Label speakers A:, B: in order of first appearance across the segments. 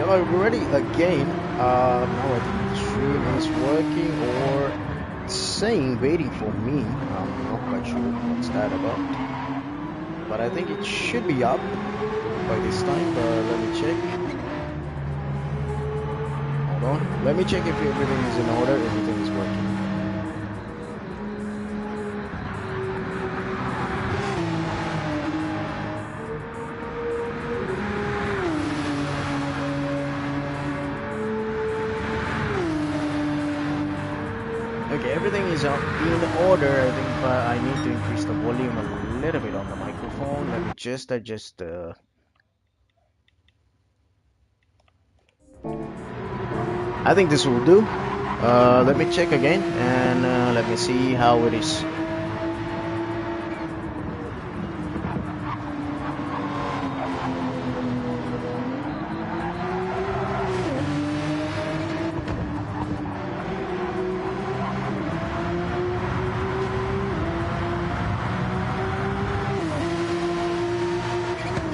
A: Hello everybody again. Now I think the stream is working or it's saying waiting for me. I'm not quite sure what's that about. But I think it should be up by this time. Let me check. Hold on. Let me check if everything is in order, everything is working. Okay, everything is in order, I think, but I need to increase the volume a little bit on the microphone. Let me just adjust the... I think this will do. Let me check again and let me see how it is.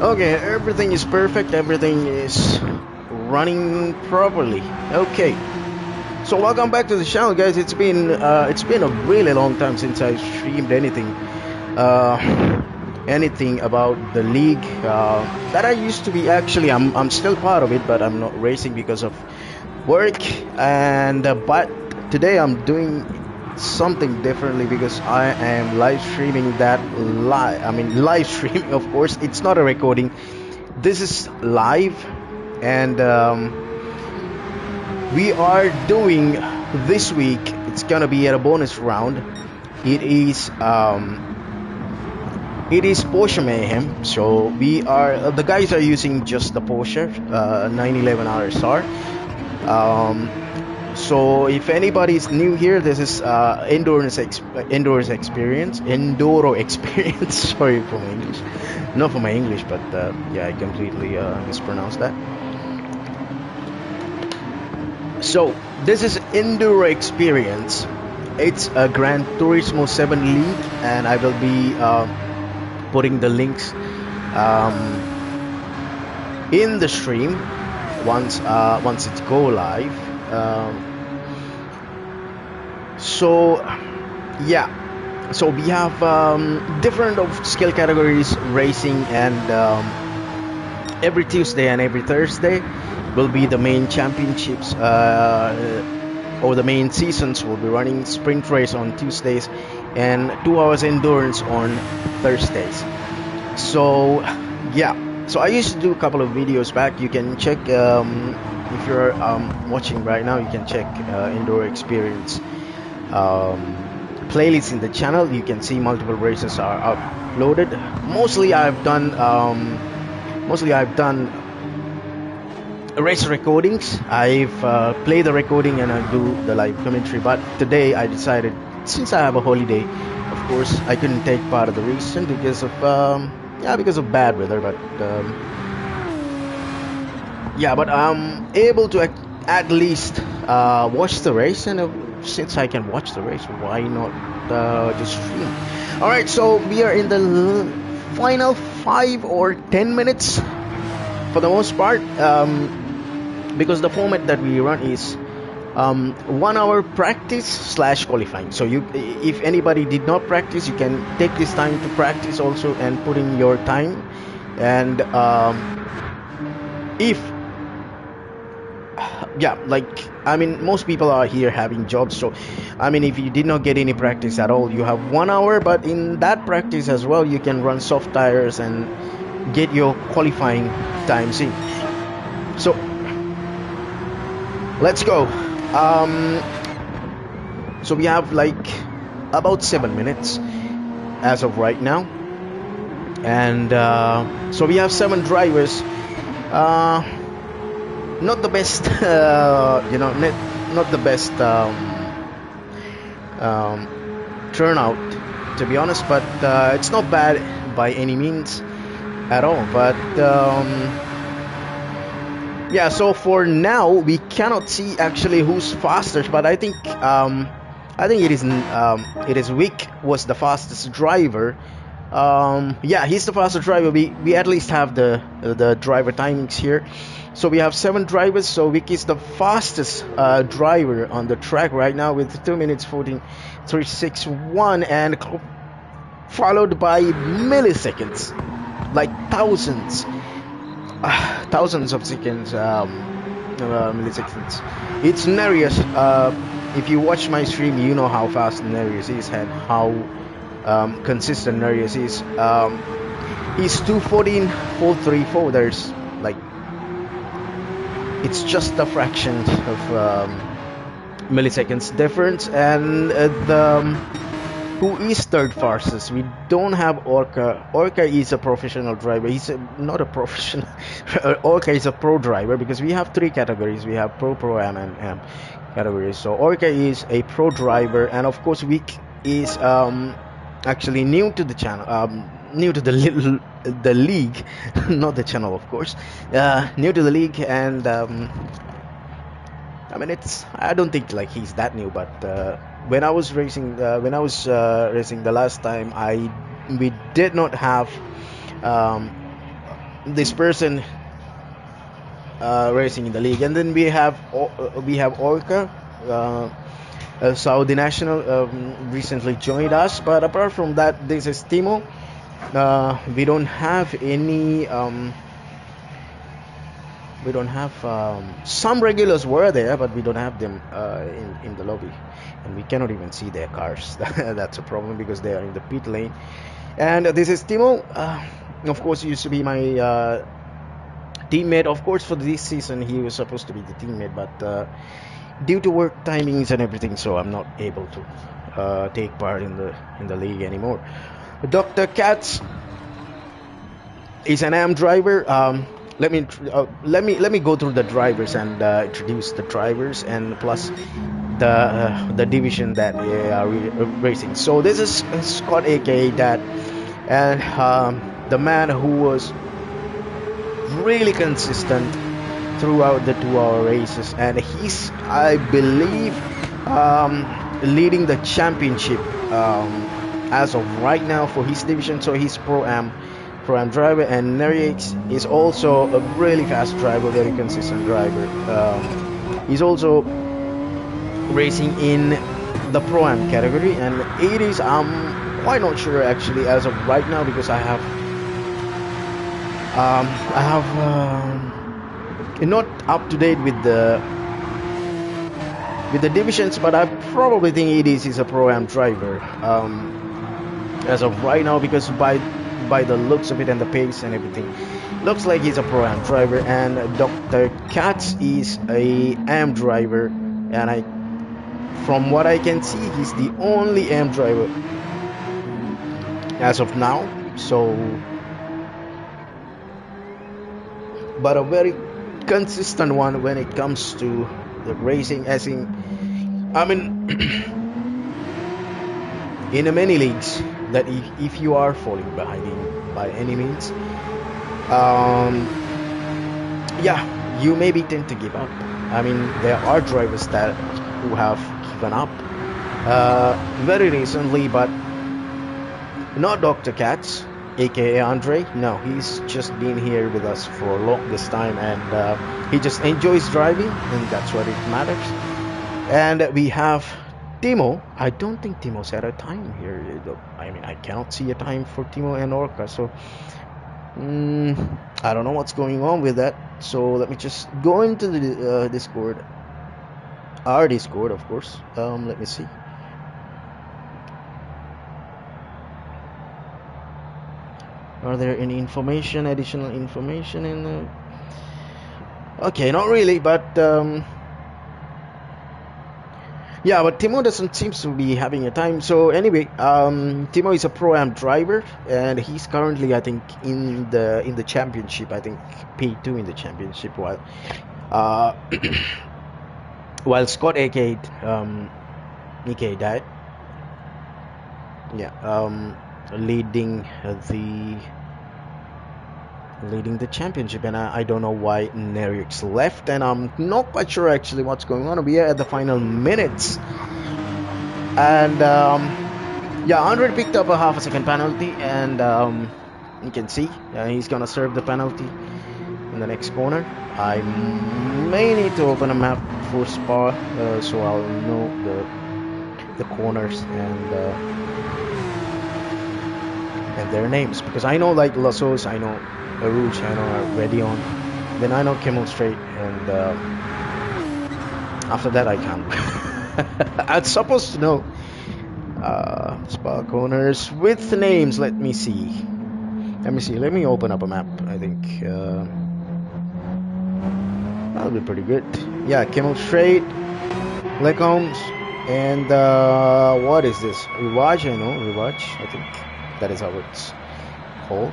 A: Okay, everything is perfect, everything is running properly. Okay, so welcome back to the channel, guys. It's been a really long time since I streamed anything about the league that I used to be. Actually, I'm still part of it, but I'm not racing because of work. And but today I'm doing something differently because I am live streaming that live. I mean, live streaming, of course. It's not a recording. This is live, and we are doing this week. It's gonna be at a bonus round. It is Porsche Mayhem. So we are the guys are using just the Porsche 911 RSR. So if anybody is new here, this is EnduroXperience. Sorry for my English, not for my English, but yeah, I completely mispronounced that. So this is EnduroXperience. It's a Gran Turismo 7 league, and I will be putting the links in the stream once it go live. So yeah, so we have different of skill categories racing, and every Tuesday and every Thursday will be the main championships or the main seasons. Will be running sprint race on Tuesdays and 2 hours endurance on Thursdays. So yeah, so I used to do a couple of videos back. You can check if you're watching right now, you can check EnduroXperience playlist in the channel. You can see multiple races are uploaded. Mostly I've done race recordings. I've played the recording and I do the live commentary. But today I decided, since I have a holiday, of course I couldn't take part of the racing because of bad weather. But yeah, but I'm able to at least watch the race, and since I can watch the race, why not just stream? Alright, so we are in the final 5 or 10 minutes for the most part, because the format that we run is 1 hour practice / qualifying. So if anybody did not practice, you can take this time to practice also and put in your time. And I mean, most people are here having jobs, so I mean, if you did not get any practice at all, you have 1 hour, but in that practice as well, you can run soft tires and get your qualifying times in. So let's go. So we have like about 7 minutes as of right now, and so we have 7 drivers. Not the best, not the best turnout, to be honest, but it's not bad by any means at all. But yeah, so for now we cannot see actually who's faster, but I think it is Vic was the fastest driver Yeah, he's the faster driver. We at least have the driver timings here. So we have 7 drivers. So Vic is the fastest driver on the track right now with 2 minutes 14.361, and followed by milliseconds, like thousands of seconds, milliseconds. It's Nereus. If you watch my stream, you know how fast Nereus is and how consistent Nereus is. He's 2:14.434. There's like, it's just a fraction of milliseconds difference. And who is third fastest? We don't have Orca. Orca is a professional driver. He's not a professional. Orca is a pro driver, because we have 3 categories. We have Pro, Am, and Am categories. So Orca is a pro driver, and of course Vic is actually new to the channel, new to the league, not the channel, of course. New to the league, and I mean, I don't think like he's that new, but when I was racing the last time, we did not have this person racing in the league. And then we have Orca, Saudi national, recently joined us. But apart from that, this is Timo. We don't have any. We don't have some regulars were there, but we don't have them in the lobby, and we cannot even see their cars. That's a problem, because they are in the pit lane. And this is Timo. Of course, he used to be my teammate. Of course, for this season he was supposed to be the teammate, but due to work timings and everything, so I'm not able to take part in the league anymore. Dr. Katz is an AM driver. Let me go through the drivers and introduce the drivers, and plus the division that they are racing. So this is Scott, aka Dad, and the man who was really consistent throughout the 2-hour races, and he's, I believe, leading the championship as of right now for his division. So he's Pro-Am driver, and Nereus is also a really fast driver, very consistent driver. He's also racing in the Pro-Am category, and 80s I'm quite not sure actually as of right now, because I have not up to date with the divisions, but I probably think 80s is a Pro-Am driver as of right now, because by the looks of it and the pace and everything, looks like he's a Pro-Am driver. And Dr. Katz is a AM driver, and from what I can see, he's the only AM driver as of now. So, but a very consistent one when it comes to the racing, as in, I mean, in many leagues, that if you are falling behind by any means, yeah, you maybe tend to give up. I mean, there are drivers who have given up very recently, but not Dr. Katz, aka Andre. No, he's just been here with us for longest time, and he just enjoys driving, and that's what it matters. And we have Timo. I don't think Timo's had a time here. I mean, I cannot see a time for Timo and Orca, so I don't know what's going on with that. So let me just go into the Discord, our Discord, of course. Let me see. Are there any additional information in the... Okay, not really, but yeah, but Timo doesn't seem to be having a time. So anyway, Timo is a Pro-Am driver, and he's currently, I think, in the championship. I think P2 in the championship, while while Scott, aka Dad, yeah, leading the championship. And I don't know why Nereus left, and I'm not quite sure actually what's going on. We are at the final minutes, and Yeah, Andre picked up a half a second penalty, and you can see he's gonna serve the penalty in the next corner. I may need to open a map for Spa, so I'll know the corners and their names, because I know like Lassos, I know Rouge, I know Redion, then I know Camel Straight, and after that I can't. I'm supposed to know Spa corners with names. Let me see. Let me open up a map. I think that'll be pretty good. Yeah, Camel Straight, Lecombs, and what is this? Rewatch, I know, Rewatch, I think that is how it's called.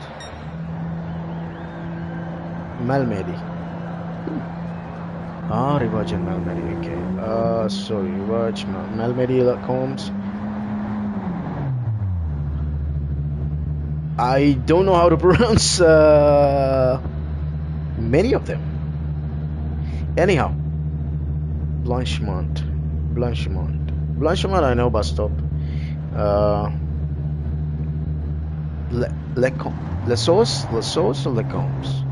A: Malmedy. Ah, Rewatch and Malmedy, okay. So Rewatch, Malmedy, Lecombs. I don't know how to pronounce many of them. Anyhow, Blanchimont, I know bus stop. Lassos or Lecombs?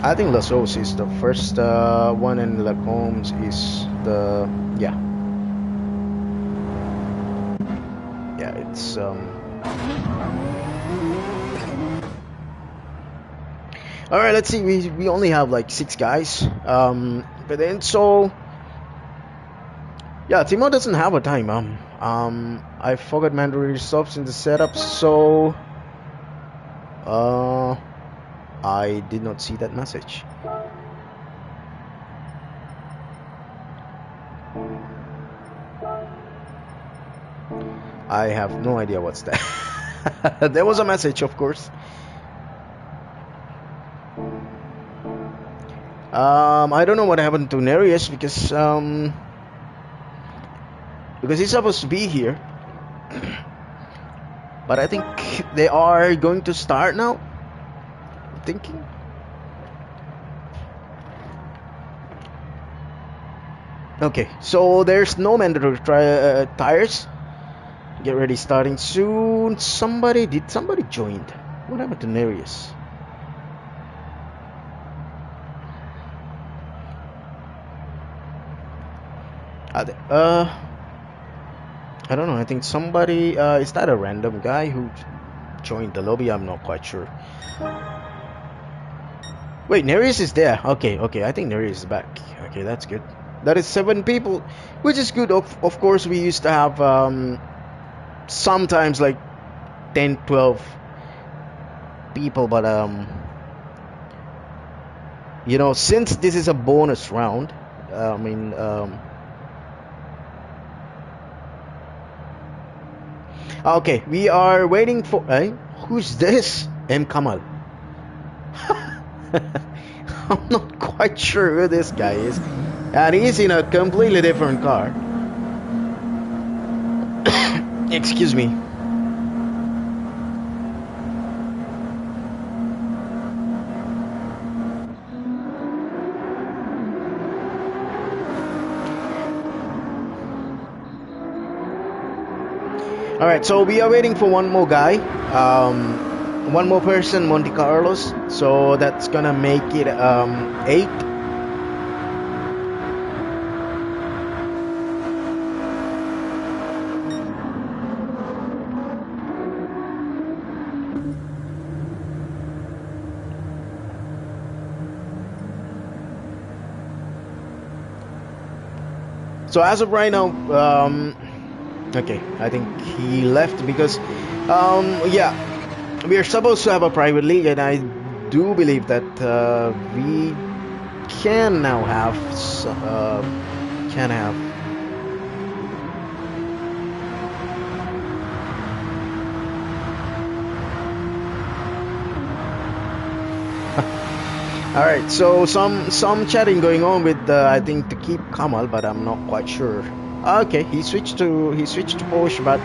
A: I think Lassos is the first one, and Lecombs is the yeah. It's all right. Let's see. We only have like 6 guys. But then so yeah, Timo doesn't have a time. I forgot mandatory stops in the setup, so I did not see that message. I have no idea what's that. There was a message, of course. I don't know what happened to Nereus, because he's supposed to be here. But I think they are going to start now. I'm thinking. Okay, so there's no mandatory tires. Get ready, starting soon. Did somebody join? What happened to Nereus? I don't know. I think somebody is that a random guy who joined the lobby? I'm not quite sure. Wait, Nereus is there. Okay. I think Nereus is back. Okay, that's good. That is 7 people, which is good. Of course, we used to have sometimes like 10, 12 people, but you know, since this is a bonus round, okay, we are waiting for who's this? M Kamal. I'm not quite sure who this guy is, and he's in a completely different car. Excuse me. Alright, so we are waiting for one more guy, one more person, Monte Carlos, so that's gonna make it 8. So as of right now, okay, I think he left because, yeah, we are supposed to have a private league, and I do believe that we can now have, All right, so some chatting going on with I think to keep Kamal, but I'm not quite sure. Okay, he switched to Porsche, but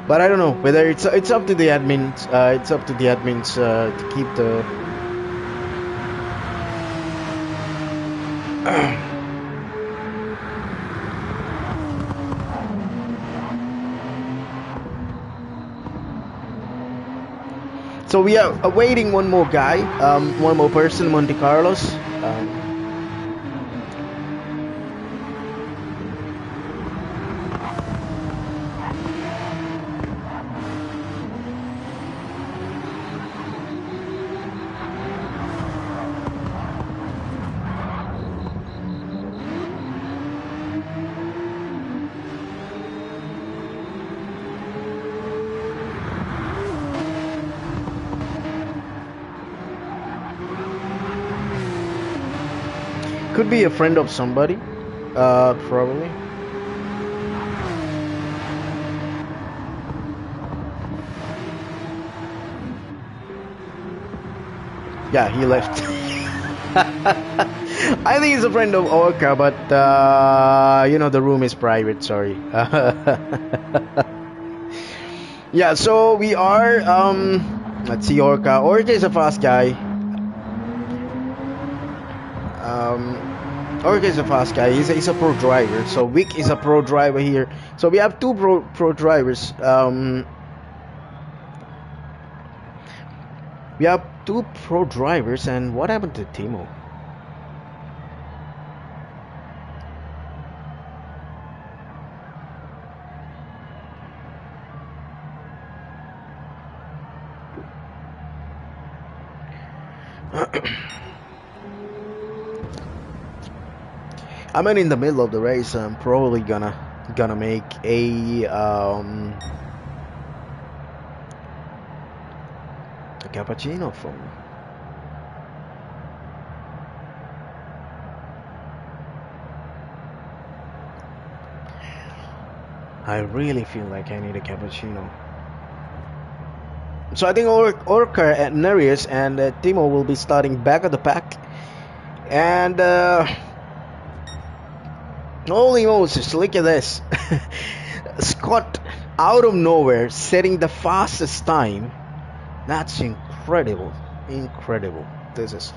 A: But I don't know whether it's up to the admins. It's up to the admins to keep the. So we are awaiting one more guy, one more person, Monte Carlos. Could be a friend of somebody, probably. Yeah, he left. I think he's a friend of Orca, but you know, the room is private, sorry. Yeah, so we are, let's see, Orca. Orca is a fast guy. Orca is a fast guy. He's a pro driver. So Vic is a pro driver here. So we have two pro drivers. We have two pro drivers, and what happened to Timo? I mean, in the middle of the race, I'm probably gonna make a cappuccino for me. I really feel like I need a cappuccino. So I think Orca and Nereus and Timo will be starting back of the pack, and holy Moses, look at this. Scott out of nowhere setting the fastest time. That's incredible. Incredible. This is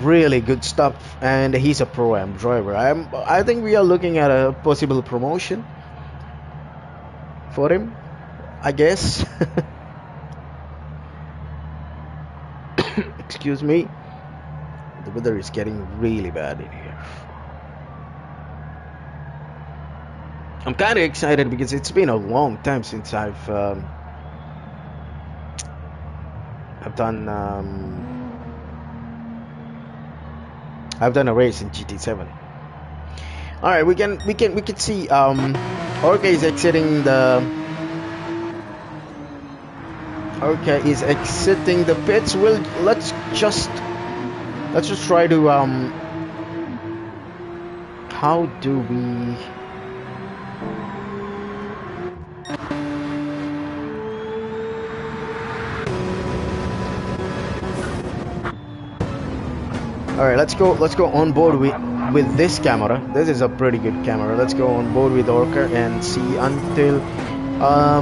A: really good stuff, and he's a pro-am driver. I think we are looking at a possible promotion for him, I guess. Excuse me. The weather is getting really bad in here. I'm kind of excited because it's been a long time since I've done a race in GT7. All right, we can see Orca is exiting the pits. Let's just try to how do we All right, let's go on board with this camera. This is a pretty good camera. Let's go on board with Orca and see until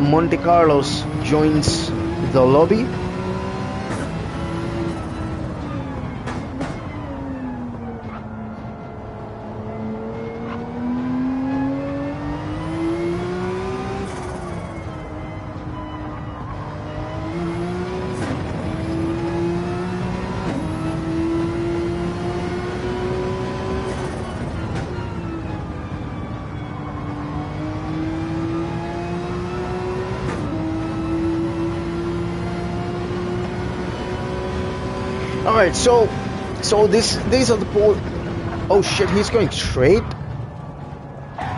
A: Monte Carlos joins the lobby. Alright, so these are the pole. Oh shit, he's going straight?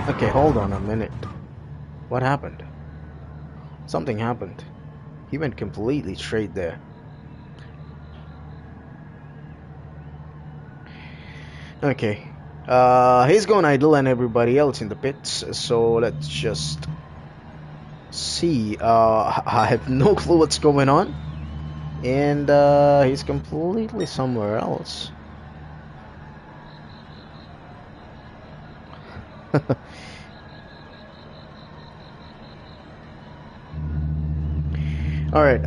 A: Okay, hold on a minute. What happened? Something happened. He went completely straight there. Okay. He's going idle and everybody else in the pits, so let's just see. I have no clue what's going on. And he's completely somewhere else. All right.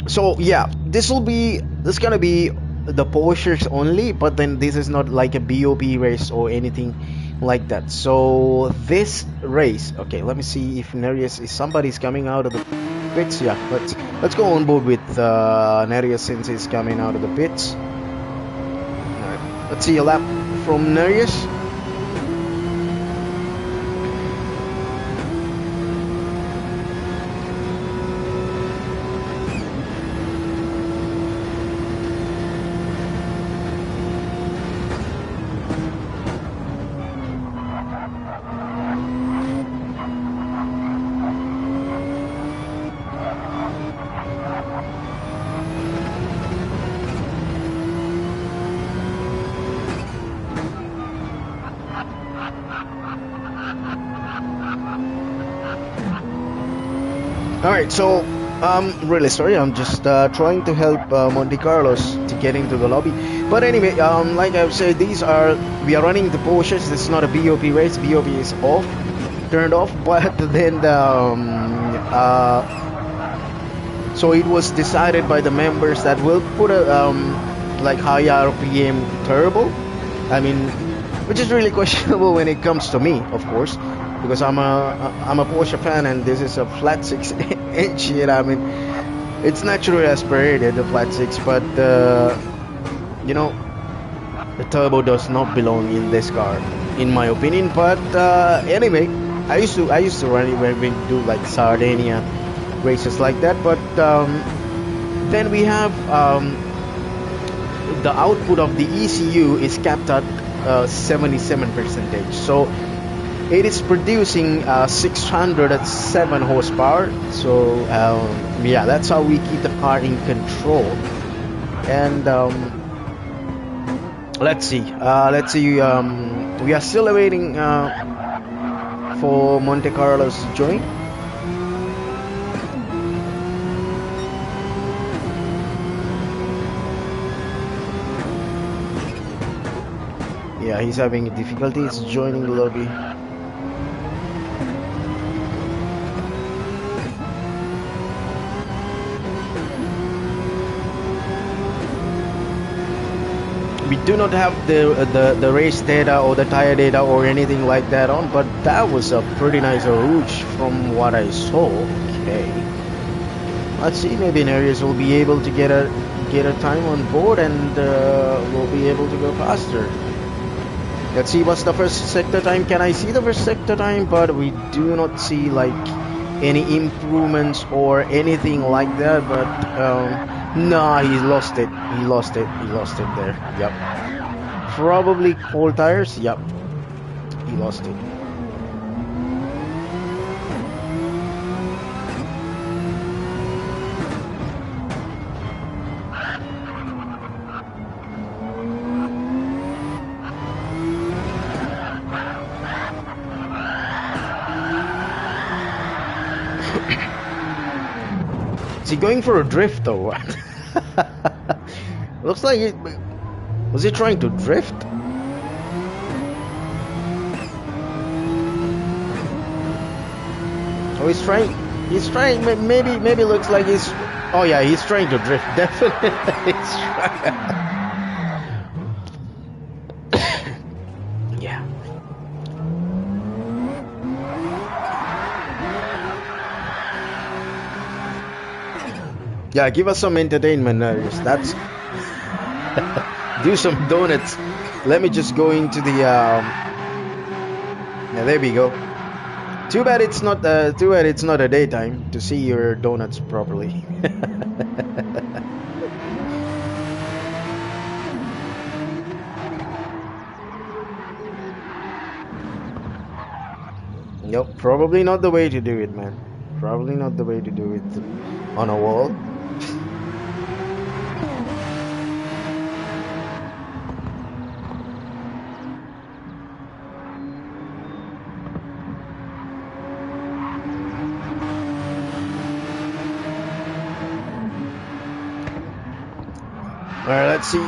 A: So yeah, this gonna be the Porsches only, but then this is not like a BOP race or anything like that. So this race, okay, let me see if Nereus is somebody's coming out of the pits. Yeah, let's go on board with Nereus since he's coming out of the pits. All right, let's see a lap from Nereus. Alright, so really sorry, I'm just trying to help Monte Carlos to get into the lobby. But anyway, like I've said, we are running the Porsches. This is not a BOP race. BOP is off, turned off. But then so it was decided by the members that we'll put a like high RPM turbo. I mean, which is really questionable when it comes to me, of course, because I'm a Porsche fan and this is a flat six engine. I mean, it's naturally aspirated, the flat six, but you know, the turbo does not belong in this car, in my opinion. But anyway, I used to run it when we do like Sardinia races like that. But then we have the output of the ECU is capped at 77%. So it is producing 607 horsepower. So yeah, that's how we keep the car in control. And let's see. We are still awaiting for Monte Carlos to join. Yeah, he's having difficulties joining the lobby. We do not have the race data or the tire data or anything like that on, but that was a pretty nice rouge from what I saw. Okay, let's see, maybe Nereus will be able to get a time on board and we'll be able to go faster. Let's see what's the first sector time. Can I see the first sector time? But we do not see like any improvements or anything like that. But nah, he lost it. He lost it there. Yep. Probably cold tires. Yep. He lost it. Is he going for a drift or what? Looks like was he trying to drift? Oh, he's trying, maybe looks like he's, oh yeah, he's trying to drift, definitely. He's trying. Yeah. Yeah, give us some entertainment, Narius. That's do some donuts. Let me just go into the yeah, there we go. Too bad it's not a daytime to see your donuts properly. Nope, probably not the way to do it, man. Probably not the way to do it on a wall. Alright, let's see.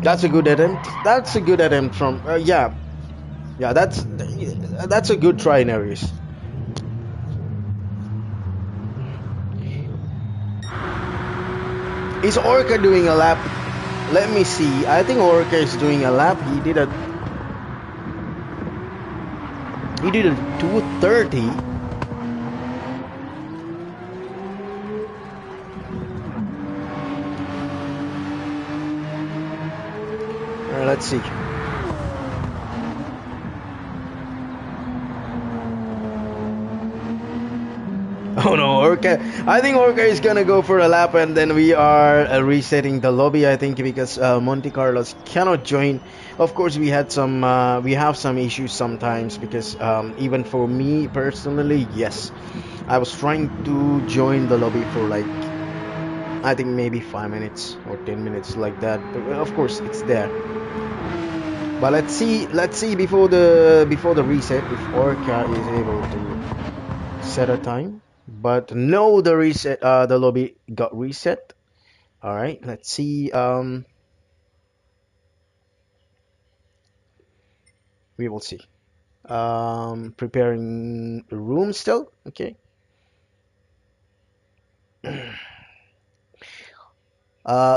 A: That's a good attempt. That's a good attempt from yeah. Yeah, that's a good try, Nereus. Is Orca doing a lap? Let me see. I think Orca is doing a lap. He did a 2:30. Let's see. Oh no, Orca. I think Orca is gonna go for a lap, and then we are resetting the lobby. I think because Monte Carlos cannot join. Of course, we have some issues sometimes because even for me personally, yes, I was trying to join the lobby for like I think maybe 5 minutes or 10 minutes like that. But of course, it's there. But let's see before the reset if Orca is able to set a time. But no, the reset the lobby got reset. All right, let's see. We will see. Preparing a room still. Okay.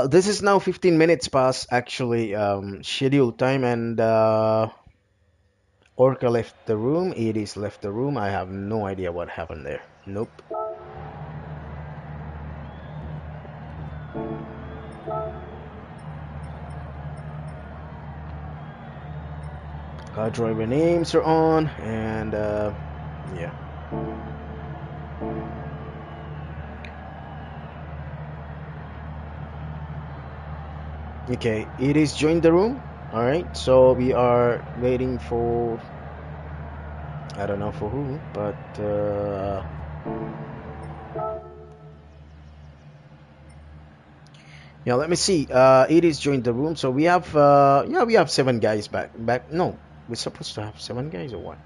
A: This is now 15 minutes past actually scheduled time, and Orca left the room. Edis left the room. I have no idea what happened there. Nope. Car driver names are on, and yeah. Okay, it is joined the room. All right, so we are waiting for I don't know for who, but yeah, let me see. It is joined the room, so we have yeah, we have 7 guys back. No, we're supposed to have 7 guys or what?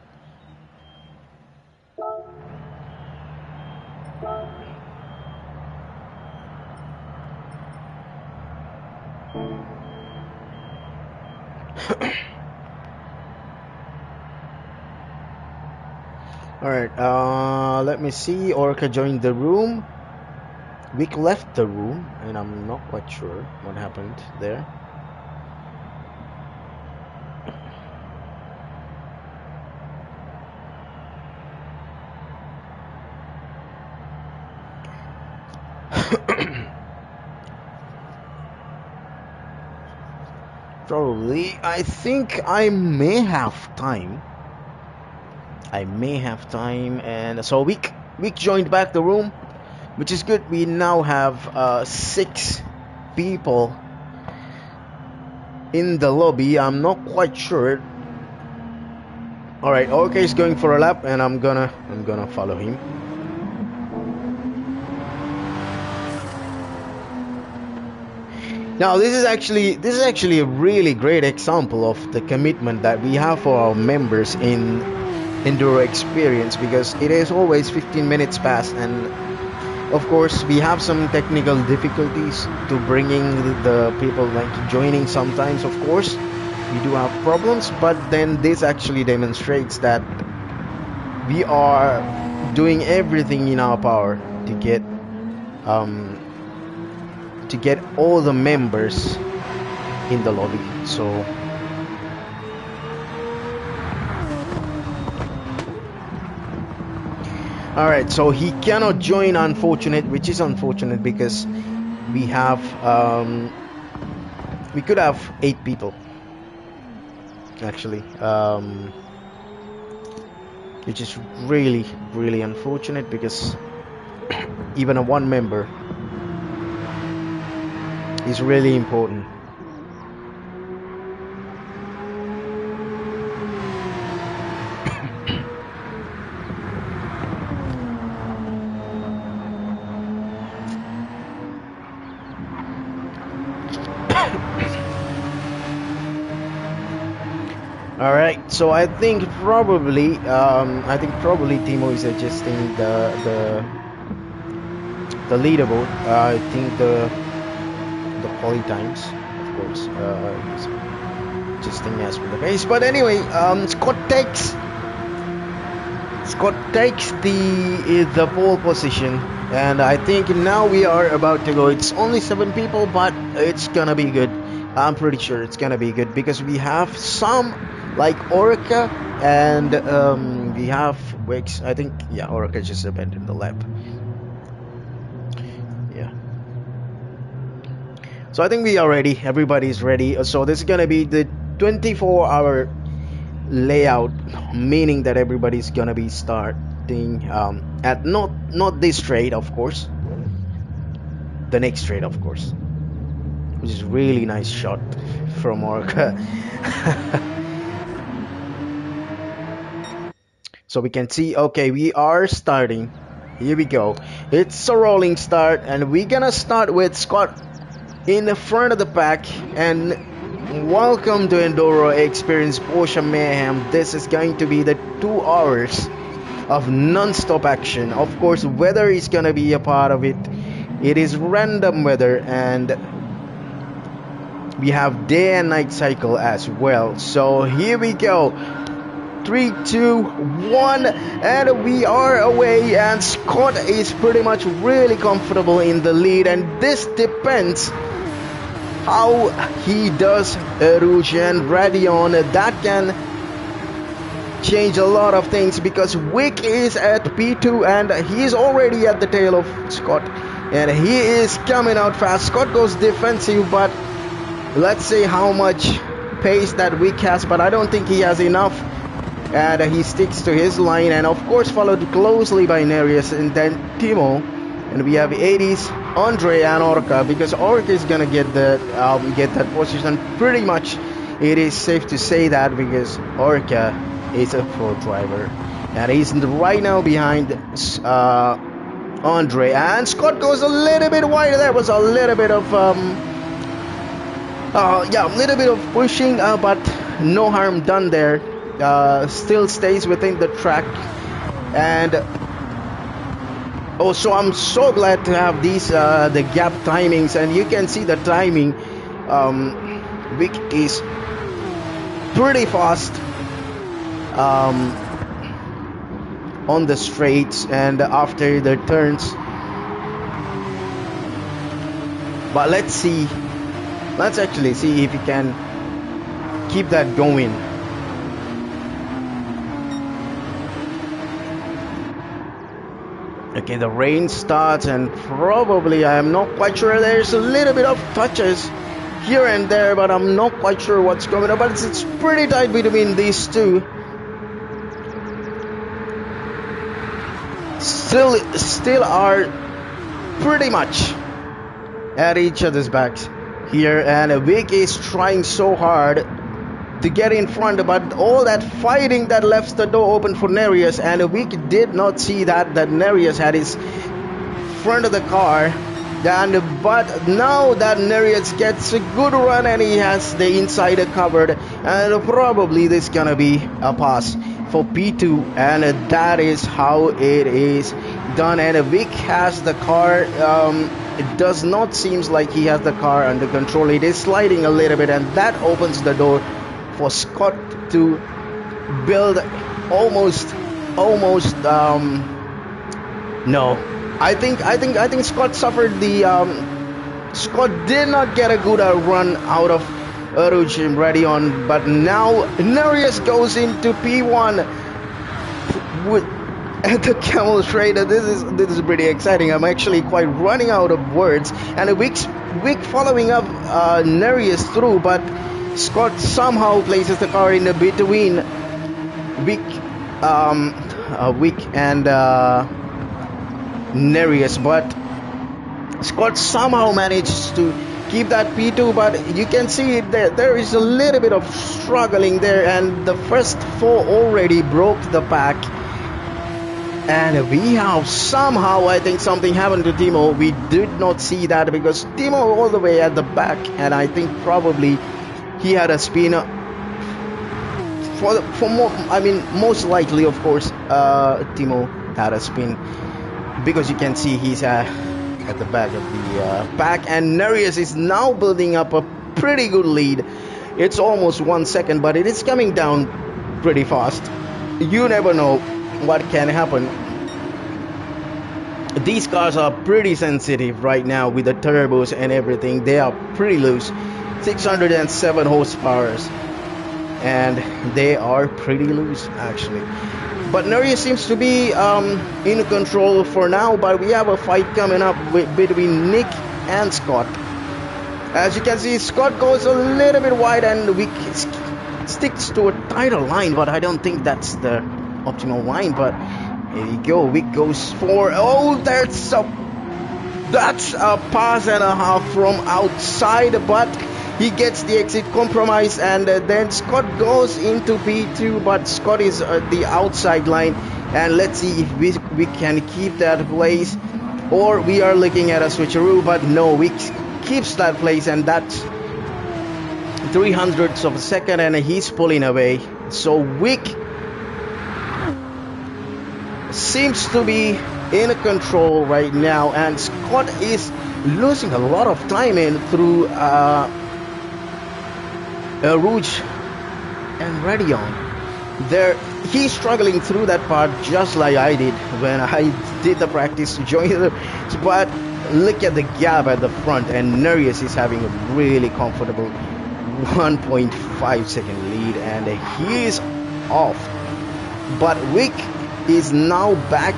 A: All right, let me see. Orca joined the room. Vic left the room, and I'm not quite sure what happened there. Probably. I think I may have time. And so Vic joined back the room, which is good. We now have 6 people in the lobby. I'm not quite sure. All right, Orca is going for a lap, and I'm gonna follow him. Now this is actually a really great example of the commitment that we have for our members in EnduroXperience, because it is always 15 minutes past, and of course we have some technical difficulties to bringing the people like joining. Sometimes of course we do have problems, but then this actually demonstrates that we are doing everything in our power to get all the members in the lobby. So all right, so he cannot join, which is unfortunate because we have we could have 8 people actually, which is really unfortunate because even a 1 member is really important. All right, so I think probably Timo is adjusting the leaderboard. I think the quali times, of course, is adjusting as per the pace. But anyway, Scott takes the pole position, and I think now we are about to go. It's only 7 people, but it's gonna be good. I'm pretty sure it's gonna be good because we have some like Orca and we have Wix. I think yeah, Orca just abandoned the lab. Yeah. So I think we are ready. Everybody's ready. So this is gonna be the 24-hour layout, meaning that everybody's gonna be starting at not this trade, of course, the next trade, of course, which is really nice shot from Orca. So we can see, okay, we are starting. Here we go. It's a rolling start, and we're gonna start with Scott in the front of the pack. And welcome to EnduroXperience Porsche Mayhem. This is going to be the 2 hours of non-stop action. Of course, weather is gonna be a part of it. It is random weather, and we have day and night cycle as well. So here we go. 3, 2, 1, and we are away, and Scott is pretty much really comfortable in the lead, and this depends how he does Rouge and Radion. That can change a lot of things because Wick is at P2 and he's already at the tail of Scott, and he is coming out fast. Scott goes defensive, but let's see how much pace that Wick has, but I don't think he has enough, and he sticks to his line, and of course followed closely by Nereus and then Timo. And we have 80s, Andre and Orca, because Orca is gonna get that position pretty much. It is safe to say that because Orca is a pro driver, and he's right now behind Andre. And Scott goes a little bit wider. There was a little bit of a little bit of pushing, but no harm done there. Still stays within the track, and so I'm so glad to have these the gap timings, and you can see the timing. Vic is pretty fast on the straights and after the turns, but let's actually see if we can keep that going. Okay, the rain starts, and probably, I am not quite sure, there's a little bit of touches here and there, but I'm not quite sure what's going on, but it's pretty tight between these two. Still are pretty much at each other's backs here, and Vic is trying so hard to get in front, but all that fighting that left the door open for Nereus, and Vic did not see that Nereus had his front of the car, but now that Nereus gets a good run and he has the insider covered, and probably this gonna be a pass for P2, and that is how it is done. And Vic has the car, it does not seem like he has the car under control. It is sliding a little bit, and that opens the door for Scott to build almost no, I think Scott suffered the Scott did not get a good run out of Rouge and Radion, but now Nereus goes into P1 with the Camel Trader. This is pretty exciting. I'm actually quite running out of words, and Wick following up Nereus through, but Scott somehow places the car in between Wick and Nereus, but Scott somehow manages to keep that P2, but you can see there is a little bit of struggling there, and the first 4 already broke the pack, and we have somehow, I think something happened to Timo. We did not see that because Timo all the way at the back, and I think probably he had a spin for more, I mean most likely, of course, Timo had a spin because you can see he's at the back of the pack, and Nereus is now building up a pretty good lead. It's almost 1 second, but it is coming down pretty fast. You never know what can happen. These cars are pretty sensitive right now with the turbos and everything. They are pretty loose, 607 horsepower, and they are pretty loose actually. But Nuri seems to be in control for now, but we have a fight coming up between Nick and Scott. As you can see, Scott goes a little bit wide and Wick sticks to a tighter line, but I don't think that's the optimal line. But here you go, Wick goes for, oh, that's a pass and a half from outside, but he gets the exit compromise, and then Scott goes into P2, but Scott is the outside line, and let's see if we can keep that place, or we are looking at a switcheroo. But no, Wick keeps that place, and that's 300ths of a second, and he's pulling away. So Wick seems to be in control right now, and Scott is losing a lot of time in through Rouge and Radeon. There, he's struggling through that part just like I did when I did the practice to join the. But look at the gap at the front, and Nurius is having a really comfortable 1.5 second lead, and he is off. But Wick is now back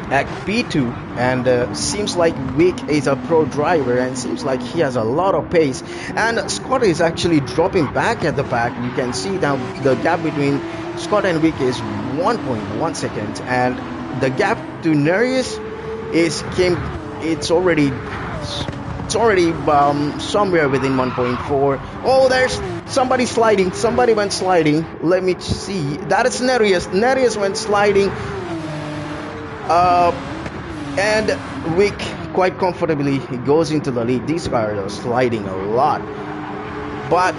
A: at P2, and seems like Wick is a pro driver, and seems like he has a lot of pace. And Scott is actually dropping back at the back. You can see now the gap between Scott and Wick is 1.1 seconds, and the gap to Nurius it's already somewhere within 1.4. Oh, there's somebody sliding. Somebody went sliding. Let me see. That is Nereus. Nereus went sliding. And Wick quite comfortably he goes into the lead. These cars are sliding a lot. But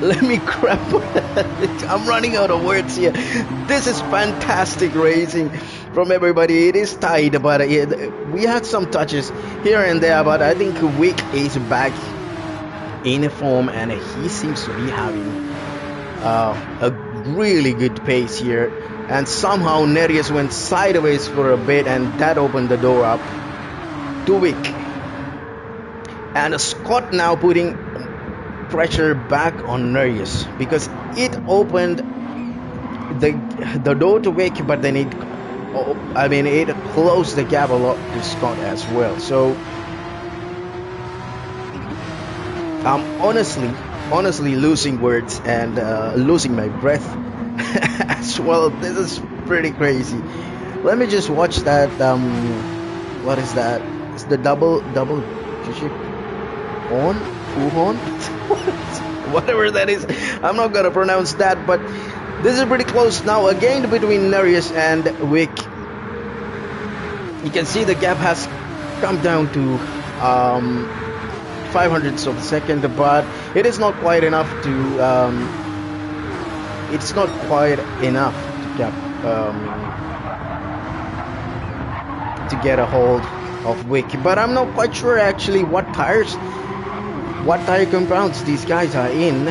A: let me crap. I'm running out of words here. This is fantastic racing from everybody. It is tight, but we had some touches here and there. But I think Wick is back in form, and he seems to be having a really good pace here. And somehow Nereus went sideways for a bit, and that opened the door up to Wick. And Scott now putting pressure back on Nereus because it opened the door to Wick, but then it closed the gap a lot to Scott as well. So I'm honestly losing words and losing my breath as well. This is pretty crazy. Let me just watch that. What is that? It's the double on Fuhon? Whatever that is. I'm not gonna pronounce that, but this is pretty close now again between Nereus and Wick. You can see the gap has come down to 500ths of a second, but it is not quite enough to get a hold of Wick. But I'm not quite sure actually what tire compounds these guys are in,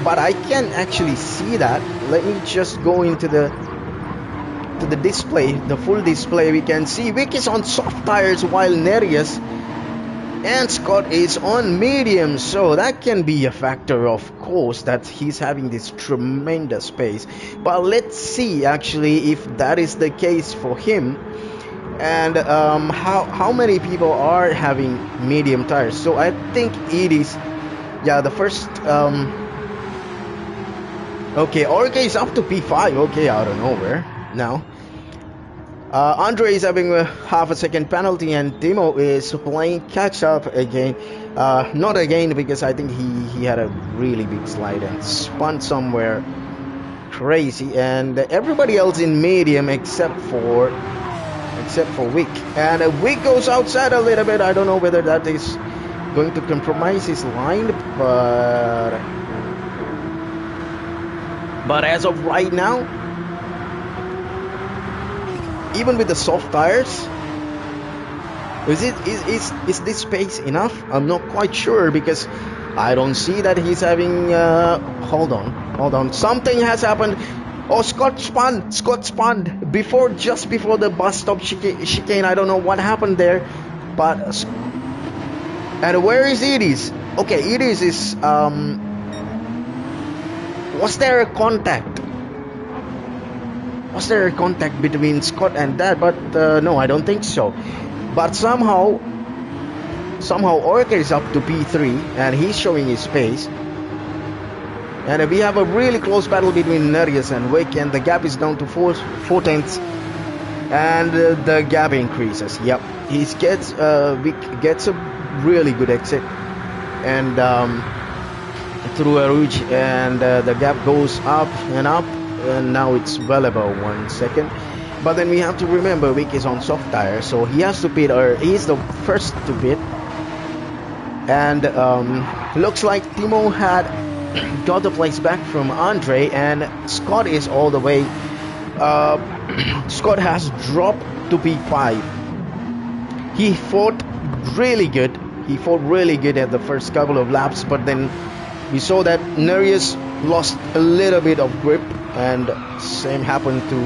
A: but I can actually see that. Let me just go into the display, the full display. We can see Wick is on soft tires while Nereus and Scott is on medium, so that can be a factor, of course, that he's having this tremendous pace. But let's see actually if that is the case for him, and how many people are having medium tires. So I think it is, yeah, the first okay, Orca is up to P5, okay, out of nowhere now. Andre is having a half a second penalty, and Timo is playing catch up again. Not again, because I think he had a really big slide and spun somewhere crazy, and everybody else in medium except for Wick. And Wick goes outside a little bit. I don't know whether that is going to compromise his line, but as of right now, even with the soft tires, is this pace enough? I'm not quite sure, because I don't see that he's having. Hold on. Something has happened. Oh, Scott spun just before the bus stop chicane. I don't know what happened there, but and where is Edis? Okay, Edis is was there a contact? Was there a contact between Scott and that? But no, I don't think so. But somehow Orca is up to P3 and he's showing his pace. And we have a really close battle between Nereus and Wick, and the gap is down to 4/10, and the gap increases. Yep, Wick gets a really good exit, and through a ridge, and the gap goes up, and now it's well above 1 second. But then we have to remember Wick is on soft tire, so he has to pit, or he's the first to pit. And looks like Timo had got the place back from Andre, and Scott is all the way. Scott has dropped to P5. He fought really good. At the first couple of laps, but then we saw that Nereus lost a little bit of grip, and same happened to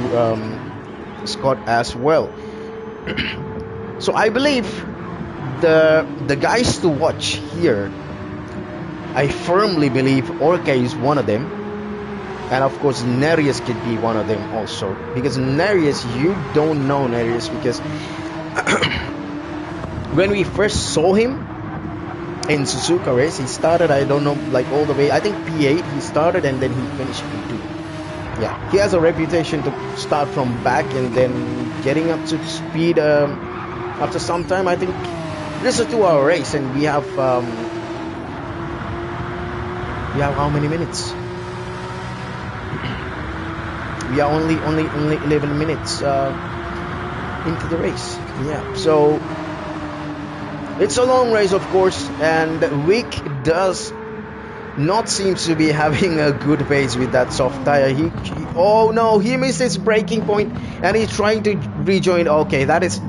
A: Scott as well. So I believe the guys to watch here, I firmly believe Orca is one of them, and of course Nereus could be one of them also, because Nereus, you don't know Nereus, because when we first saw him in Suzuka race, he started, I don't know, like all the way, I think P8 he started, and then he finished P2. Yeah, he has a reputation to start from back and then getting up to speed after some time. I think this is a 2-hour race, and we have how many minutes? We are only 11 minutes into the race. Yeah, so it's a long race, of course, and Wick does not seem to be having a good pace with that soft tire. Oh no, he missed his braking point, and he's trying to rejoin. Okay, that is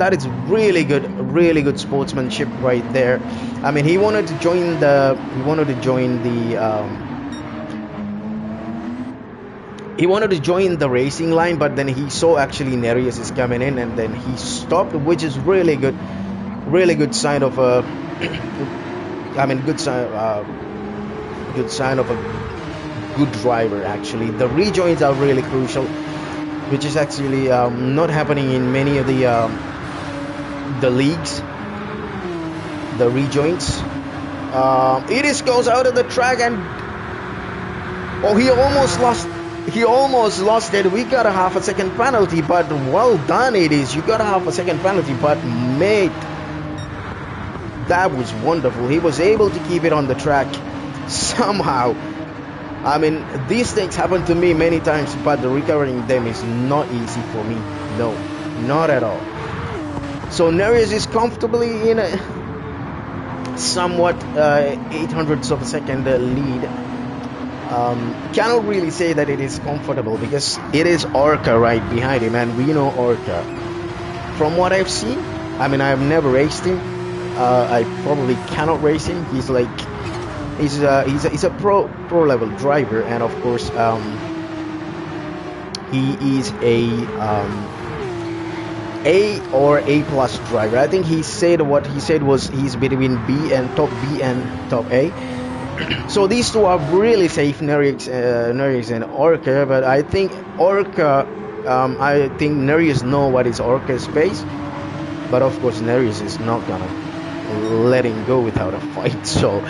A: really good sportsmanship right there. I mean, he wanted to join the racing line, but then he saw actually Nereus is coming in, and then he stopped, which is really good sign of a good sign of a good driver. Actually, the rejoins are really crucial, which is actually not happening in many of the leagues. The rejoins. Edis goes out of the track, and he almost lost it. We got a half a second penalty, but well done, Edis. You got a half a second penalty, but mate, that was wonderful. He was able to keep it on the track somehow. I mean, these things happen to me many times, but recovering them is not easy for me. No, not at all. So Nereus is comfortably in a somewhat 800ths of a second lead. Cannot really say that it is comfortable, because it is Orca right behind him, and we know Orca. From what I've seen, I mean, I've never raced him. I probably cannot race him. He's a pro level driver, and of course he is a or A plus driver. I think what he said was he's between B and top A. So these two are really safe, Nereus and Orca. But I think Nereus know what is Orca's pace, but of course Nereus is not gonna let him go without a fight. So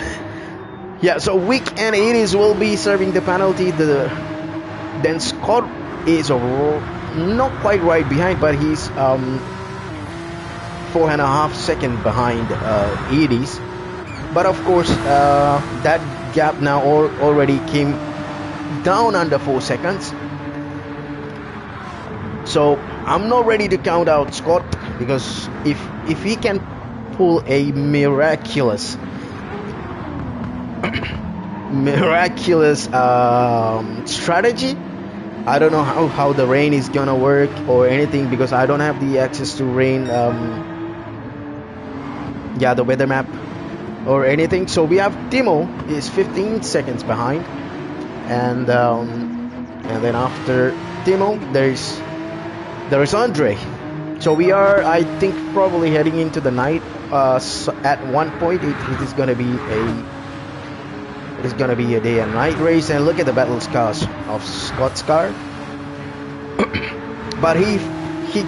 A: yeah, so Wick and Edis will be serving the penalty. Then Scott is not quite right behind, but he's 4.5 seconds behind Edis. But of course, that gap now already came down under 4 seconds. So I'm not ready to count out Scott, because if he can pull a miraculous strategy, I don't know how the rain is gonna work or anything, because I don't have the access to rain. The weather map. or anything. So we have Timo is 15 seconds behind, and then after Timo there is Andre. So we are, I think, probably heading into the night. At one point it is gonna be a day and night race. And look at the battle scars of Scott's car. But he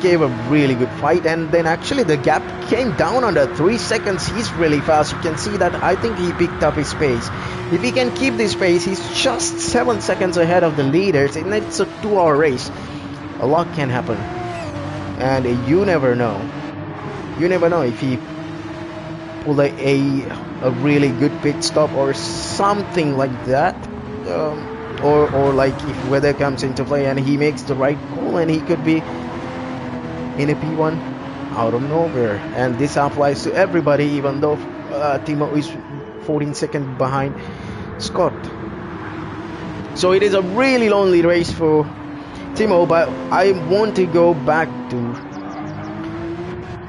A: gave a really good fight, and then actually the gap came down under 3 seconds. He's really fast. You can see that. I think he picked up his pace. If he can keep this pace, he's just 7 seconds ahead of the leaders, and it's a 2-hour race. A lot can happen, and you never know. You never know if he pull a really good pit stop or something like that, or like if weather comes into play and he makes the right call, and he could be in a P1 out of nowhere. And this applies to everybody, even though Timo is 14 seconds behind Scott. So it is a really lonely race for Timo, but I want to go back to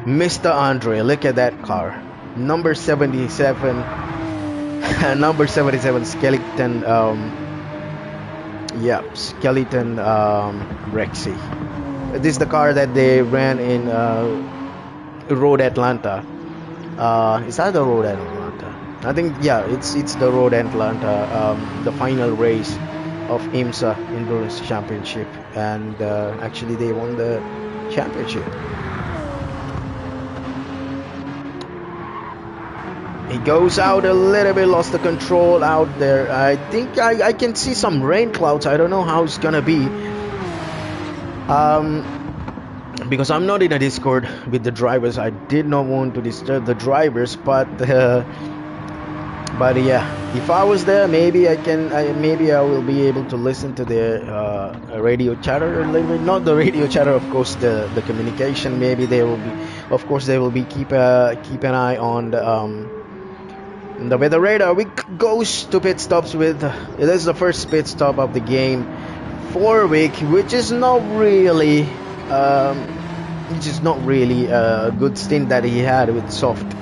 A: Mr. Andre. Look at that car, number 77 number 77 skeleton, skeleton Rexy. This is the car that they ran in Road Atlanta. Is that the Road Atlanta? I think, yeah, it's the Road Atlanta, the final race of IMSA Endurance Championship, and actually they won the championship. He goes out a little bit, lost the control out there. I think I can see some rain clouds. I don't know how it's gonna be. Because I'm not in a Discord with the drivers. I did not want to disturb the drivers, but yeah, if I was there, maybe maybe I will be able to listen to the radio chatter a little bit. Not the radio chatter, of course, the communication. Maybe they will be, of course, they will be keep an eye on the weather radar. We goes to pit stops with this is the first pit stop of the game for Vic, which is not really a good stint that he had with soft.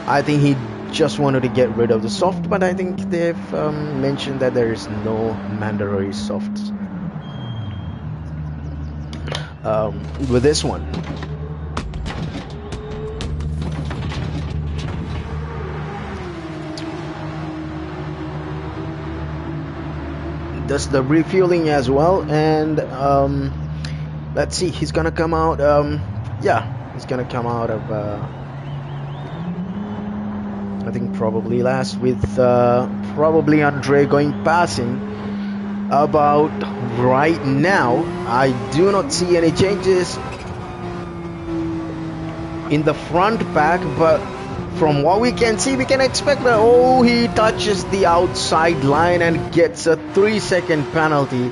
A: I think he just wanted to get rid of the soft, but I think they've mentioned that there is no mandatory softs with this one. Does the refueling as well, and let's see, he's gonna come out, he's gonna come out of I think probably last, with probably Andre going passing about right now. I do not see any changes in the front pack, but from what we can see, we can expect that, he touches the outside line and gets a 3-second penalty.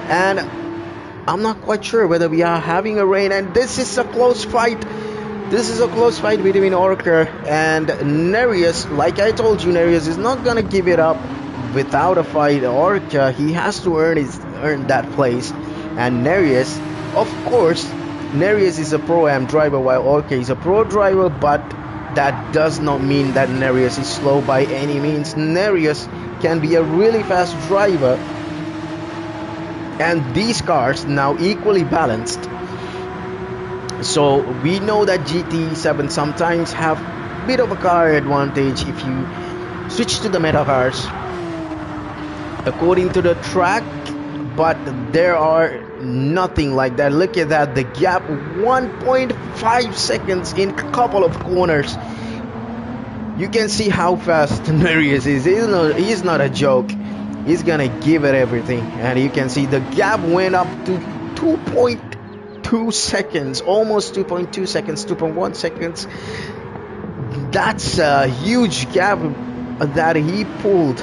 A: And I'm not quite sure whether we are having a rain, and this is a close fight. This is a close fight between Orca and Nereus. Like I told you, Nereus is not gonna give it up without a fight. Orca, he has to earn that place. And Nereus, of course, Nereus is a Pro-Am driver while Orca is a Pro driver, but that does not mean that Nereus is slow by any means. Nereus can be a really fast driver, and these cars now equally balanced. So we know that GT7 sometimes have a bit of a car advantage if you switch to the meta cars according to the track, but there are nothing like that. Look at that, the gap 1.5 seconds in a couple of corners. You can see how fast Nereus is. He's not a joke. He's gonna give it everything, and you can see the gap went up to 2.2 seconds, almost 2.2 seconds, 2.1 seconds. That's a huge gap that he pulled,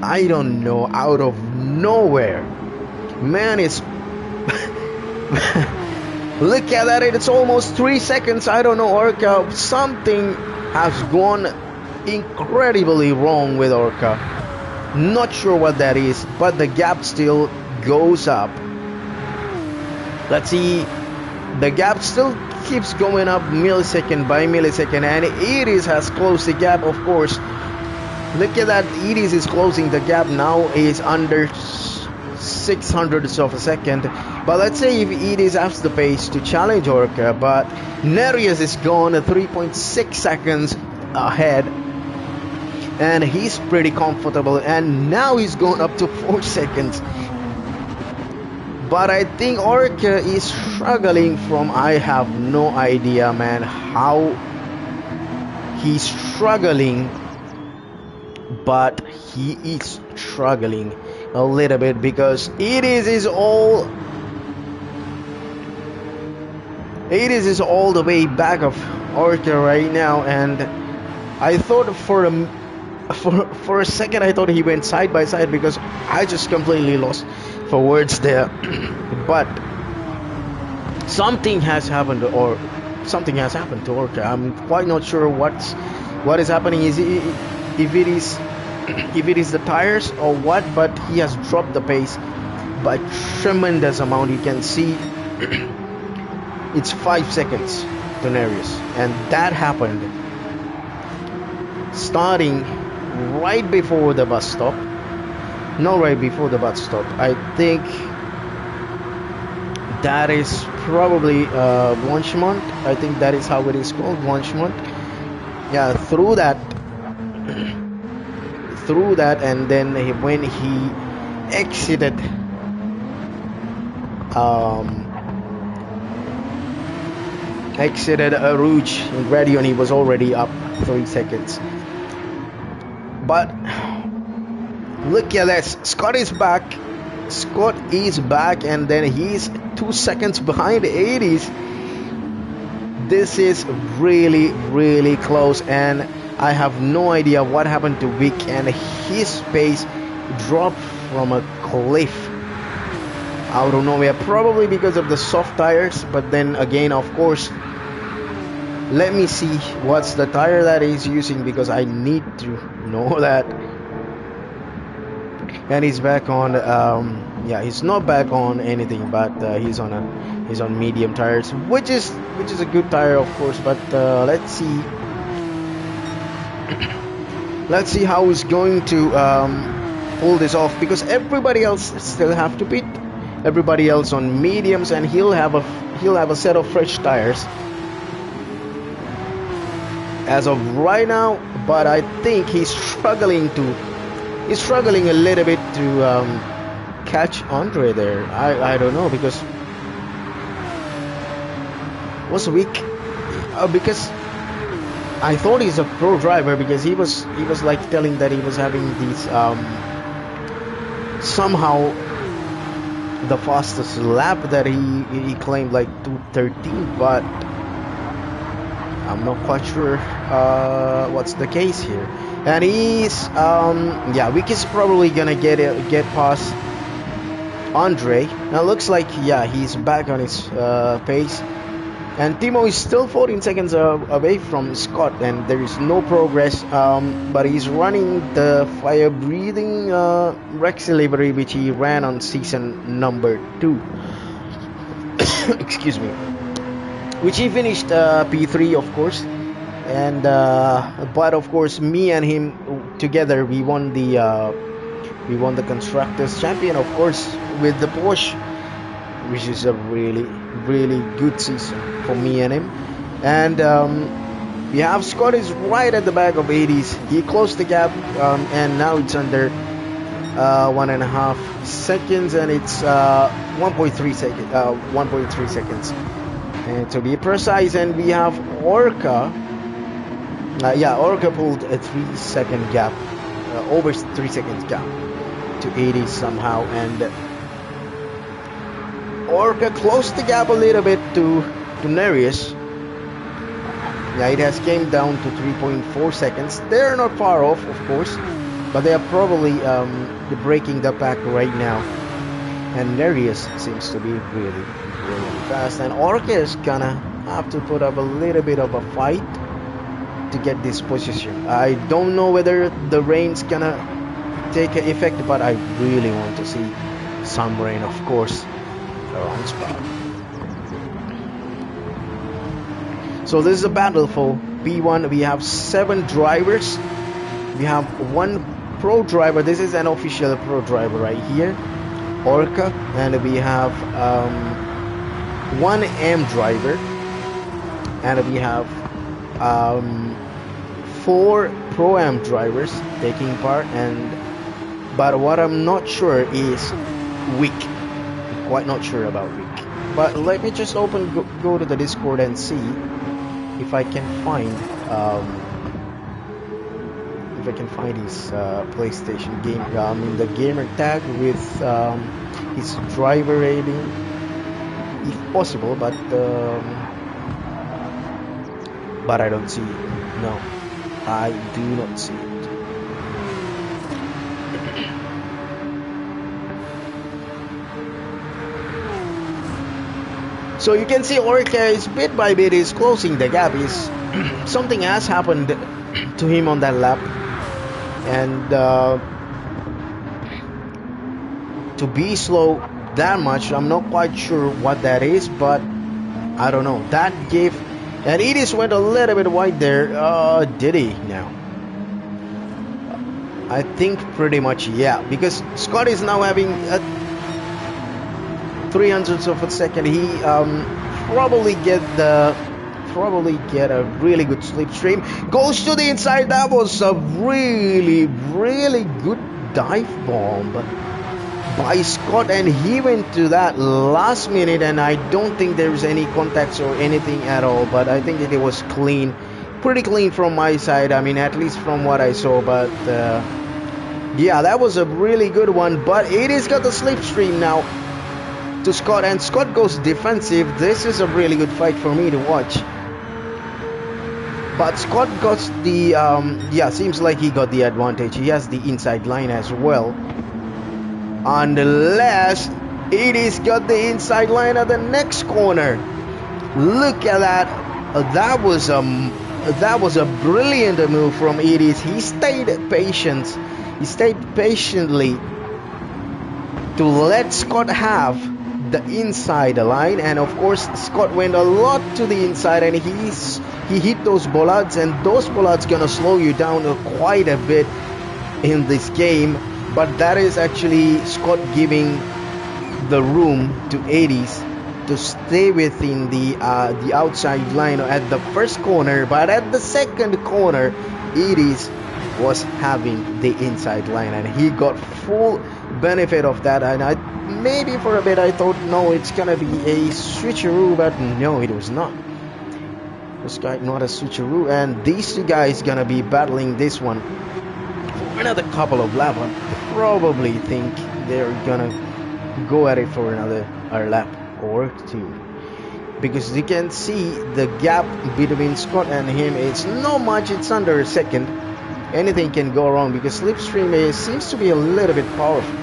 A: I don't know, out of nowhere. Man, it's look at that, it's almost 3 seconds. I don't know, Orca, something has gone incredibly wrong with Orca. Not sure what that is, but the gap still goes up. Let's see, the gap still keeps going up millisecond by millisecond, and Edis has closed the gap, of course. Look at that, Edis is closing the gap now, is under 600ths of a second. But let's say if Edis has the pace to challenge Orca, but Nereus is gone 3.6 seconds ahead, and he's pretty comfortable, and now he's going up to 4 seconds. But I think Orca is struggling from, I have no idea, man, how he's struggling, but he is struggling a little bit because it is all the way back of Orca right now, and I thought for a second I thought he went side by side because I just completely lost for words there. But something has happened to Orca. I'm quite not sure what is happening. If it is the tires or what, but he has dropped the pace by tremendous amount. You can see it's 5 seconds to Nereus, and that happened starting right before the bus stop. No, right before the bus stop. I think that is probably Blanchemont. I think that is how it is called, Blanchemont. Yeah, through that, and then when he exited Rouge in Gradion, he was already up 3 seconds. But look at this, Scott is back, and then he's 2 seconds behind 80s. This is really, really close, and I have no idea what happened to Vic, and his pace dropped from a cliff out of nowhere, probably because of the soft tires. But then again, of course, let me see what's the tire that he's using, because I need to know that. And he's back on yeah, he's not back on anything, but he's on medium tires, which is a good tire, of course. But let's see how he's going to pull this off, because everybody else still have to pit, everybody else on mediums, and he'll have a set of fresh tires as of right now. But I think he's struggling a little bit to catch Andre there. I don't know, because was weak because I thought he's a pro driver, because he was like telling that he was having these somehow the fastest lap that he claimed, like 2:13, but I'm not quite sure what's the case here. And he's yeah, Vic is probably gonna get past Andre. Now looks like, yeah, he's back on his pace, and Timo is still 14 seconds away from Scott, and there is no progress. But he's running the fire breathing Rex livery, which he ran on season number 2. Excuse me, which he finished P3, of course. And but of course, me and him together, we won the constructors champion, of course, with the Porsche, which is a really, really good season for me and him. And we have Scott is right at the back of 80s. He closed the gap, and now it's under 1.5 seconds, and it's 1.3 seconds to be precise. And we have Orca. Orca pulled a 3 second gap, over 3 seconds gap to 80 somehow, and Orca closed the gap a little bit to Nereus. Yeah, it has came down to 3.4 seconds. They're not far off, of course, but they are probably breaking the pack right now. And Nereus seems to be really, really fast, and Orca is gonna have to put up a little bit of a fight to get this position. I don't know whether the rain's gonna take effect, but I really want to see some rain, of course, around Spa. So this is a battle for P1. We have 7 drivers. We have 1 pro driver. This is an official pro driver right here, Orca, and we have 1 M driver, and we have 4 pro-am drivers taking part. But what I'm not sure is week. I'm quite not sure about week. But let me just go to the Discord and see if I can find his PlayStation game. The gamer tag with his driver rating, if possible. But I don't see it. No, I do not see it. So you can see Orca is bit by bit is closing the gap. Is something has happened to him on that lap, and to be slow that much, I'm not quite sure what that is, but I don't know. That gave, and Edis went a little bit wide there. Did he now? I think pretty much, yeah, because Scott is now having a 300ths of a second. He probably get a really good slipstream. Goes to the inside. That was a really good dive bomb by Scott, and he went to that last minute, and I don't think there's any contacts or anything at all, but I think it was clean, pretty clean from my side. I mean, at least from what I saw. But yeah, that was a really good one. But it has got the slipstream now to Scott, and Scott goes defensive. This is a really good fight for me to watch. But Scott got the yeah, seems like he got the advantage. He has the inside line as well, unless Edis got the inside line at the next corner. Look at that. That was a brilliant move from Edis. He stayed patient. He stayed patiently to let Scott have the inside line, and of course Scott went a lot to the inside, and he hit those bollards, and those bollards gonna slow you down quite a bit in this game. But that is actually Scott giving the room to Edis to stay within the outside line at the first corner, but at the second corner Edis was having the inside line, and he got full benefit of that. And maybe for a bit I thought, no, it's gonna be a switcheroo, but no, it was not. This guy not a switcheroo, and these two guys gonna be battling this one for another couple of laps. I probably think they're gonna go at it for another lap or two, because you can see the gap between Scott and him, it's not much, it's under a second. Anything can go wrong because slipstream seems to be a little bit powerful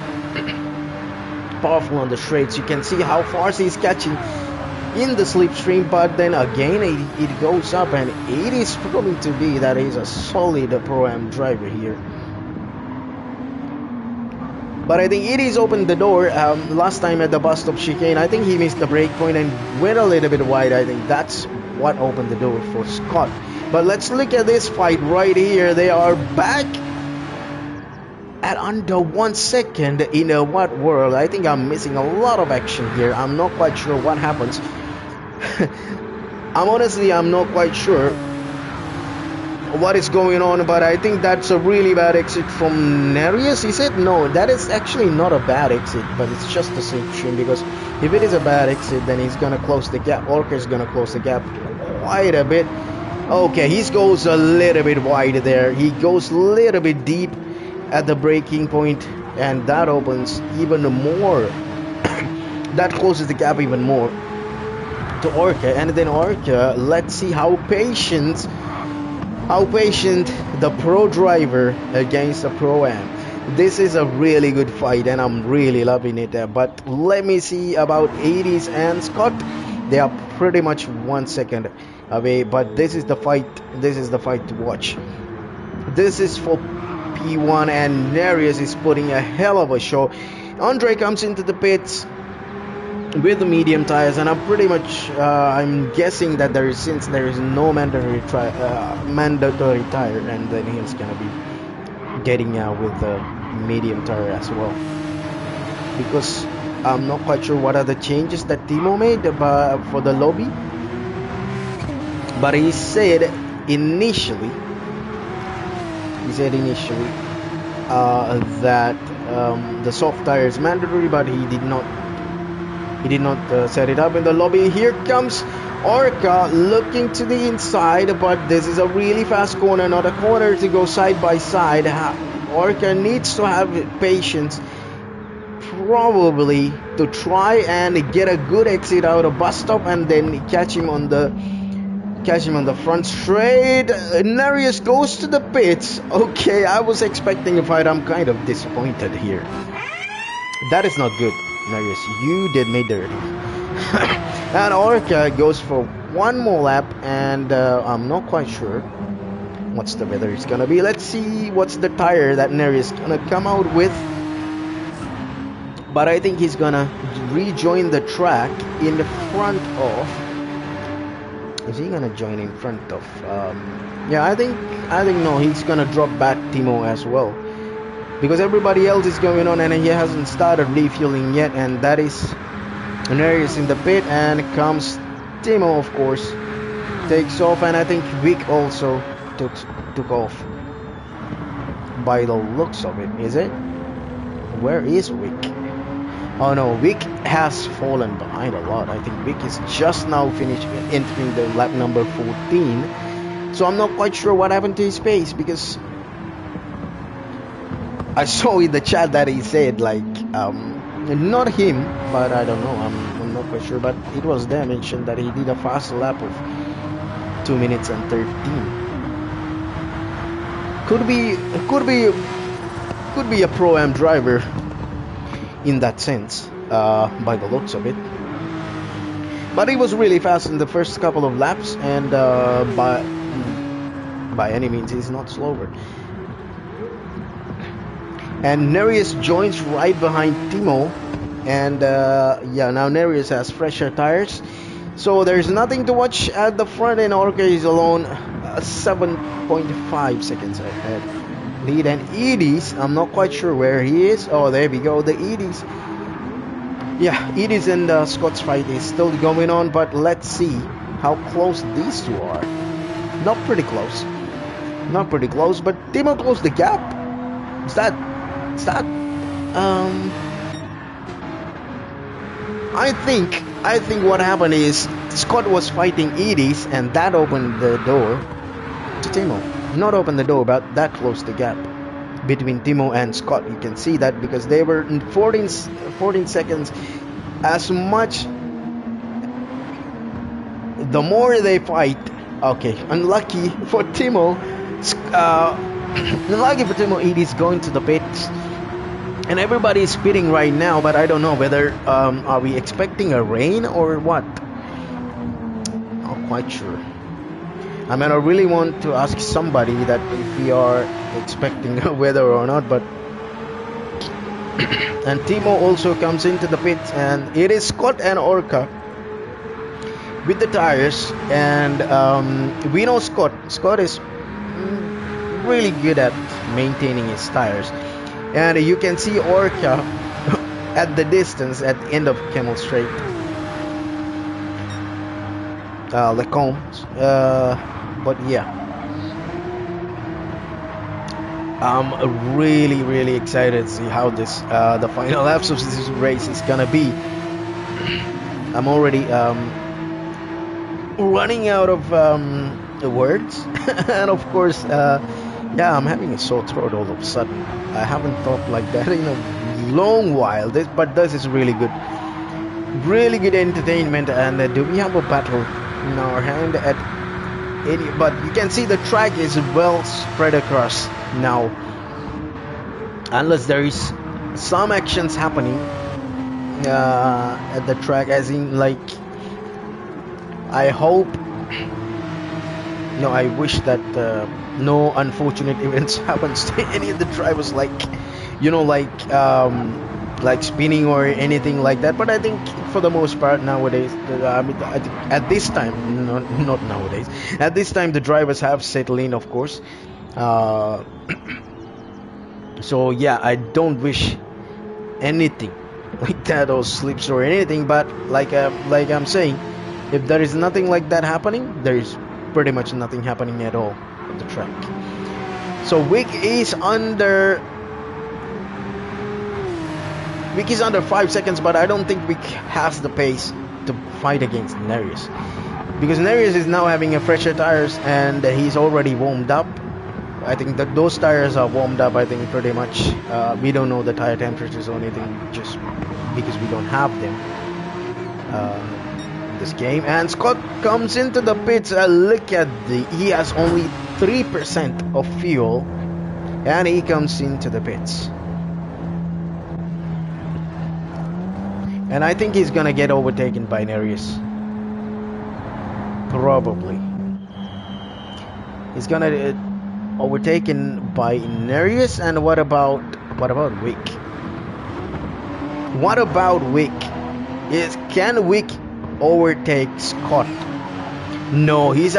A: on the straights. You can see how fast he's catching in the slipstream, but then again it goes up, and it is proving to be that he's a solid pro-am driver here. But I think it is opened the door last time at the bus stop chicane. I think he missed the brake point and went a little bit wide. I think that's what opened the door for Scott. But let's look at this fight right here. They are back at under 1 second in a what world? I think I'm missing a lot of action here. I'm not quite sure what happens. I'm not quite sure what is going on, but I think that's a really bad exit from Nereus, is it? No, that is actually not a bad exit, but it's just a slipstream, because if it is a bad exit, then he's gonna close the gap. Orca is gonna close the gap quite a bit. Okay, he goes a little bit wide there. He goes a little bit deep at the braking point, and that opens even more. That closes the gap even more to Orca. And then Orca, let's see how patient the pro driver against the pro-am. This is a really good fight, and I'm really loving it. But let me see about Edis and Scott. They are pretty much 1 second away, but this is the fight. This is the fight to watch. This is for P1, and Nereus is putting a hell of a show. Andre comes into the pits. with the medium tires, and I'm pretty much I'm guessing that since there is no mandatory tire, and then he's gonna be getting out with the medium tire as well, because I'm not quite sure what are the changes that Timo made for the lobby, but he said initially that the soft tire is mandatory, but he did not set it up in the lobby. Here comes Orca looking to the inside, but this is a really fast corner, not a corner to go side by side. Orca needs to have patience, probably, to try and get a good exit out of bus stop and then catch him on the front straight. Nereus goes to the pits. Okay, I was expecting a fight. I'm kind of disappointed here. That is not good, Nereus. You did me dirty. And Orca goes for one more lap, and I'm not quite sure what's the weather is gonna be. Let's see what's the tire that Nereus is gonna come out with. But I think he's gonna rejoin the track in the front of. Is he gonna join in front of? Yeah, I think no. He's gonna drop back Timo as well, because everybody else is going on and he hasn't started refueling yet, and that is Nereus in the pit, and comes Timo, of course, takes off, and I think Vic also took off by the looks of it. Is it? Where is Vic? Oh no, Vic has fallen behind a lot. I think Vic is just now entering the lap number 14, so I'm not quite sure what happened to his pace, because I saw in the chat that he said like not him, but I don't know, I'm not quite sure, but it was there mentioned that he did a fast lap of 2 minutes and 13. Could be a pro-am driver in that sense, by the looks of it. But he was really fast in the first couple of laps, and by any means he's not slower. And Nereus joins right behind Timo, and yeah, now Nereus has fresher tires, so there's nothing to watch at the front, and Orca is alone, 7.5 seconds ahead. Lead. And Edie's, I'm not quite sure where he is. Oh, there we go, the Edie's. Yeah, Edie's and Scott's fight is still going on, but let's see how close these two are. Not pretty close, but Timo closed the gap. Is that I think what happened is Scott was fighting Edie's, and that opened the door to Timo. Not open the door, but that closed the gap between Timo and Scott. You can see that because they were in 14 seconds. As much, the more they fight. Okay, unlucky for Timo. Edie's going to the pits, and everybody is pitting right now. But I don't know whether are we expecting a rain or what. Not quite sure. I mean, I really want to ask somebody that if we are expecting weather or not, but and Timo also comes into the pits, and it is Scott and Orca with the tires, and we know Scott is really good at maintaining his tires, and you can see Orca at the distance at the end of Camel Straight. Lecombs, but yeah, I'm really excited to see how this the final laps of this race is gonna be. I'm already running out of words and of course yeah, I'm having a sore throat all of a sudden. I haven't talked like that in a long while, but this is really good entertainment. And do we have a battle in our hand at any? But you can see the track is well spread across now, unless there is some actions happening at the track, as in like I wish that no unfortunate events happens to any of the drivers, like like spinning or anything like that. But I think for the most part nowadays, I mean, at this time, not nowadays, at this time the drivers have settled in, of course. Uh, so yeah, I don't wish anything like that or slips or anything. But like I'm saying, if there is nothing like that happening, there is pretty much nothing happening at all on the track. So Wick is under 5 seconds, but I don't think Wick has the pace to fight against Nereus, because Nereus is now having a fresher tires and he's already warmed up. I think that those tires are warmed up, I think, pretty much. We don't know the tire temperatures or anything, just because we don't have them in this game. And Scott comes into the pits. Look at he has only 3% of fuel, and he comes into the pits. And I think he's gonna get overtaken by Nereus. Probably. He's gonna overtaken by Nereus. And what about Wick? What about Wick? Can Wick overtake Scott? No, he's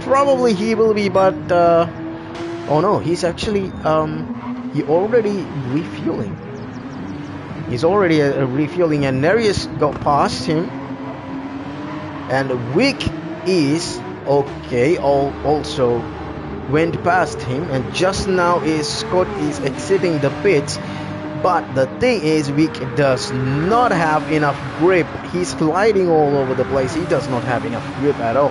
A: probably he will be, but oh no, he's actually he already refueling. He's already refueling, and Nereus got past him, and Wick is okay. Also went past him, and just now Scott is exiting the pits. But the thing is, Wick does not have enough grip. He's sliding all over the place. He does not have enough grip at all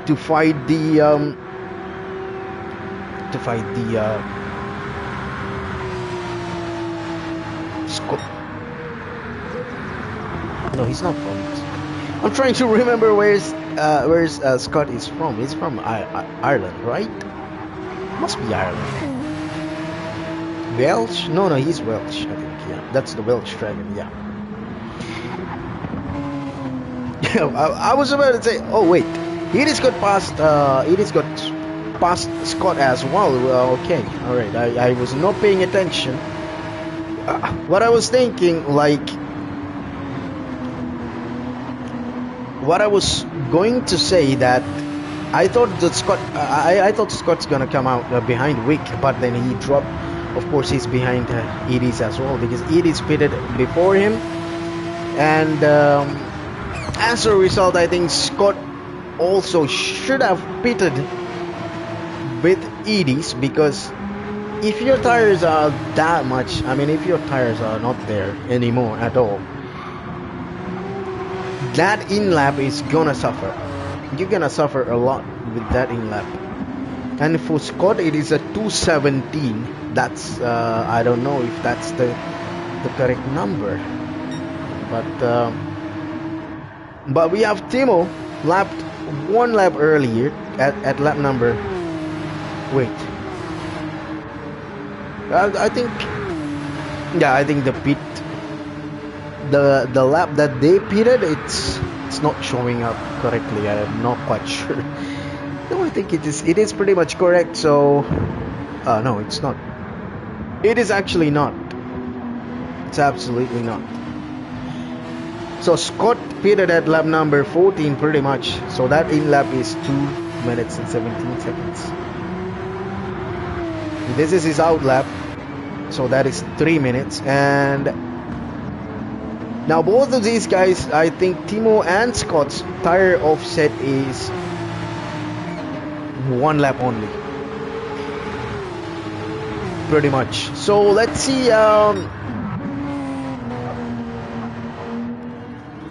A: to fight the Scott. No, he's not from. I'm trying to remember where's Scott is from. He's from Ireland, right? Must be Ireland. Welsh? No, he's Welsh, I think. Yeah, that's the Welsh dragon. Yeah. I was about to say. Oh wait, it is got past. It is got past Scott as well. Okay, all right. I was not paying attention. What I was thinking, like, what I was going to say, that I thought that I thought Scott's gonna come out behind Wick, but then he dropped. Of course, he's behind Edis as well, because Edis pitted before him, and as a result, I think Scott also should have pitted with Edis, because if your tires are that much, I mean, if your tires are not there anymore at all, that in-lap is gonna suffer. You're gonna suffer a lot with that in-lap. And for Scott, it is a 217. That's I don't know if that's the correct number, but we have Timo lapped one lap earlier at lap number. Wait, I think, yeah, I think the lap that they pitted, it's not showing up correctly. I am not quite sure. No, I think it is pretty much correct. So no, it's not. It is actually not. It's absolutely not. So Scott pitted at lap number 14 pretty much. So that in lap is 2 minutes and 17 seconds. This is his out lap. So that is 3 minutes. And now both of these guys, I think Timo and Scott's tire offset is 1 lap only. Pretty much. So let's see.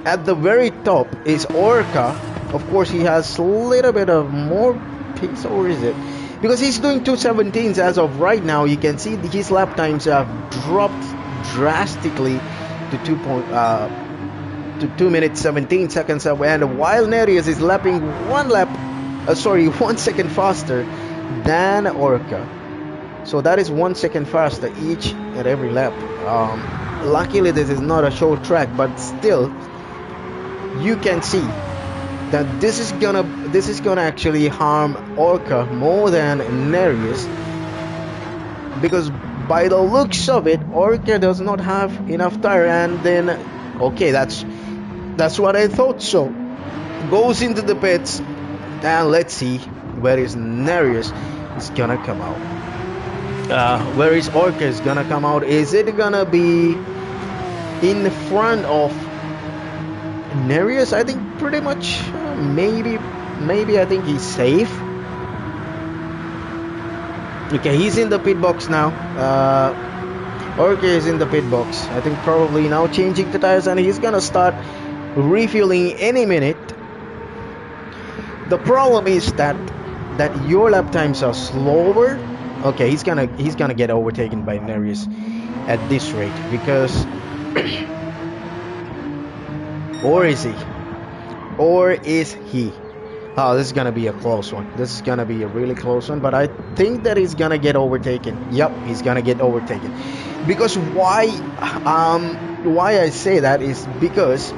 A: At the very top is Orca. Of course, he has a little bit of more pace, or is it? Because he's doing 217s as of right now. You can see his lap times have dropped drastically to 2 minutes 17 seconds away. And while Nereus is lapping 1 second faster than Orca. So that is 1 second faster each and every lap. Luckily, this is not a short track, but still, you can see that this is gonna actually harm Orca more than Nereus, because by the looks of it, Orca does not have enough tire. And then, okay, that's what I thought. So goes into the pits, and let's see where is Nereus is gonna come out. Where is Orca is gonna come out? Is it gonna be in front of Nereus? I think pretty much. Maybe I think he's safe. Okay, he's in the pit box now. Orca is in the pit box. I think probably now changing the tires, and he's gonna start refueling any minute. The problem is that your lap times are slower. Okay, he's gonna get overtaken by Nereus at this rate, because or is he? Oh, this is gonna be a close one. This is gonna be a really close one, but I think that he's gonna get overtaken. Yep, he's gonna get overtaken. Because why I say that is because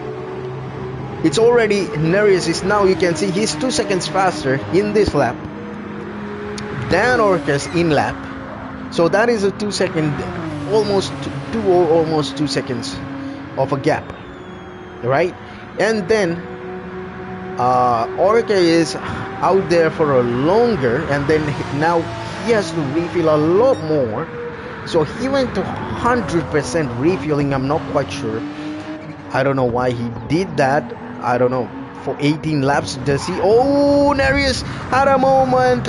A: it's already Nereus is now, you can see he's 2 seconds faster in this lap than Orca's in lap. So that is a 2 second, almost 2 seconds of a gap, right? And then Orca is out there for a longer, and then now he has to refill a lot more. So he went to 100% refueling. I'm not quite sure. I don't know why he did that. I don't know. For 18 laps, does he? Oh, Nereus had a moment.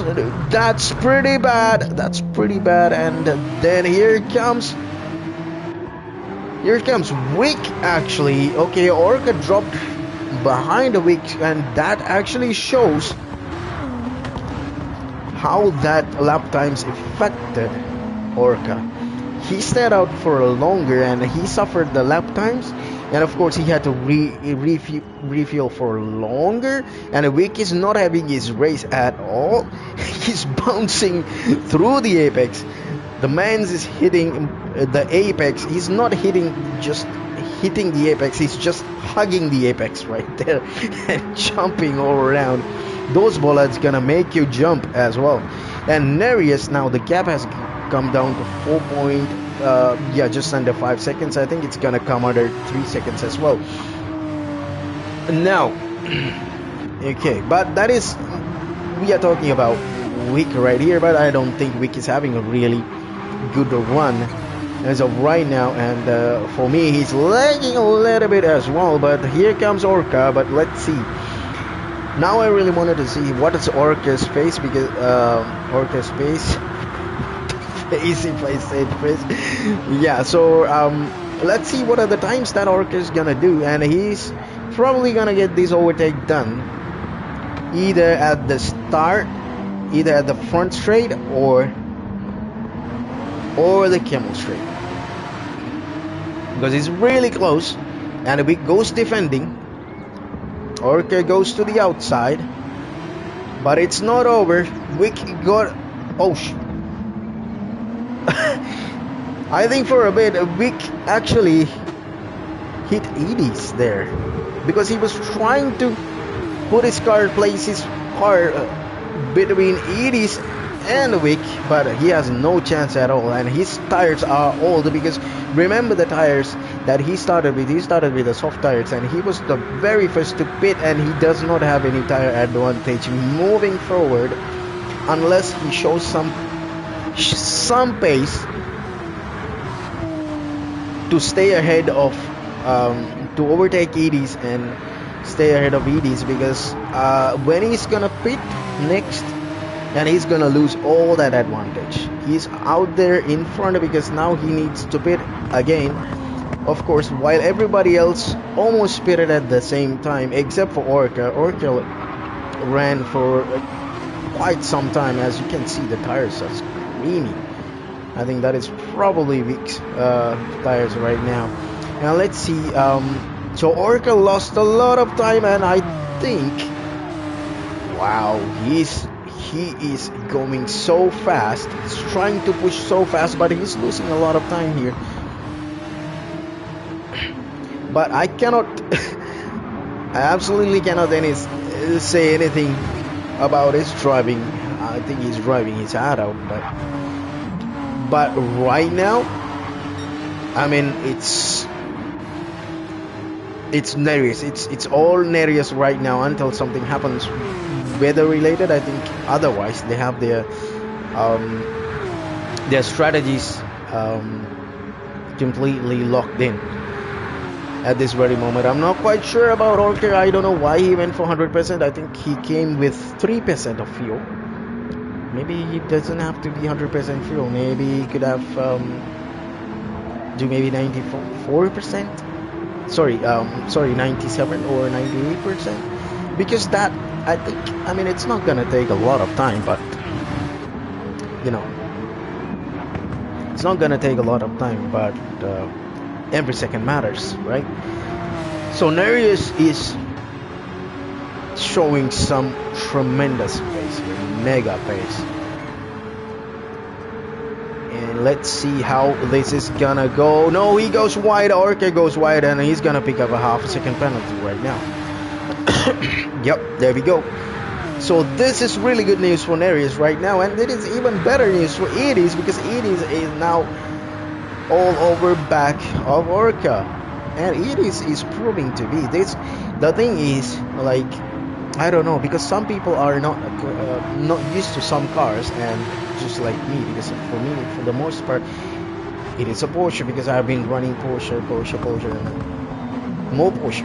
A: That's pretty bad. That's pretty bad. And then here comes Wick, actually. Okay, Orca dropped behind the Wick, and that actually shows how that lap times affected Orca. He stayed out for longer, and he suffered the lap times, and of course he had to refuel for longer. And Wick is not having his race at all. He's bouncing through the apex. The man's is hitting the apex. He's not just hitting the apex, he's just hugging the apex right there and jumping all around. Those bullets gonna make you jump as well. And Nereus, now the gap has come down to 4 just under 5 seconds. I think it's gonna come under 3 seconds as well now. Okay, but that is, we are talking about Wick right here, but I don't think Wick is having a really good run as of right now, and for me he's lagging a little bit as well. But here comes Orca, but let's see. Now I really wanted to see what is Orca's face, because Orca's face easy place, stage face. Yeah, so let's see what are the times that Orca is gonna do, and he's probably gonna get this overtake done either at the start, either at the front straight or the camel straight, because it's really close. And the Wick goes defending. Orca goes to the outside, but it's not over. Wick got, oh I think for a bit Wick actually hit Edie's there, because he was trying to put his car, place his car between Edie's and Wick, but he has no chance at all. And his tires are old, because remember the tires that he started with the soft tires, and he was the very first to pit, and he does not have any tire advantage moving forward unless he shows some pace to stay ahead of to overtake Edie's and stay ahead of Edie's, because when he's gonna pit next, and he's gonna lose all that advantage. He's out there in front, because now he needs to pit again, of course, while everybody else almost pitted at the same time except for Orca. Orca ran for quite some time. As you can see, the tires are screaming. I think that is probably Wick's tires right now. Now let's see, so Orca lost a lot of time, and I think, wow, he is going so fast. He's trying to push so fast, but he's losing a lot of time here. But I cannot I absolutely cannot say anything about his driving. I think he's driving his heart out, But right now, I mean, it's Nereus. It's all Nereus right now until something happens weather related. I think otherwise they have their strategies completely locked in at this very moment. I'm not quite sure about Orca. I don't know why he went for 100%. I think he came with 3% of fuel. Maybe he doesn't have to be 100% fuel. Maybe he could have do maybe 94%. Sorry, 97 or 98%. Because that, I think, I mean, it's not gonna take a lot of time, but you know, it's not gonna take a lot of time, but every second matters, right? So Nereus is showing some tremendous pace here, mega pace. And let's see how this is gonna go. No, he goes wide, Orca goes wide, and he's gonna pick up a half-a-second penalty right now. Yep, there we go. So this is really good news for Nereus right now, and it is even better news for Edis, because Edis is now all over back of Orca, and Edis is proving to be this. The thing is, like, I don't know, because some people are not used to some cars, and just like me, because for me, for the most part, it is a Porsche, because I've been running Porsche, and more Porsche.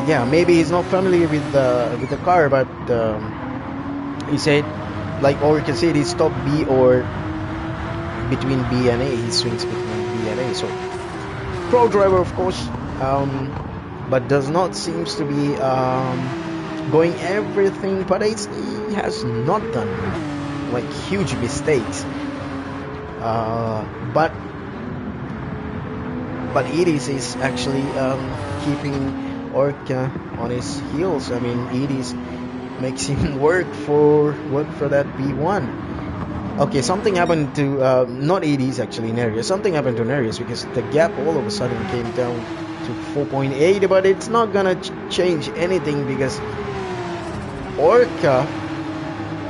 A: Yeah, maybe he's not familiar with the car, but he said, like Orca said, he stopped B or between B and A. He swings between B and A. So pro driver, of course, but does not seems to be going everything. But he has not done like huge mistakes. But Edis is actually keeping Orca on his heels. I mean, Edis makes him work for that B1. Okay, something happened to not Edis, actually Nereus. Something happened to Nereus, because the gap all of a sudden came down to 4.8, but it's not gonna change anything, because Orca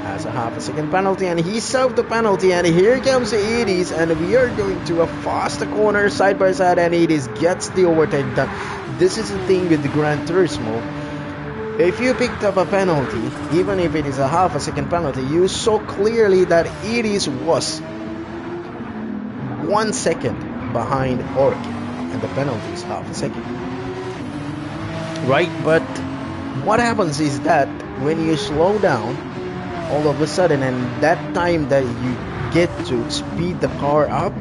A: has a half-a-second penalty, and he served the penalty, and here comes Edis, and we are going to a faster corner side by side, and Edis gets the overtake done. This is the thing with the Gran Turismo. If you picked up a penalty, even if it is a half-a-second penalty, you saw clearly that Edis was 1 second behind Orca, and the penalty is half a second, right? But what happens is that when you slow down all of a sudden, and that time that you get to speed the car up,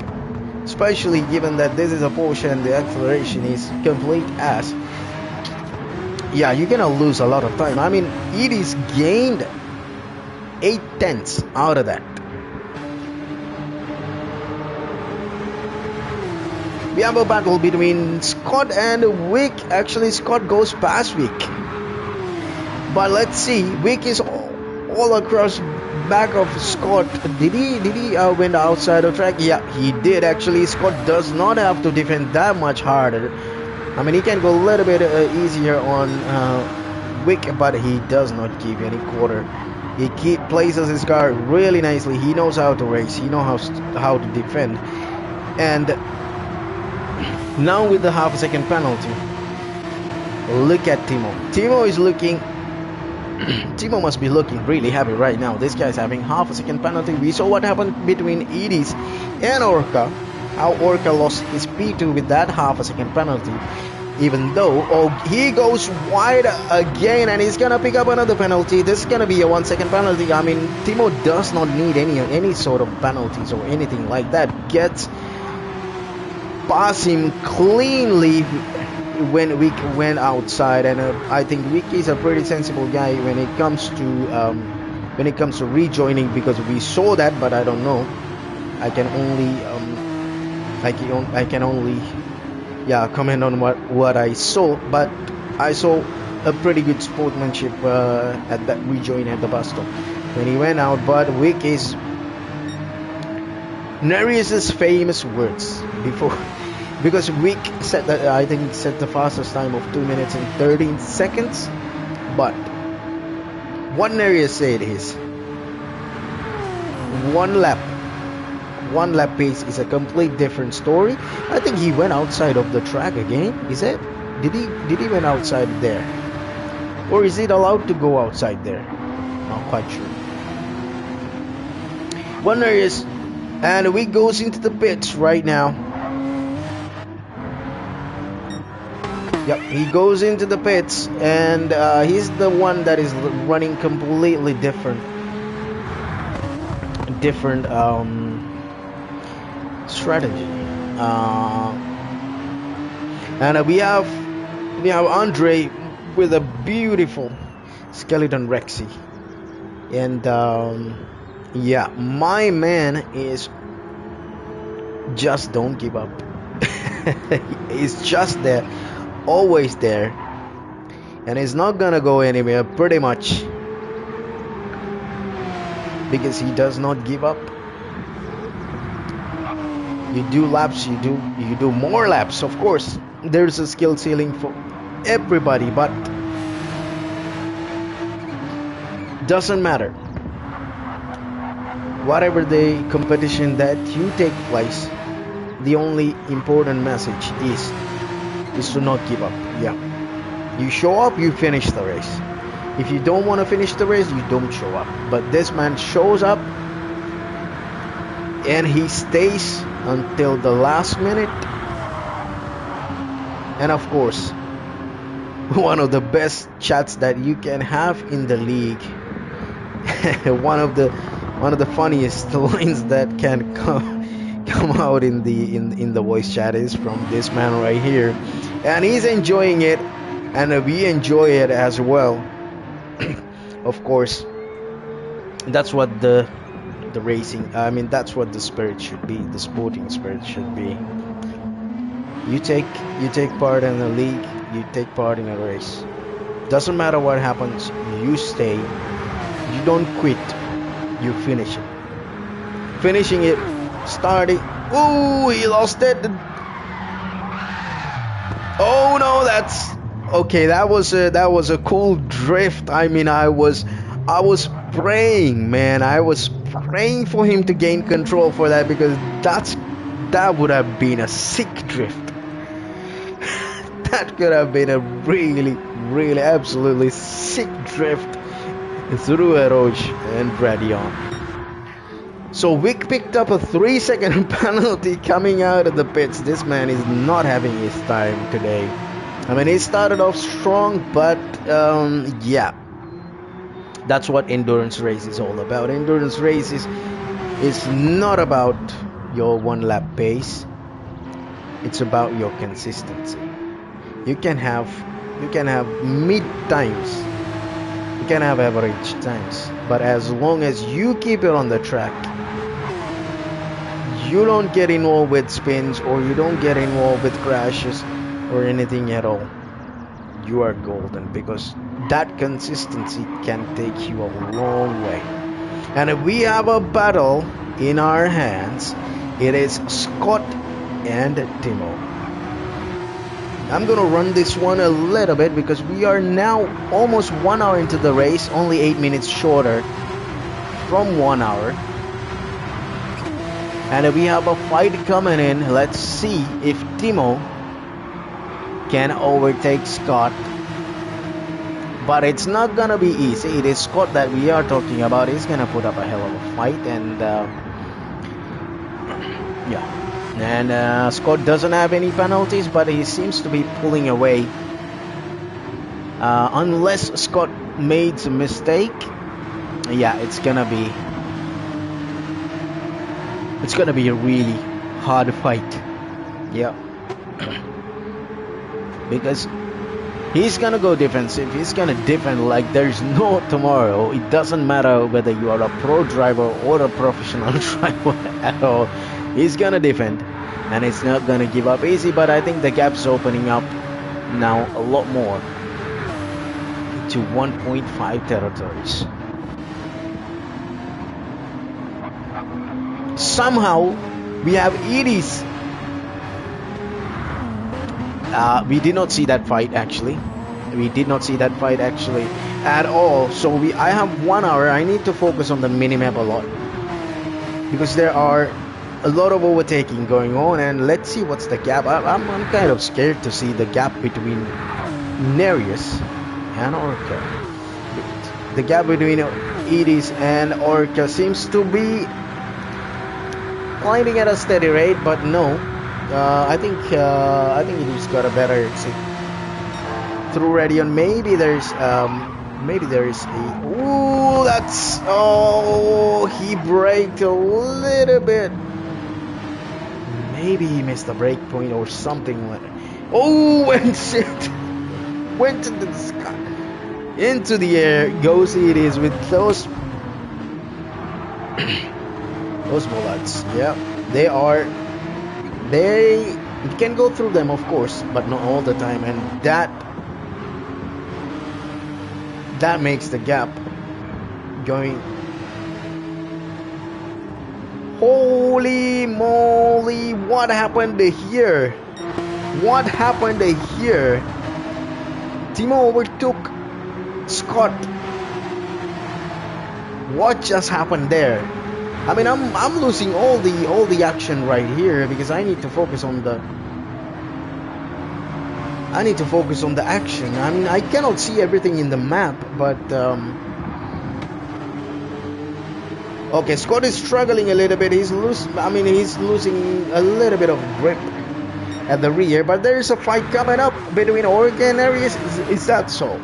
A: especially given that this is a Porsche and the acceleration is complete ass, yeah, you're gonna lose a lot of time. I mean, Edis gained 8/10 out of that. We have a battle between Scott and Wick. Actually, Scott goes past Wick, but let's see. Wick is all across back of Scott. Did he win the outside of track? Yeah, he did actually. Scott does not have to defend that much harder. I mean, he can go a little bit easier on Wick, but he does not give any quarter. He places his car really nicely. He knows how to race. He knows how to defend. And now with the half-a-second penalty, look at Timo. Timo is looking. Timo must be looking really happy right now. This guy's having half-a-second penalty. We saw what happened between Edis and Orca. How Orca lost his P2 with that half-a-second penalty. Even though he goes wide again, and he's gonna pick up another penalty. This is gonna be a 1 second penalty. I mean, Timo does not need any sort of penalties or anything like that. Gets past him cleanly when Wick went outside, and I think Wick is a pretty sensible guy when it comes to rejoining, because we saw that, but I don't know. I can only comment on what I saw, but I saw a pretty good sportsmanship at that rejoin at the bus stop when he went out. But Wick is Nereus's famous words before, because Wick set that, I think set the fastest time of 2 minutes and 13 seconds, but what Nereus said is 1 lap one lap pace is a complete different story. I think he went outside of the track again. Is it? Did he went outside there? Or is it allowed to go outside there? Not quite sure. Wonder is, and we goes into the pits right now. Yep, he goes into the pits, and he's the one that is running completely different strategy. And we have Andre with a beautiful skeleton Rexy, and yeah, my man is just don't give up. He's just there, always there, and he's not gonna go anywhere pretty much, because he does not give up. You do laps, you do more laps. Of course, there's a skill ceiling for everybody, but doesn't matter. Whatever the competition that you take place, the only important message is to not give up. Yeah, you show up, you finish the race. If you don't want to finish the race, you don't show up. But this man shows up, and he stays until the last minute. And of course, one of the best chats that you can have in the league. one of the funniest lines that can come out in the voice chat is from this man right here, and he's enjoying it, and we enjoy it as well. Of course, that's what the racing, I mean, that's what the spirit should be, the sporting spirit should be. You take part in the league, you take part in a race. Doesn't matter what happens, you stay, you don't quit, you finish it. Finishing it, starting. Ooh, he lost it. Oh no, that's okay. That was a cool drift. I mean, I was praying, man. I was praying for him to gain control for that, because that would have been a sick drift. That could have been a really absolutely sick drift through Eroge and Bradion. So Vic picked up a 3-second penalty coming out of the pits. This man is not having his time today. I mean, he started off strong, but yeah, that's what endurance race is all about. Endurance race is not about your one lap pace. It's about your consistency. You can have mid times, you can have average times, but as long as you keep it on the track, you don't get involved with spins, or you don't get involved with crashes or anything at all, you are golden, because that consistency can take you a long way. And if we have a battle in our hands, it is Scott and Timo. I'm gonna run this one a little bit, because we are now almost 1 hour into the race, only 8 minutes shorter from 1 hour. And we have a fight coming in. Let's see if Timo can overtake Scott. But it's not gonna be easy. It is Scott that we are talking about. He's gonna put up a hell of a fight, and yeah. And Scott doesn't have any penalties, but he seems to be pulling away. Unless Scott made a mistake, yeah, it's gonna be a really hard fight. Yeah. Because he's gonna go defensive. He's gonna defend like there's no tomorrow. It doesn't matter whether you are a pro driver or a professional driver at all. He's gonna defend, and it's not gonna give up easy. But I think the gap's opening up now a lot more to 1.5 territories. Somehow we have Edie's. We did not see that fight actually. We did not see that fight actually at all. So I have 1 hour. I need to focus on the minimap a lot, because there are a lot of overtaking going on, and let's see what's the gap. I'm kind of scared to see the gap between Nereus and Orca. The gap between Edis and Orca seems to be climbing at a steady rate, but no. I think Edis got a better through Radion. Maybe there is a. Ooh, that's. Oh, he braked a little bit. Maybe he missed a brake point or something like that. Oh, and shit! Went into the sky, into the air. Goes Edis with those bullets. Yeah, they are. They can go through them, of course, but not all the time, and that makes the gap going. Holy moly, what happened here? What happened here? Timo overtook Scott. What just happened there? I mean, I'm losing all the action right here because I need to focus on the action. I mean, I cannot see everything in the map, but okay, Scott is struggling a little bit. He's losing a little bit of grip at the rear, but there is a fight coming up between Orca and Aries. Is that so?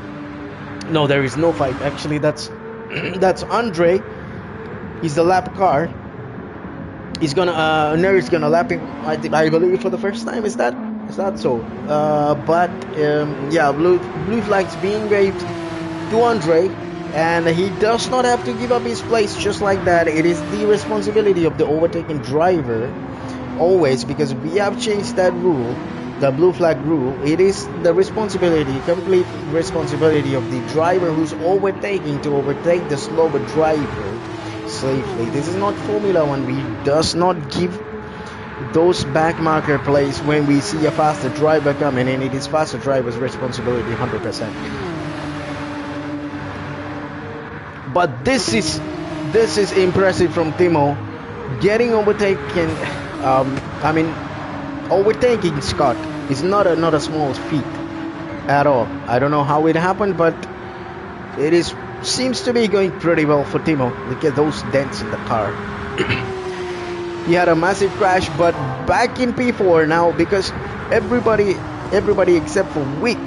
A: No, there is no fight. Actually, that's Andre. He's the lap car. He's gonna Nereus gonna lap him. I believe for the first time. Is that so? Yeah, blue flags being waved to Andre, and he does not have to give up his place just like that. It is the responsibility of the overtaking driver always, because we have changed that rule, the blue flag rule. It is the complete responsibility of the driver who's overtaking to overtake the slower driver safely. This is not Formula 1. We does not give those back marker plays when we see a faster driver coming in. It is faster driver's responsibility 100%. But this is impressive from Timo, getting overtaken. Overtaking Scott is not a small feat at all. I don't know how it happened, but it seems to be going pretty well for Timo. Look at those dents in the car. He had a massive crash, but back in P4 now, because everybody except for Wick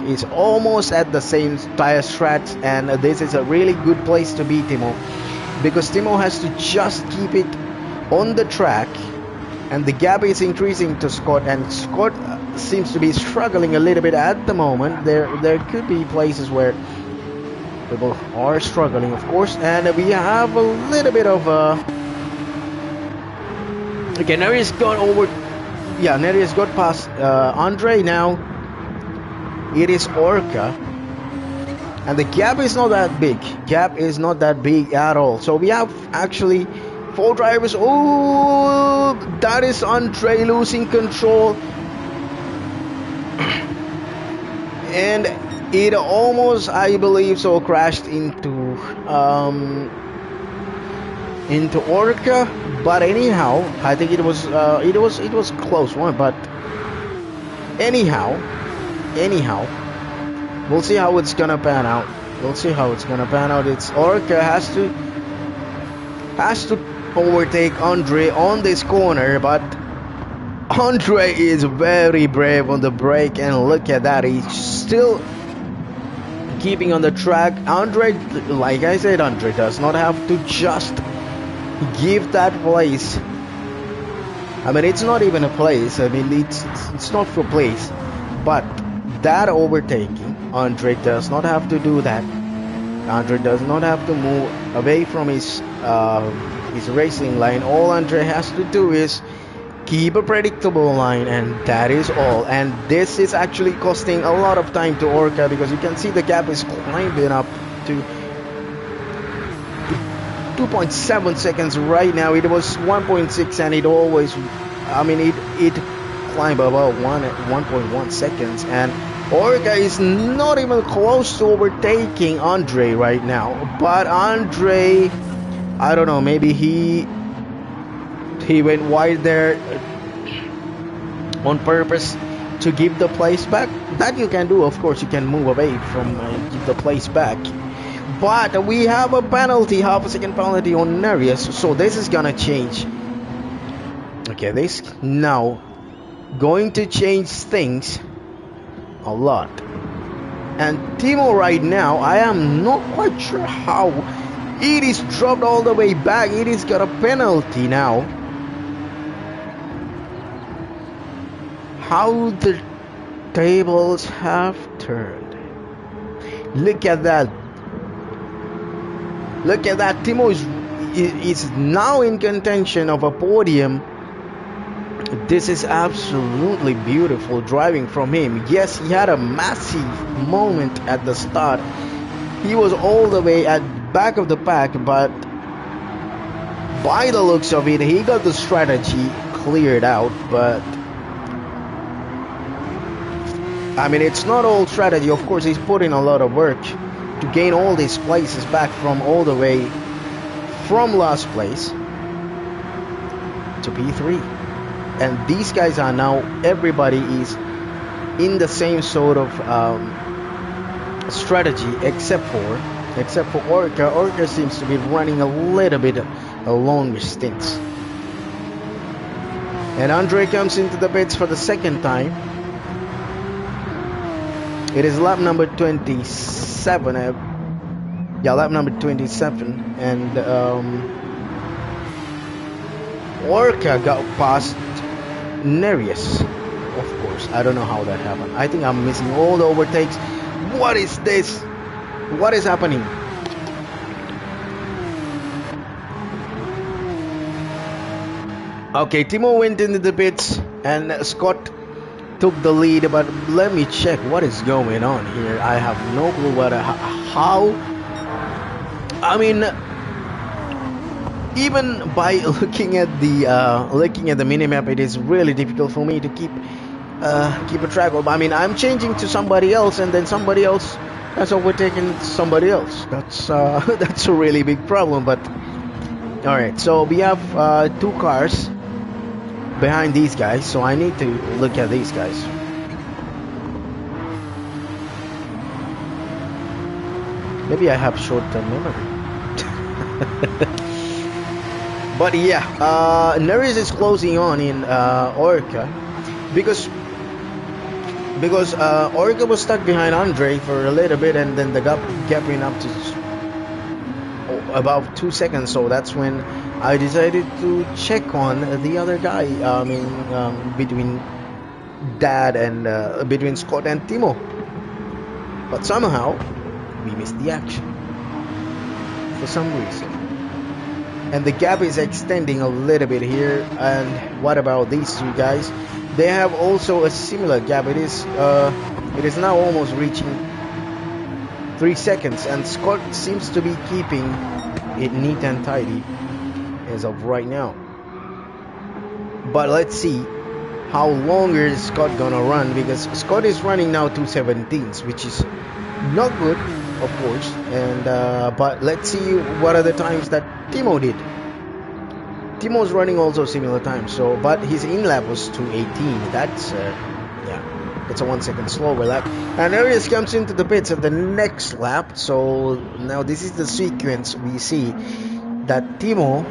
A: is almost at the same tire strats, and this is a really good place to be, Timo, because Timo has to just keep it on the track, and the gap is increasing to Scott, and Scott seems to be struggling a little bit at the moment. There could be places where people are struggling, of course, and we have a little bit of okay, Nereus got past Andre. Now it is Orca, and the gap is not that big. At all. So we have actually 4 drivers. Oh, that is Andre losing control, and it almost, I believe so, crashed into Orca. But anyhow, I think it was a close one. But anyhow, we'll see how it's gonna pan out. It's Orca has to overtake Andre on this corner, but Andre is very brave on the brake, and look at that, he's still keeping on the track. Andre, like I said, Andre does not have to just give that place. I mean, it's not even a place. I mean, it's not for place, but that overtaking, Andre does not have to do that. Andre does not have to move away from his racing line. All Andre has to do is keep a predictable line, and that is all. And this is actually costing a lot of time to Orca, because you can see the gap is climbing up to 2.7 seconds right now. It was 1.6, and it always, it climbed about 1.1 seconds, and Orca is not even close to overtaking Andre right now. But Andre, I don't know, maybe he he went wide there on purpose to give the place back. That you can do, of course. You can move away from give the place back. But we have a penalty, half a second penalty on Nereus, so this is gonna change. Okay, this now going to change things a lot. And Timo right now, I am not quite sure how it is dropped all the way back. It is got a penalty now. How the tables have turned. Look at that. Look at that. Timo is now in contention of a podium. This is absolutely beautiful driving from him. Yes, he had a massive moment at the start. He was all the way at back of the pack, but by the looks of it, he got the strategy cleared out. But I mean, it's not all strategy. Of course, he's put in a lot of work to gain all these places back from all the way from last place to P3. And these guys are now, everybody is in the same sort of strategy, except for Orca. Orca seems to be running a little bit a longer stints. And Andre comes into the pits for the second time. It is lap number 27. Yeah, lap number 27. And Orca got past Nereus, of course. I don't know how that happened. I think I'm missing all the overtakes. What is this? What is happening? Okay, Timo went into the pits and Scott took the lead, but let me check what is going on here. I have no clue what how. I mean, even by looking at the minimap, it is really difficult for me to keep a track of. I mean, I'm changing to somebody else, and then somebody else has overtaken somebody else. That's that's a really big problem. But all right, so we have two cars behind these guys, so I need to look at these guys. Maybe I have short-term memory. But yeah, Nereus is closing on in Orca because Orca was stuck behind Andre for a little bit, and then the gap went up to about 2 seconds. So that's when I decided to check on the other guy. I mean, between Dad and between Scott and Timo. But somehow we missed the action for some reason. And the gap is extending a little bit here. And what about these two guys? They have also a similar gap. It is now almost reaching 3 seconds, and Scott seems to be keeping it neat and tidy as of right now. But let's see how longer is Scott gonna run, because Scott is running now 2:17s, which is not good, of course. And but let's see what are the times that Timo did. Timo's running also similar times, so but his in lap was 2:18. That's it's a 1 second slower lap. And Nereus comes into the pits at the next lap. So now this is the sequence. We see that Timo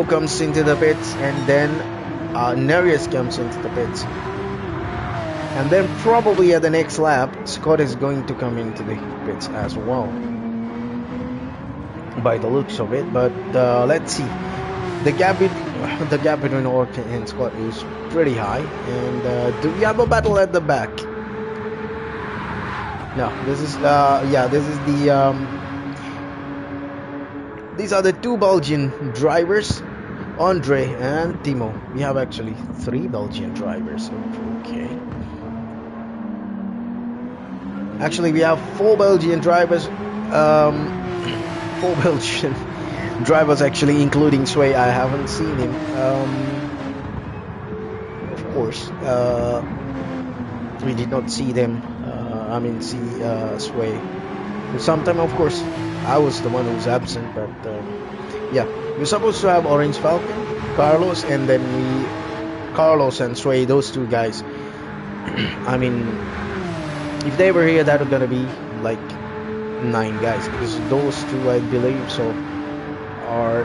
A: comes into the pits, and then Nereus comes into the pits. And then probably at the next lap, Scott is going to come into the pits as well, by the looks of it. But let's see. The gap between Orca and Scott is pretty high. And do we have a battle at the back? No, this is this is the these are the two Belgian drivers, Andre and Timo. We have actually 3 Belgian drivers. Okay. Actually, we have 4 Belgian drivers. 4 Belgian drivers, actually, including Sway. I haven't seen him. Of course, we did not see them. See Sway. Sometime, of course, I was the one who was absent. But yeah, We're supposed to have Orange Falcon, Carlos, and then Carlos and Sway, those two guys. I mean, if they were here, that would gonna be like 9 guys, because those two, I believe so, are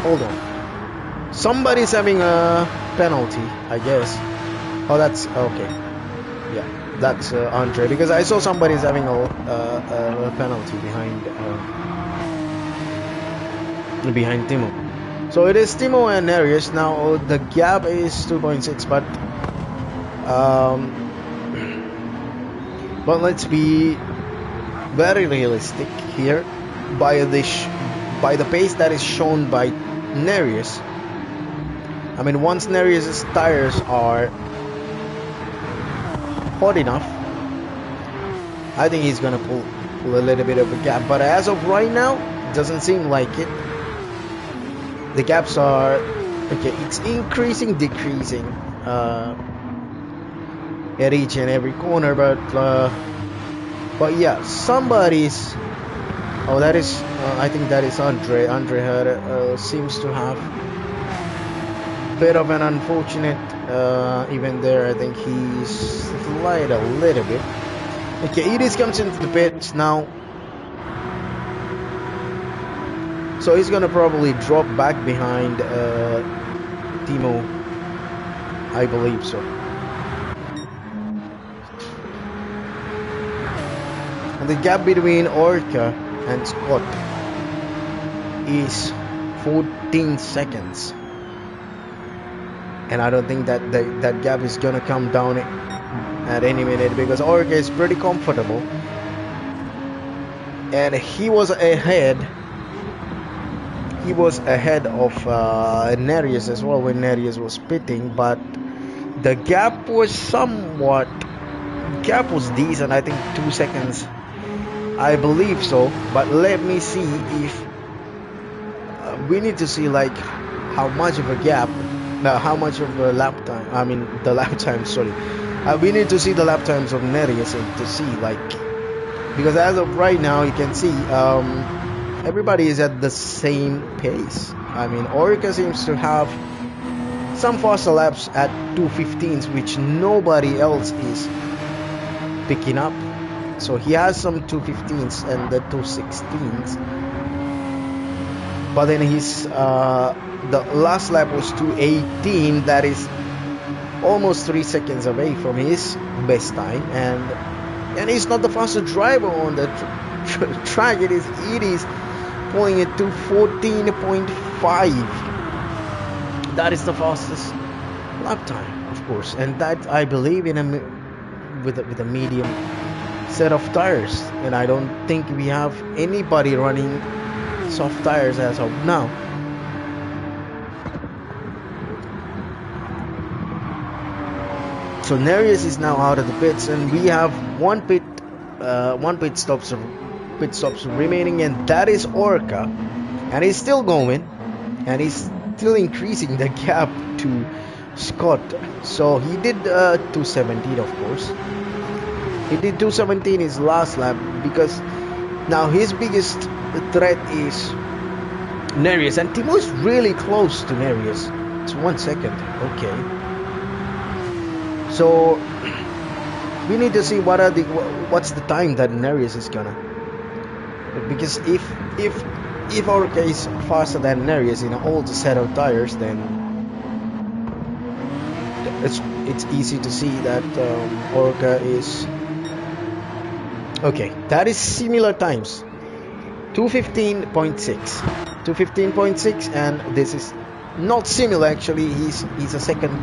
A: hold on. Somebody's having a penalty, I guess. Oh, that's okay. Yeah, that's Andre, because I saw somebody's having a penalty behind Timo. So it is Timo and Nereus. Now the gap is 2.6, but let's be very realistic here. By the pace that is shown by Nereus, I mean, once Nereus' tires are hot enough, I think he's gonna pull a little bit of a gap. But as of right now, it doesn't seem like it. The gaps are okay. It's increasing, decreasing at each and every corner, but yeah, somebody's. Oh, that is. I think that is Andre. Andre had, seems to have a bit of an unfortunate event there. I think he's slid a little bit. Okay, Edis comes into the pits now. So he's gonna probably drop back behind Timo, I believe so. And the gap between Orca and Scott is 14 seconds. And I don't think that that gap is gonna come down at any minute, because Orca is pretty comfortable. And he was ahead. He was ahead of Nereus as well when Nereus was pitting, but the gap was decent. I think 2 seconds, I believe so. But let me see if we need to see like how much of a gap, how much of a lap time. I mean the lap time. Sorry, we need to see the lap times of Nereus to see, like, because as of right now you can see. Everybody is at the same pace. I mean, Orica seems to have some faster laps at 2:15s, which nobody else is picking up. So he has some 2:15s and the 2:16s. But then his the last lap was 2:18. That is almost 3 seconds away from his best time, and he's not the fastest driver on the track. It is pulling it to 14.5. That is the fastest lap time, of course, and that I believe with a medium set of tires. And I don't think we have anybody running soft tires as of now. So Nereus is now out of the pits, and we have one pit stops remaining, and that is Orca, and he's still going, and he's still increasing the gap to Scott. So he did 2:17, of course. He did 2:17 his last lap, because now his biggest threat is Nereus, and Timo is really close to Nereus. It's 1 second. Okay. So we need to see what's the time that Nereus is gonna. Because if Orca is faster than Nereus in an old set of tires, then it's easy to see that Orca is okay. That is similar times, 2:15.6, and this is not similar actually. He's a second.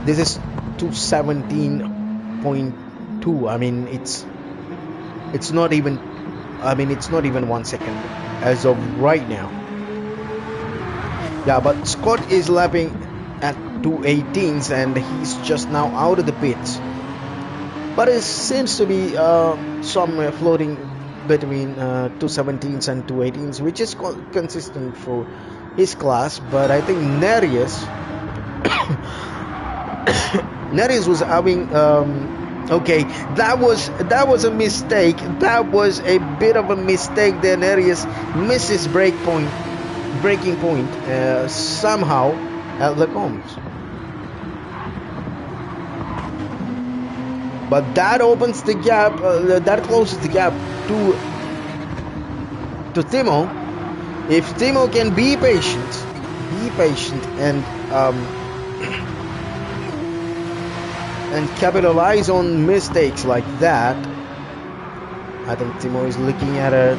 A: This is 2:17.2. I mean it's not even. I mean, it's not even 1 second as of right now. Yeah, but Scott is lapping at 2:18s, and he's just now out of the pits. But it seems to be somewhere floating between 2:17s and 2:18s, which is consistent for his class. But I think Nereus was having Okay, that was a mistake. That was a bit of a mistake. Then Arias misses breaking point somehow at the combs. But that opens the gap. That closes the gap to Timo. If Timo can be patient and capitalize on mistakes like that, I think Timo is looking at a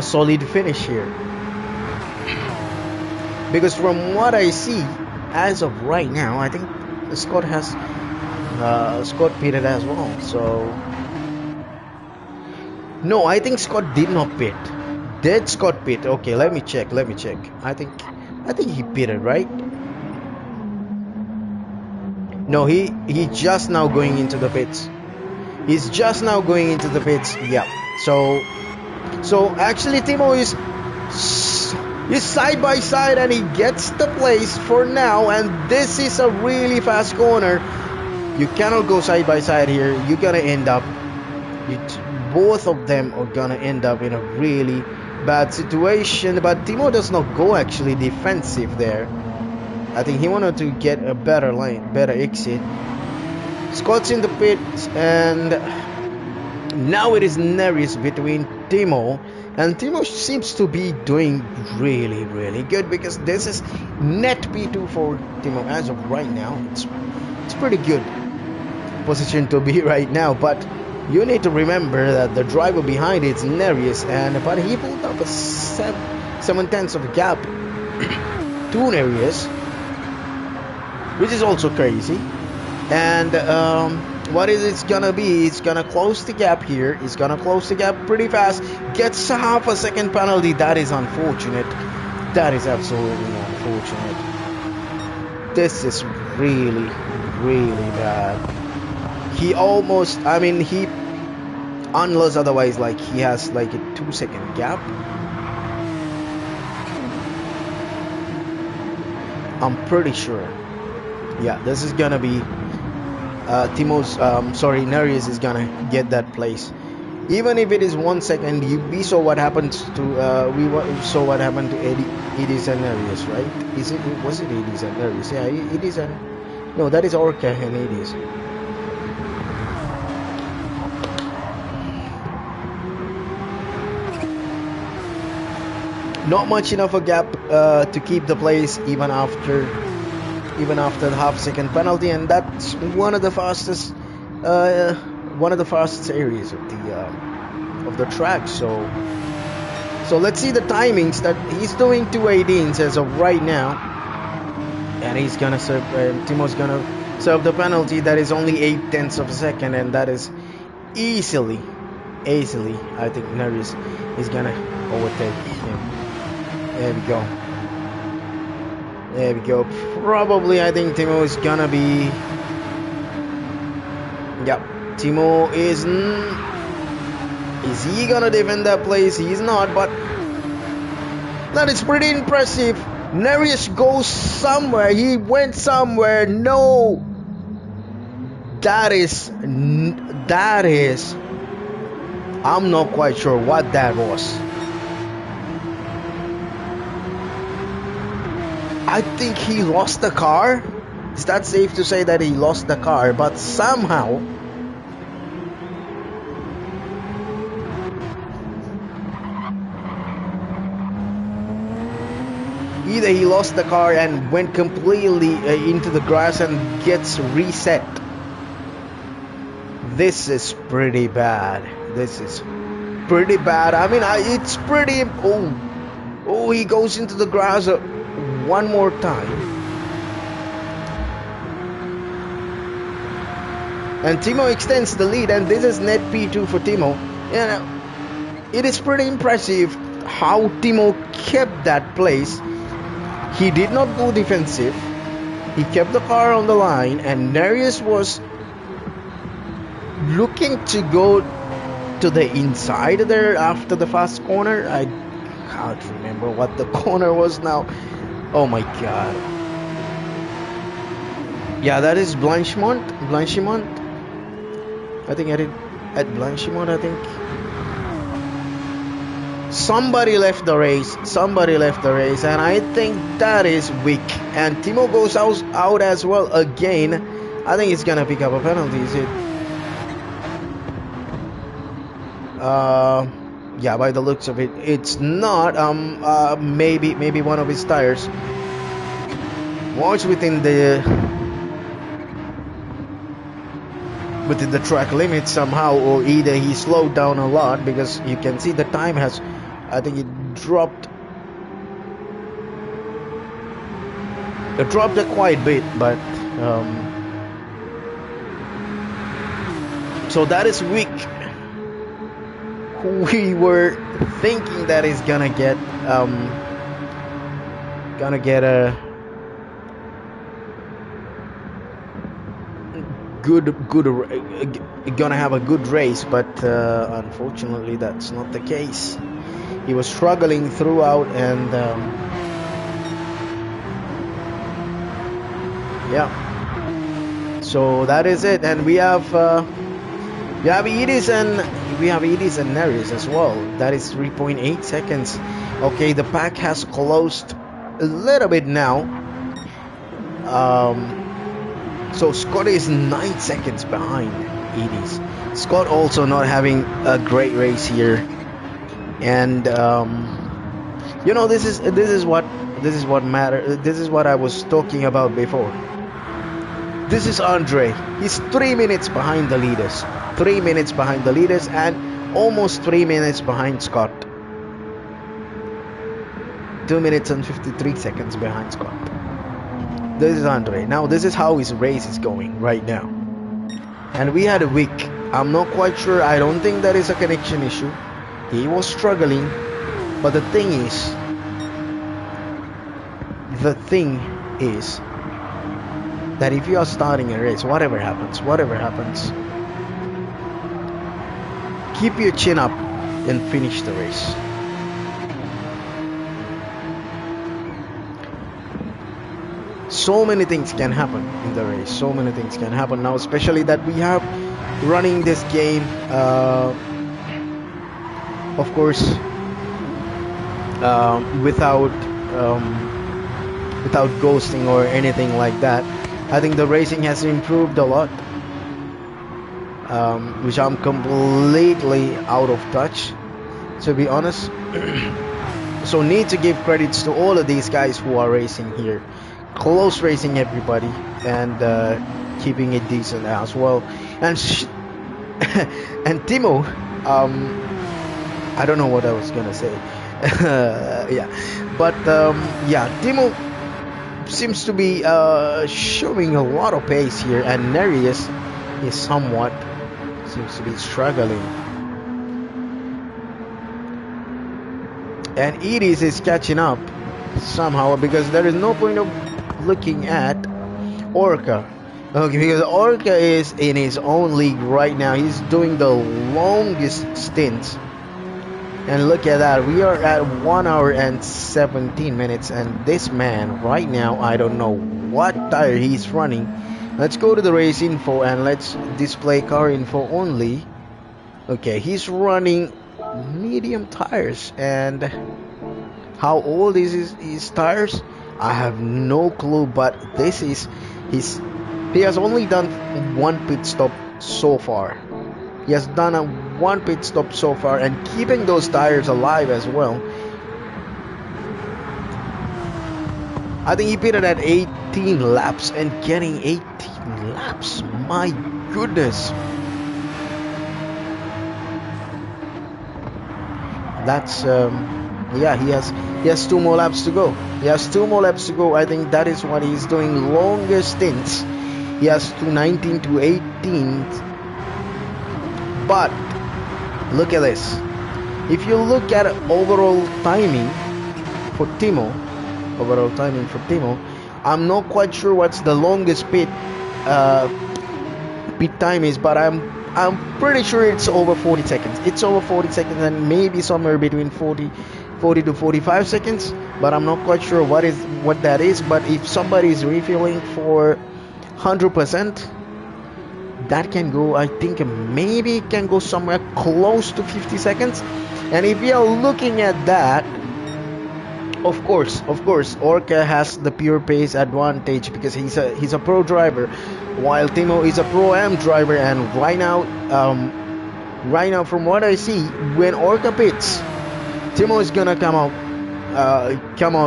A: solid finish here. Because from what I see, as of right now, I think Scott pitted as well. So no, I think Scott did not pit. Did Scott pit? Okay, let me check. I think he pitted, right? No, he just now going into the pits. He's just now going into the pits. Yeah. So actually Timo is side by side and he gets the place for now, and this is a really fast corner. You cannot go side by side here. You're gonna end up both of them are gonna end up in a really bad situation. But Timo does not go actually defensive there. I think he wanted to get a better lane, better exit. Scott's in the pits, and now it is Neris between Timo, and Timo seems to be doing really, really good, because this is net P2 for Timo as of right now. It's pretty good position to be right now, but you need to remember that the driver behind it is Neris, but he pulled up a 7/10 of a gap to Neris, which is also crazy. And what is it gonna be? It's gonna close the gap here. It's gonna close the gap pretty fast. Gets a half a second penalty. That is unfortunate. That is absolutely unfortunate. This is really, really bad. He almost, unless otherwise, like, he has like a 2-second gap. I'm pretty sure. Yeah, this is gonna be Neris is gonna get that place. Even if it is 1 second, we saw what happened to Edis and Neris, right? Was it Edis and Neris? Yeah, Edis and no, that is Orca and Edis. Not much enough a gap to keep the place even after the half-second penalty, and that's one of the fastest areas of the track. So let's see the timings. That he's doing 2:18 as of right now, and he's gonna serve. Timo's gonna serve the penalty. That is only 0.8 of a second, and that is easily. I think Neris is gonna overtake him. There we go. Probably, I think Timo is gonna be. Yep, Timo is. Is he gonna defend that place? He's not, but that is pretty impressive. Neris goes somewhere. He went somewhere. No, that is. I'm not quite sure what that was. I think he lost the car. Is that safe to say that he lost the car? But somehow, either he lost the car and went completely into the grass and gets reset. This is pretty bad. It's pretty. Oh, he goes into the grass one more time. And Timo extends the lead, and this is net P2 for Timo. And it is pretty impressive how Timo kept that place. He did not go defensive. He kept the car on the line, and Neris was looking to go to the inside there after the fast corner. I can't remember what the corner was now. Oh my god. Yeah, that is Blanchimont. I think at Blanchimont, I think. Somebody left the race, and I think that is weak. And Timo goes out as well again. I think he's gonna pick up a penalty. Is it? Yeah, by the looks of it, it's not. Maybe one of his tires was within the track limit somehow, or either he slowed down a lot, because you can see the time has, I think it dropped a quite bit, but so that is weak. We were thinking that he's gonna get a gonna have a good race, but unfortunately that's not the case. He was struggling throughout, and yeah, so that is it. And we have Edis and Neris as well. That is 3.8 seconds. Okay, the pack has closed a little bit now. So Scott is 9 seconds behind Edis. Scott also not having a great race here, and this is what matters. This is what I was talking about before. This is Andre. He's 3 minutes behind the leaders. 3 minutes behind the leaders, and almost 3 minutes behind Scott. 2 minutes and 53 seconds behind Scott. This is Andre. Now this is how his race is going right now. And we had a week. I'm not quite sure. I don't think that is a connection issue. He was struggling. But the thing is that if you are starting a race, whatever happens, keep your chin up and finish the race. So many things can happen in the race. So many things can happen now, especially that we have running this game, of course, without ghosting or anything like that. I think the racing has improved a lot, which I'm completely out of touch, to be honest. So need to give credits to all of these guys who are racing here. Close racing everybody, and keeping it decent as well. And and Timo, I don't know what I was gonna say. Yeah, but Timo seems to be showing a lot of pace here, and Nereus is somewhat seems to be struggling, and Edis is catching up somehow, because there is no point of looking at Orca. Okay, because Orca is in his own league right now. He's doing the longest stint, and look at that, we are at 1 hour and 17 minutes, and this man right now, I don't know what tire he's running. Let's go to the race info and let's display car info only. Okay, he's running medium tires, and how old is his tires? I have no clue, but this is he has only done one pit stop so far. He has done one pit stop so far, and keeping those tires alive as well. I think he pitted at 18 laps, and getting 18 laps, my goodness. That's yeah, he has 2 more laps to go. I think that is what he's doing, longer stints. He has to 19 to 18. But look at this. If you look at overall timing for Timo, I'm not quite sure what's the longest pit time is, but I'm pretty sure it's over 40 seconds. It's over 40 seconds, and maybe somewhere between 40 to 45 seconds, but I'm not quite sure what that is. But if somebody is refueling for 100%, that can go, I think maybe it can go somewhere close to 50 seconds. And if we are looking at that, of course, Orca has the pure pace advantage because he's a pro driver, while Timo is a pro am driver. And right now, from what I see, when Orca pits, Timo is gonna come out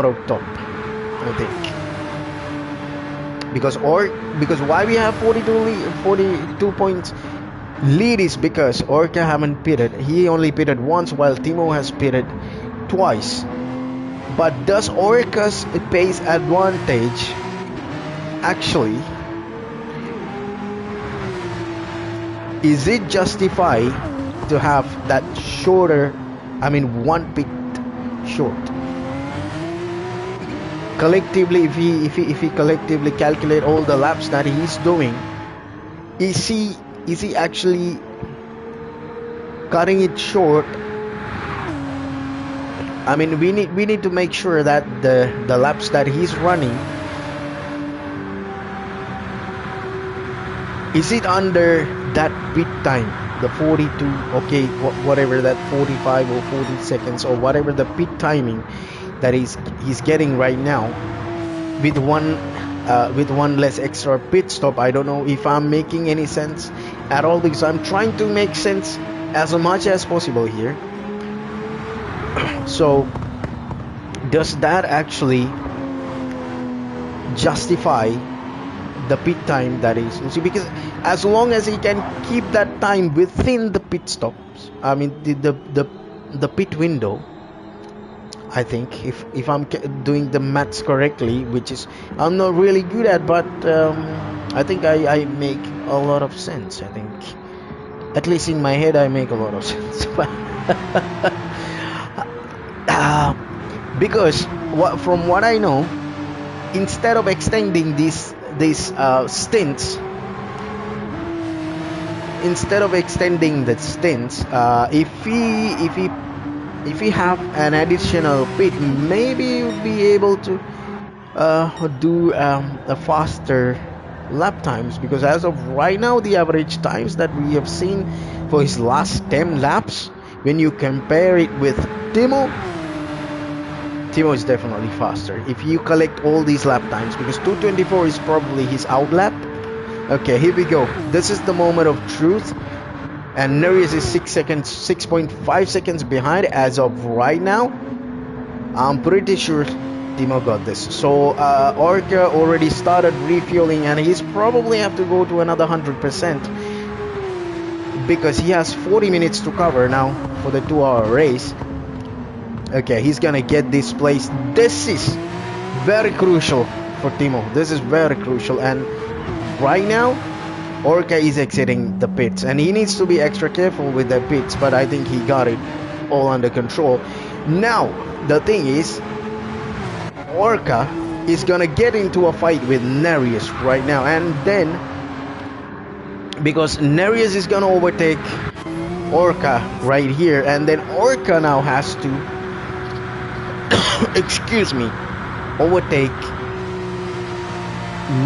A: on top, I think. Because why we have 42 points lead is because Orca haven't pitted. He only pitted once, while Timo has pitted twice. But does Orca's pace advantage actually, is it justified to have that shorter, I mean 1 pit short? Collectively, if he collectively calculate all the laps that he's doing, is he actually cutting it short? I mean, we need to make sure that the laps that he's running, is it under that pit time, the 42, okay, whatever that 45 or 40 seconds or whatever the pit timing that he's getting right now, with one less extra pit stop. I don't know if I'm making any sense at all, because I'm trying to make sense as much as possible here. So does that actually justify the pit time that is, because as long as he can keep that time within the pit stops, I mean the pit window, I think, if I'm doing the maths correctly, which is I'm not really good at, but I think I make a lot of sense. I think, at least in my head, I make a lot of sense. Because from what I know, instead of extending these stints, if we have an additional pit, maybe we'll be able to do a faster lap times, because as of right now, the average times that we have seen for his last 10 laps, when you compare it with Timo is definitely faster if you collect all these lap times, because 224 is probably his out lap. Okay, here we go. This is the moment of truth, and Nereus is 6.5 seconds behind as of right now. I'm pretty sure Timo got this. So Orca already started refueling, and he's probably have to go to another 100%, because he has 40 minutes to cover now for the 2-hour race. Okay, he's gonna get this place. This is very crucial for Timo. This is very crucial, and right now Orca is exiting the pits, and he needs to be extra careful with the pits, but I think he got it all under control. Now the thing is, Orca is gonna get into a fight with Nereus right now, and then because Nereus is gonna overtake Orca right here, and then Orca now has to excuse me, overtake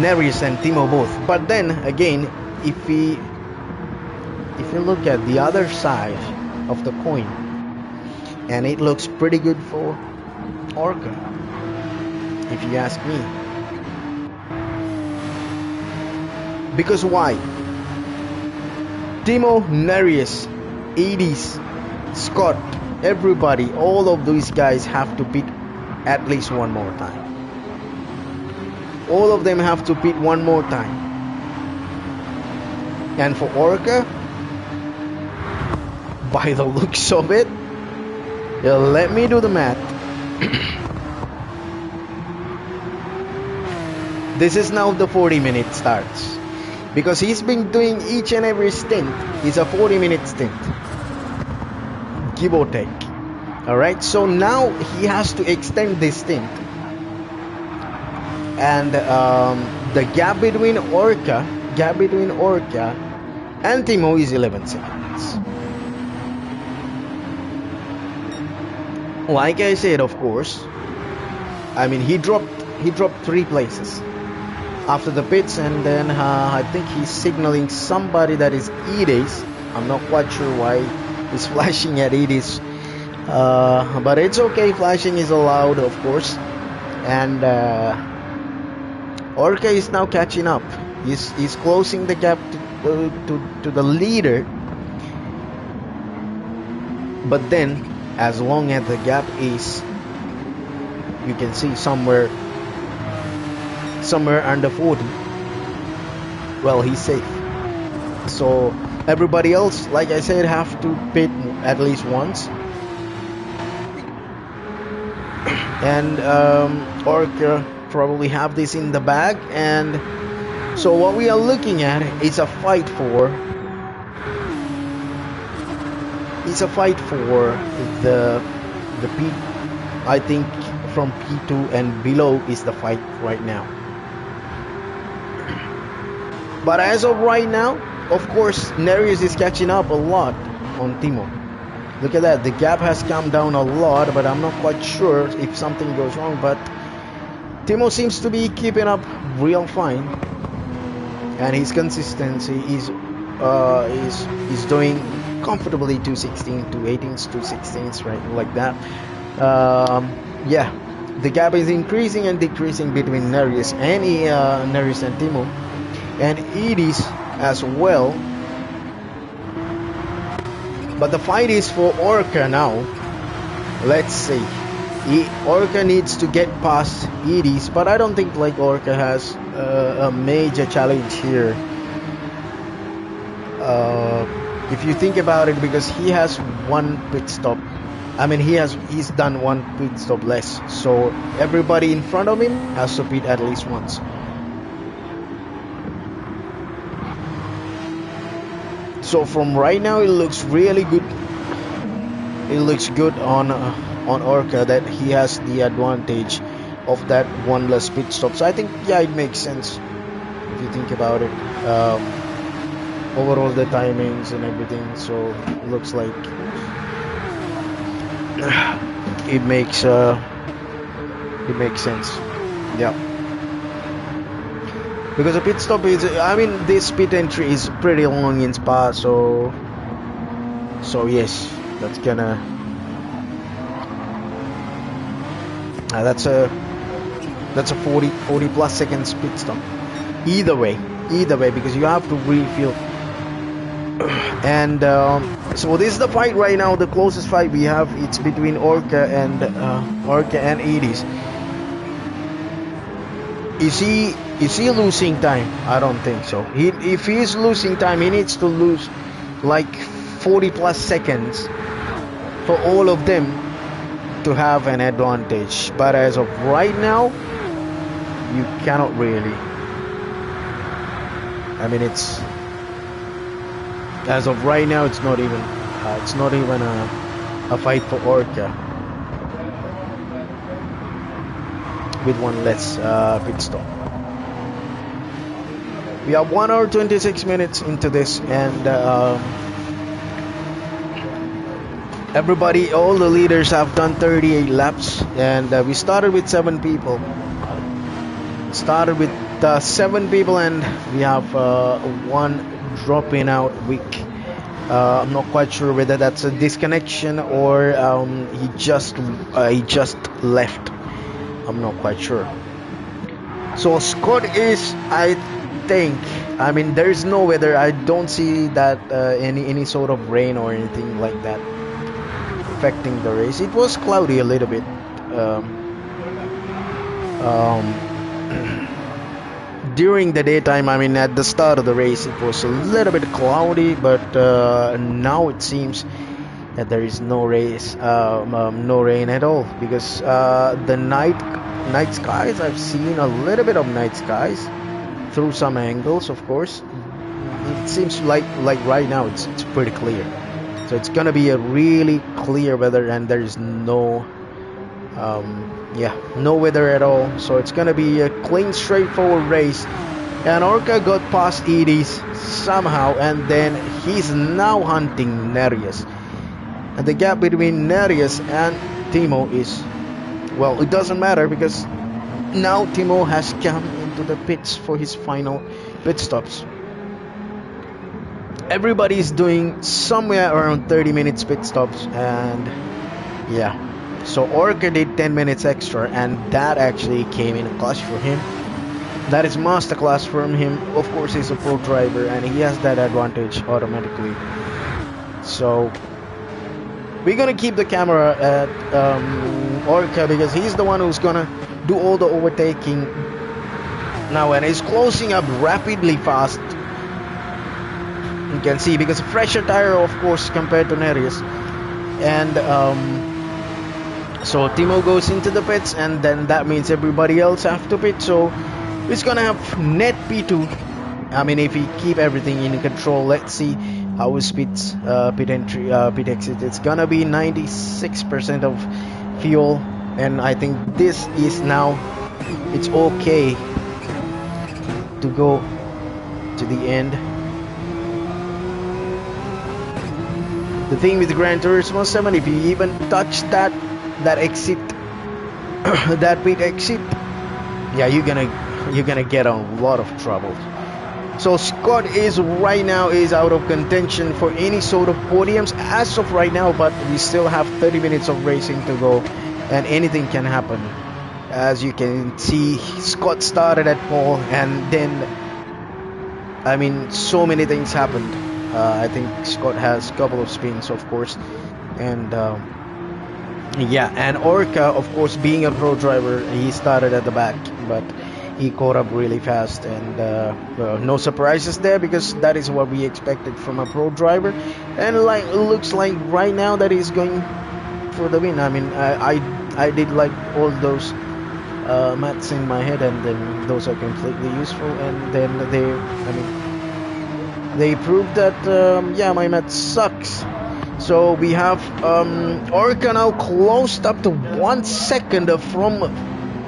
A: Nereus and Timo both. But then again, if you look at the other side of the coin, and it looks pretty good for Orca, if you ask me. Because why? Timo, Nereus, Edis, Scott, everybody, all of these guys have to pit at least one more time. All of them have to pit one more time. And for Orca, by the looks of it, let me do the math. This is now the 40-minute starts, because he's been doing each and every stint. It's a 40-minute stint, give or take. Alright, so now he has to extend this stint, and the gap between Orca and Timo is 11 seconds. Like I said, of course, I mean he dropped 3 places. after the pits, and then I think he's signaling somebody that is Edis. I'm not quite sure why he's flashing at Edis, but it's okay. Flashing is allowed, of course. And Orca is now catching up. He's closing the gap to the leader. But then, as long as the gap is, you can see somewhere under 40, well, he's safe. So everybody else, like I said, have to pit at least once. And Orca probably have this in the bag. And so what we are looking at is a fight for the P. I think from P2 and below is the fight right now. But as of right now, of course, Nereus is catching up a lot on Timo. Look at that, the gap has come down a lot, but I'm not quite sure if something goes wrong. But Timo seems to be keeping up real fine, and his consistency is doing comfortably 216, 218s, 216s, right, like that. Yeah, the gap is increasing and decreasing between Nereus and Timo, and Edis as well. But the fight is for Orca now. Let's see. Orca needs to get past Edis, but I don't think like Orca has a major challenge here. If you think about it, because he has one pit stop. I mean, he's done one pit stop less. So everybody in front of him has to pit at least once. So from right now, it looks really good. It looks good on Orca that he has the advantage of that one less pit stop. So I think, yeah, it makes sense if you think about it. Overall, the timings and everything. So it looks like it makes sense. Yeah. Because a pit stop is, I mean, this pit entry is pretty long in Spa, so yes, that's gonna, that's a 40 plus seconds pit stop. Either way, because you have to refuel. And so this is the fight right now. The closest fight we have, it's between Orca and Edis. Is he losing time? I don't think so. If he is losing time, he needs to lose like 40 plus seconds for all of them to have an advantage. But as of right now, you cannot really. I mean, it's as of right now, it's not even a fight for Orca with one less pit stop. We are 1 hour 26 minutes into this, and everybody, all the leaders have done 38 laps, and we started with 7 people. And we have one dropping out weak. I'm not quite sure whether that's a disconnection or he just left. I'm not quite sure. So Scott is, I mean, there's no weather. I don't see that any sort of rain or anything like that affecting the race. It was cloudy a little bit. During the daytime, I mean, at the start of the race, it was a little bit cloudy, but now it seems that there is no rain at all, because the night skies, I've seen a little bit of night skies through some angles, of course. It seems like right now it's pretty clear, so it's gonna be a really clear weather, and there is no weather at all. So it's gonna be a clean, straightforward race. And Orca got past Edis somehow, and then he's now hunting Nereus, and the gap between Nereus and Timo is, well, it doesn't matter, because now Timo has come to the pits for his final pit stops. Everybody is doing somewhere around 30 minutes pit stops, and yeah. So Orca did 10 minutes extra, and that actually came in a clutch for him. That is masterclass from him. Of course, he's a pro driver, and he has that advantage automatically. So we're gonna keep the camera at Orca because he's the one who's gonna do all the overtaking now, and he's closing up rapidly fast. You can see because fresher tire, of course, compared to Nereus. And so Timo goes into the pits, and then that means everybody else have to pit. So it's gonna have net P2. I mean, if we keep everything in control, let's see how his pit entry, pit exit. It's gonna be 96% of fuel, and I think this is now it's okay to go to the end. The thing with Gran Turismo 7, if you even touch that exit, that pit exit, yeah, you're gonna get a lot of trouble. So Scott is right now out of contention for any sort of podiums as of right now, but we still have 30 minutes of racing to go, and anything can happen. As you can see, Scott started at pole, and then I mean, so many things happened. I think Scott has a couple of spins, of course, and yeah, and Orca, of course, being a pro driver, he started at the back, but he caught up really fast, and no surprises there because that is what we expected from a pro driver. And like it looks like right now that he's going for the win. I mean, I did like all those maths in my head, and then those are completely useful, and then they proved that yeah, my math sucks. So we have Orca now closed up to 1 second from,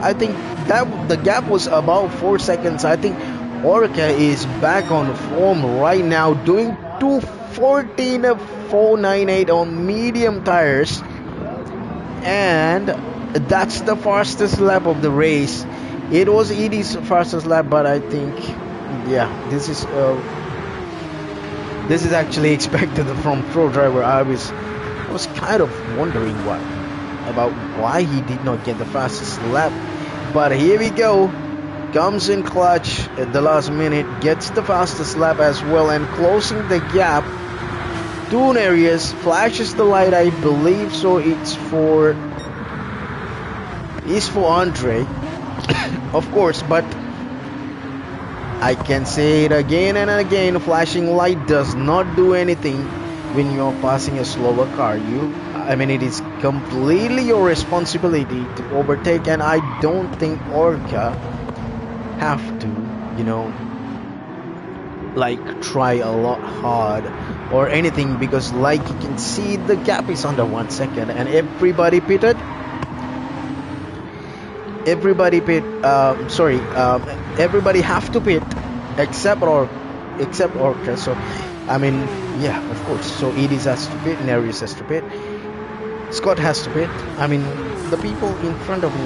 A: I think that the gap was about 4 seconds. I think Orca is back on form right now, doing 2:14.498 on medium tires, and that's the fastest lap of the race. It was Edie's fastest lap, but I think yeah, this is actually expected from pro driver. I was kind of wondering why he did not get the fastest lap, but here we go. Comes in clutch at the last minute, gets the fastest lap as well, and closing the gap. 2 areas, flashes the light, I believe, so it's for Andre, of course, but I can say it again and again, flashing light does not do anything when you're passing a slower car. I mean, it is completely your responsibility to overtake, and I don't think Orca have to, you know, like try a lot hard or anything, because like you can see the gap is under 1 second, and everybody pitted. Everybody have to pit except Orca. So I mean, yeah, of course. So Edis has to pit, Nereus has to pit, Scott has to pit. I mean, the people in front of me,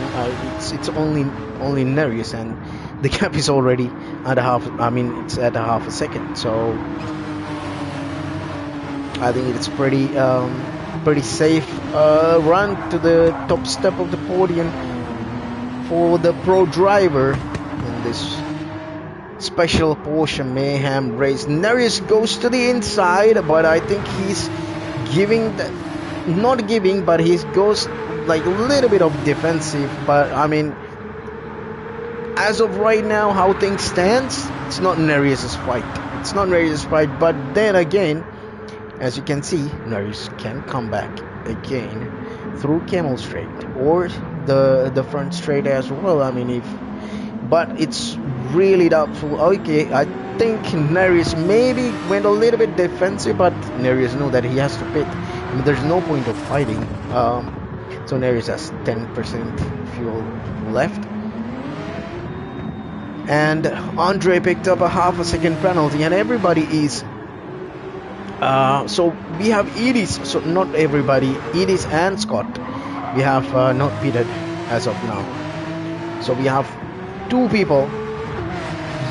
A: it's only Nereus, and the gap is already at half. I mean, it's at half a second. So I think it's pretty safe run to the top step of the podium for the pro driver in this special Porsche Mayhem race. Nereus goes to the inside, but I think he's not giving, but he goes like a little bit of defensive. But I mean, as of right now, how things stands, it's not Nereus's fight. But then again, as you can see, Nereus can come back again through Camel Straight or the front straight as well. I mean, but it's really doubtful. Okay, I think Nereus maybe went a little bit defensive, but Nereus knew that he has to pit. I mean, there's no point of fighting. So Nereus has 10% fuel left, and Andre picked up a half a second penalty, and everybody is. So we have Edis, so not everybody, Edis and Scott, we have not pitted as of now. So we have 2 people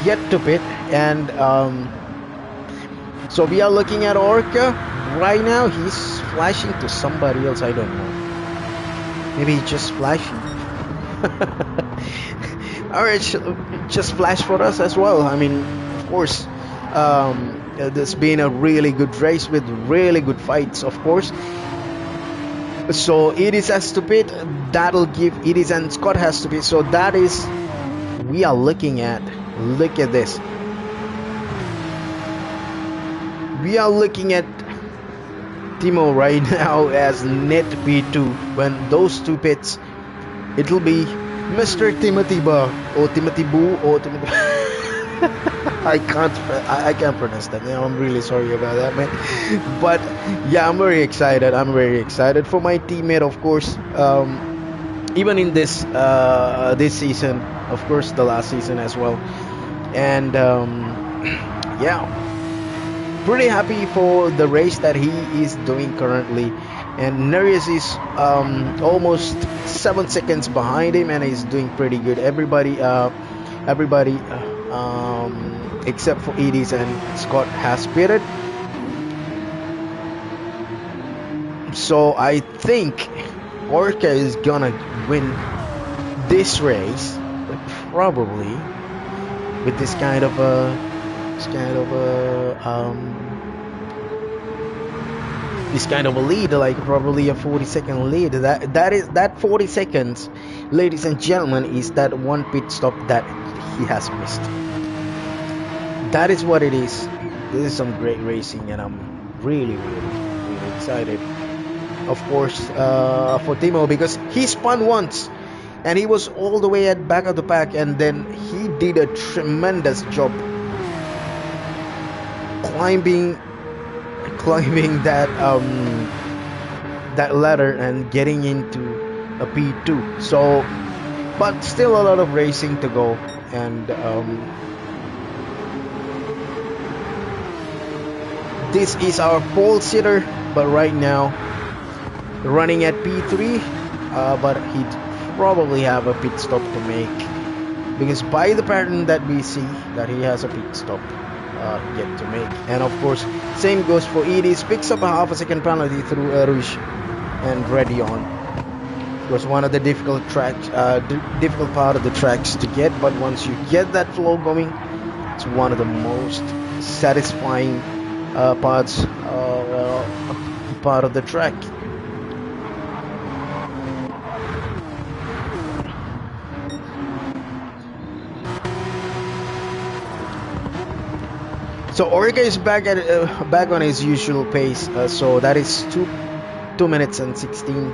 A: yet to pit, and so we are looking at Orca right now. He's flashing to somebody else. I don't know. Maybe he's just flashing. All right, just flash for us as well. I mean, of course, there's been a really good race with really good fights, of course. So Edis has to pit. That'll give Edis and Scott has to pit. So that is we are looking at. Look at this. We are looking at Timo right now as net P2. When those two pits, it'll be Mr. Timothy Ba or Timothy Boo or Timothy. I can't pronounce that. I'm really sorry about that, man. But yeah, I'm very excited. I'm very excited for my teammate, of course. Even in this this season, of course, the last season as well. And yeah, pretty happy for the race that he is doing currently. And Nereus is almost 7 seconds behind him, and he's doing pretty good. Everybody except for Edis and Scott has pitted. So I think Orca is gonna win this race, probably with this kind of a lead, like probably a 40-second lead. That 40 seconds, ladies and gentlemen, is that one pit stop that he has missed. That is what it is. This is some great racing, and I'm really excited. Of course, for Timo, because he spun once, and he was all the way at back of the pack, and then he did a tremendous job climbing that that ladder and getting into a P2. So, but still a lot of racing to go, and this is our pole sitter, but right now running at P3, but he'd probably have a pit stop to make, because by the pattern that we see that he has a pit stop yet to make. And of course, same goes for Edis. Picks up a half a second penalty through Rouge and ready on. Of course, one of the difficult difficult part of the tracks to get, but once you get that flow going, it's one of the most satisfying part of the track. So Orca is back on his usual pace. So that is 2 minutes and 16,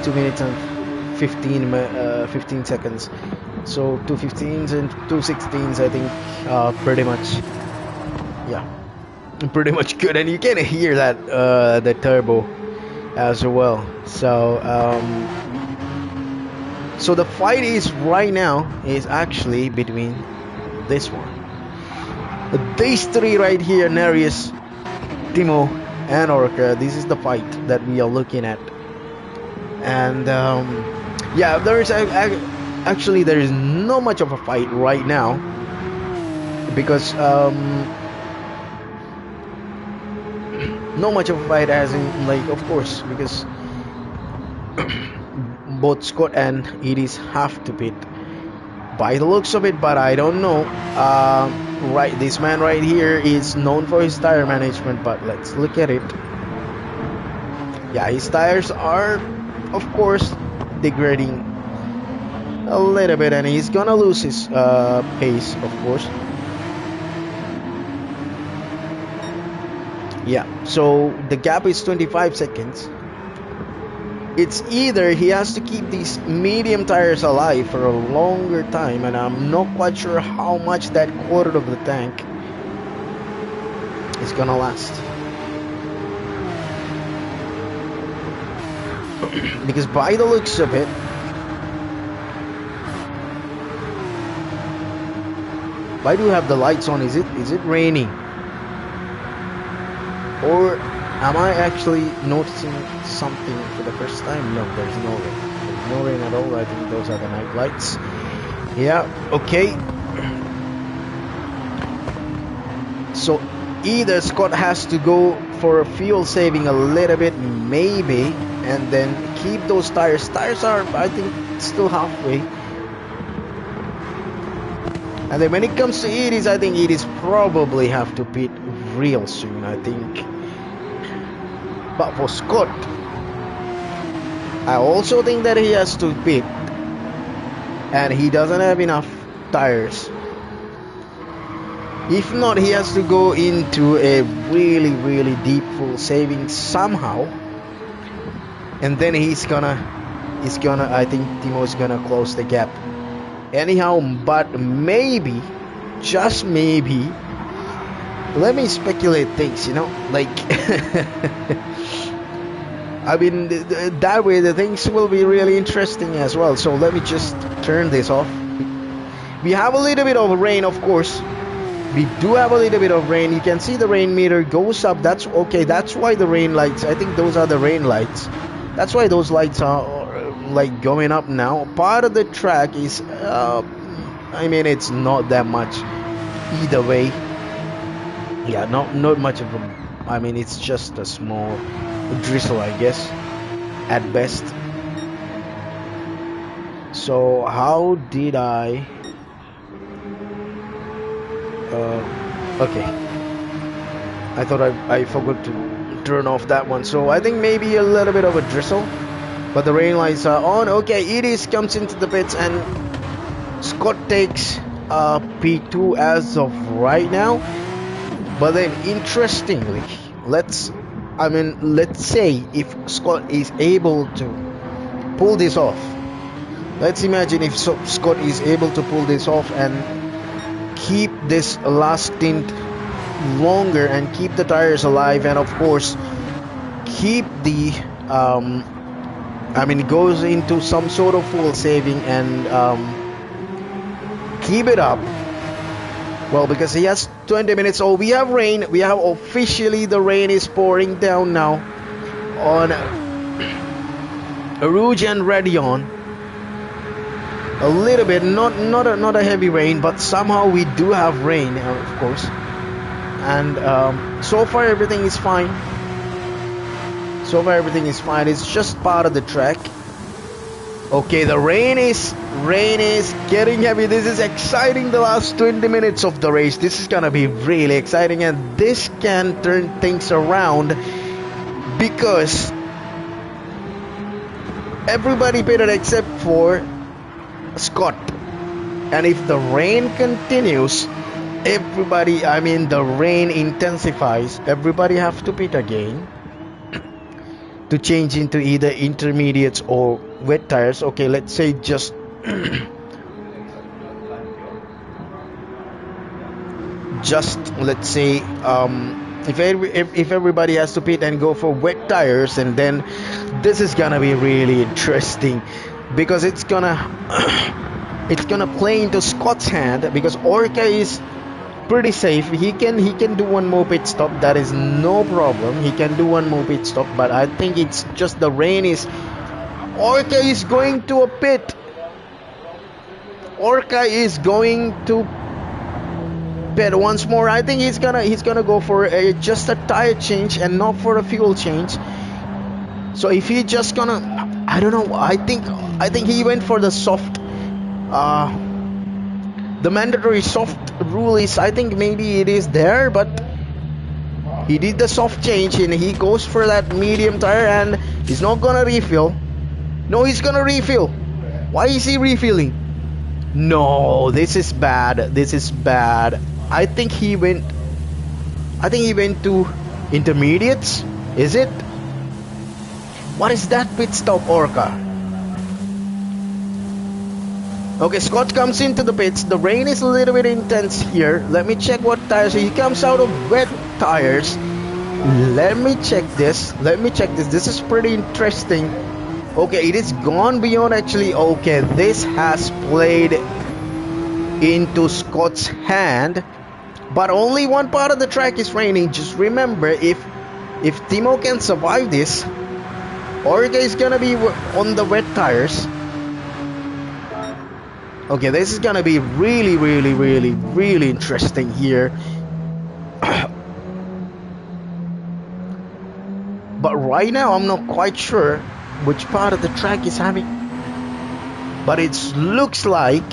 A: 2 minutes and 15 seconds. So 2:15s and 2:16s, I think, pretty much, yeah, pretty much good. And you can hear that the turbo as well. So so the fight is right now is actually between this one. These three right here, Nereus, Timo, and Orca. This is the fight that we are looking at. And yeah, there is actually there is no much of a fight right now, because no much of a fight, as in, like, of course, because both Scott and Edis have to pit by the looks of it, but I don't know. Right, this man right here is known for his tire management, but let's look at it. Yeah, his tires are, of course, degrading a little bit, and he's gonna lose his pace, of course. Yeah, so the gap is 25 seconds. It's either he has to keep these medium tires alive for a longer time, and I'm not quite sure how much that quarter of the tank is gonna last. Because by the looks of it, why do you have the lights on? Is it raining? Or am I actually noticing something for the first time? No, there's no rain. There's no rain at all. I think those are the night lights. Yeah, okay. So either Scott has to go for a fuel saving a little bit, maybe, and then keep those tires. Tires are, I think, still halfway. And then when it comes to Edis, I think Edis probably have to pit real soon, I think. But for Scott, I also think that he has to pit. And he doesn't have enough tires. If not, he has to go into a really deep full saving somehow. And then he's gonna, I think Timo's gonna close the gap. Anyhow, but maybe, just maybe, let me speculate things, you know, like, I mean, that way the things will be really interesting as well. So let me just turn this off. We have a little bit of rain, of course. We do have a little bit of rain. You can see the rain meter goes up. That's okay. That's why the rain lights, I think those are the rain lights. That's why those lights are like going up now. Part of the track is I mean, it's not that much either way. Yeah, not much of a, I mean, it's just a small drizzle, I guess, at best. So how did I okay, I thought I forgot to turn off that one. So I think maybe a little bit of a drizzle, but the rain lights are on. Okay, Edis comes into the pits and Scott takes P2 as of right now. But then interestingly, let's say if Scott is able to pull this off. Let's imagine if Scott is able to pull this off and keep this last stint longer and keep the tires alive, and of course keep the goes into some sort of fuel saving and keep it up. Well, because he has 20 minutes. Oh, we have rain. We have officially, the rain is pouring down now on Rouge and Radion. A little bit, not a heavy rain, but somehow we do have rain, of course. And so far everything is fine. It's just part of the track. Okay, the rain is getting heavy. This is exciting. The last 20 minutes of the race, this is gonna be really exciting, and this can turn things around because everybody pitted except for Scott. And if the rain continues, the rain intensifies, everybody have to pit again to change into either intermediates or wet tires. Okay, let's say just let's say if everybody has to pit and go for wet tires, and then this is gonna be really interesting because it's gonna play into Scott's hand, because Orca is pretty safe. He can do one more pit stop. That is no problem. He can do one more pit stop, but I think it's just the rain is. Orca is going to a pit. Orca is going to pit once more. I think he's gonna go for just a tire change and not for a fuel change. So if he just gonna, I don't know. I think he went for the soft. The mandatory soft rule is, I think maybe it is there, but he did the soft change and he goes for that medium tire, and he's not gonna refill. No, he's gonna refill. Why is he refilling? No, this is bad. I think he went to intermediates. Is it? What is that pit stop, Orca? Okay, Scott comes into the pits. The rain is a little bit intense here. Let me check what tires. He comes out of wet tires. Let me check this. This is pretty interesting. Okay, it is gone beyond actually. Okay, this has played into Scott's hand, but only one part of the track is raining. Just remember, if Timo can survive this, Orca is gonna be on the wet tires. Okay, this is gonna be really interesting here. right now I'm not quite sure which part of the track is having, but it looks like,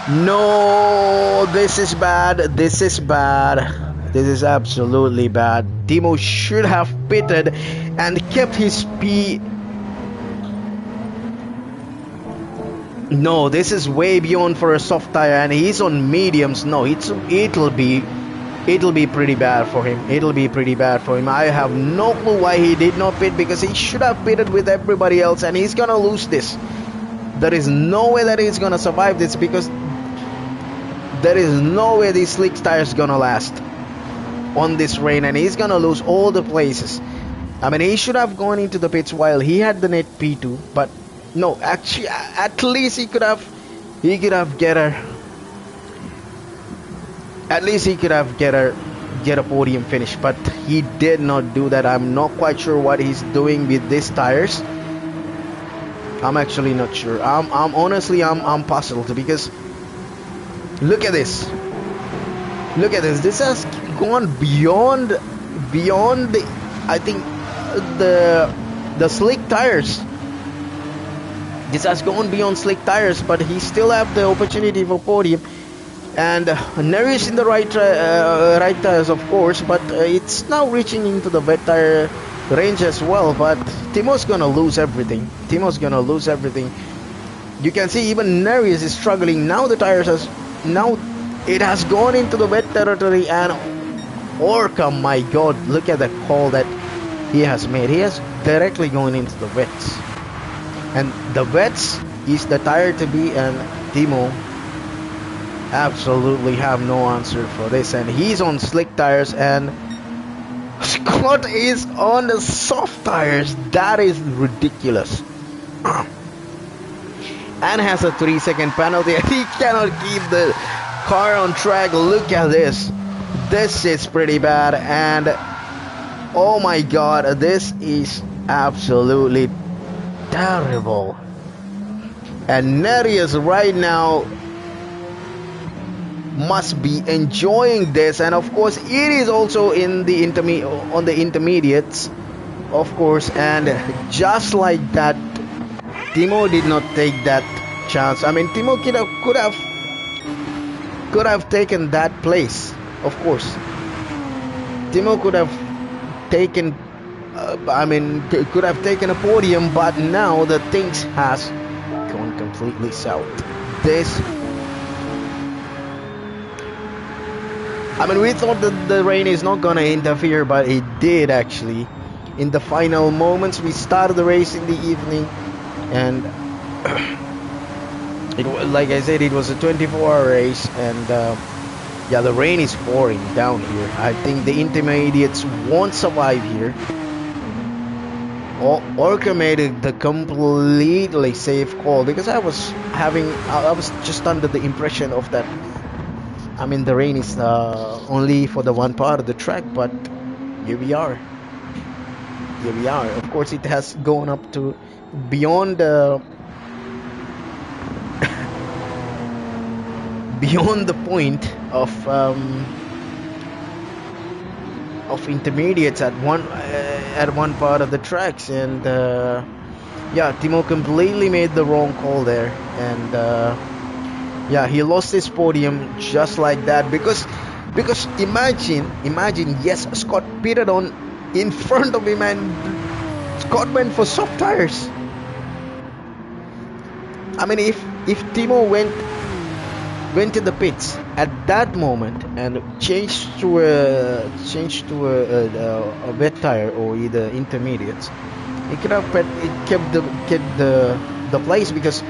A: no, this is bad. This is bad. This is absolutely bad. Timo should have pitted and kept his speed. No, this is way beyond for a soft tire, and he's on mediums. No, it'll be pretty bad for him. It'll be pretty bad for him. I have no clue why he did not pit, because he should have pitted with everybody else, and he's gonna lose this. There is no way that he's gonna survive this, because there is no way these slick tires gonna last on this rain, and he's gonna lose all the places. I mean, he should have gone into the pits while he had the net P2, but no, actually, at least he could have get a podium finish, but he did not do that. I'm not quite sure what he's doing with these tires. I'm actually not sure. I'm honestly puzzled, because look at this. Look at this. This has gone beyond the, I think, the slick tires. This has gone beyond slick tires, but he still have the opportunity for podium. And Neri is in the right tires, of course, but it's now reaching into the wet tire range as well. But Timo's gonna lose everything. You can see even Neri is struggling. Now the tires it has gone into the wet territory, and Orca, my God, look at the call that he has made. He has directly gone into the wets. And the wets is the tire to be, and Timo absolutely have no answer for this, and he's on slick tires, and Scott is on the soft tires. That is ridiculous. And has a 3-second penalty. He cannot keep the car on track. Look at this. This is pretty bad, and oh my God, this is absolutely terrible. And Nerius right now must be enjoying this, and of course it is also in the intermediates, of course. And just like that, Timo did not take that chance. I mean, Timo could have taken that place, of course. Timo could have taken could have taken a podium, but now the things has gone completely south. We thought that the rain is not gonna interfere, but it did actually. In the final moments, we started the race in the evening, and like I said, it was a 24-hour race, and yeah, the rain is pouring down here. I think the intermediates won't survive here. Orca made the completely safe call, because I was just under the impression of that. I mean, the rain is only for the one part of the track, but here we are. Of course, it has gone up to beyond beyond the point of intermediates at one part of the tracks, and yeah, Timo completely made the wrong call there, and yeah, he lost his podium just like that, because imagine, yes, Scott pitted on in front of him, and Scott went for soft tires. I mean, if Timo went to the pits at that moment and changed to a wet tire or either intermediates, it could have kept the place, because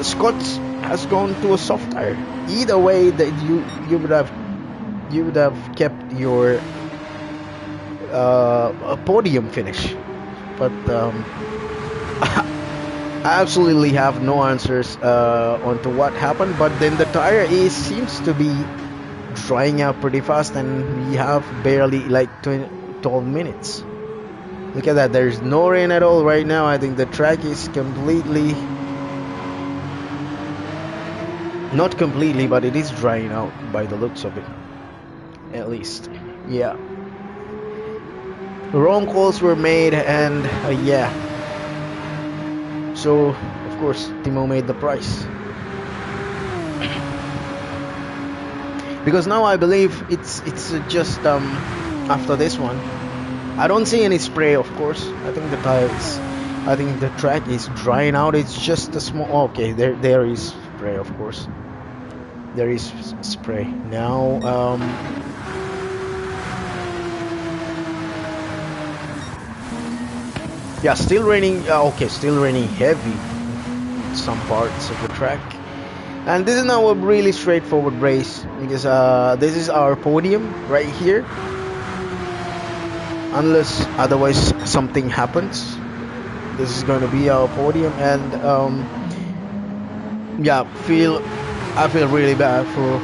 A: Scott has gone to a soft tire. Either way, that you would have kept your podium finish, but I absolutely have no answers onto what happened. But then the tire seems to be drying out pretty fast, and we have barely like 12 minutes. Look at that, there's no rain at all right now. I think the track is completely, not completely, but it is drying out by the looks of it, at least. Yeah, wrong calls were made, and yeah. So of course, Timo made the price. Because now I believe it's just after this one. I don't see any spray, of course. I think I think the track is drying out. It's just a small. Oh, okay, there is spray, of course. There is spray now. Yeah, still raining. Okay, still raining heavy in some parts of the track. And this is now a really straightforward race because this is our podium right here. Unless otherwise something happens, this is going to be our podium. And yeah, I feel really bad for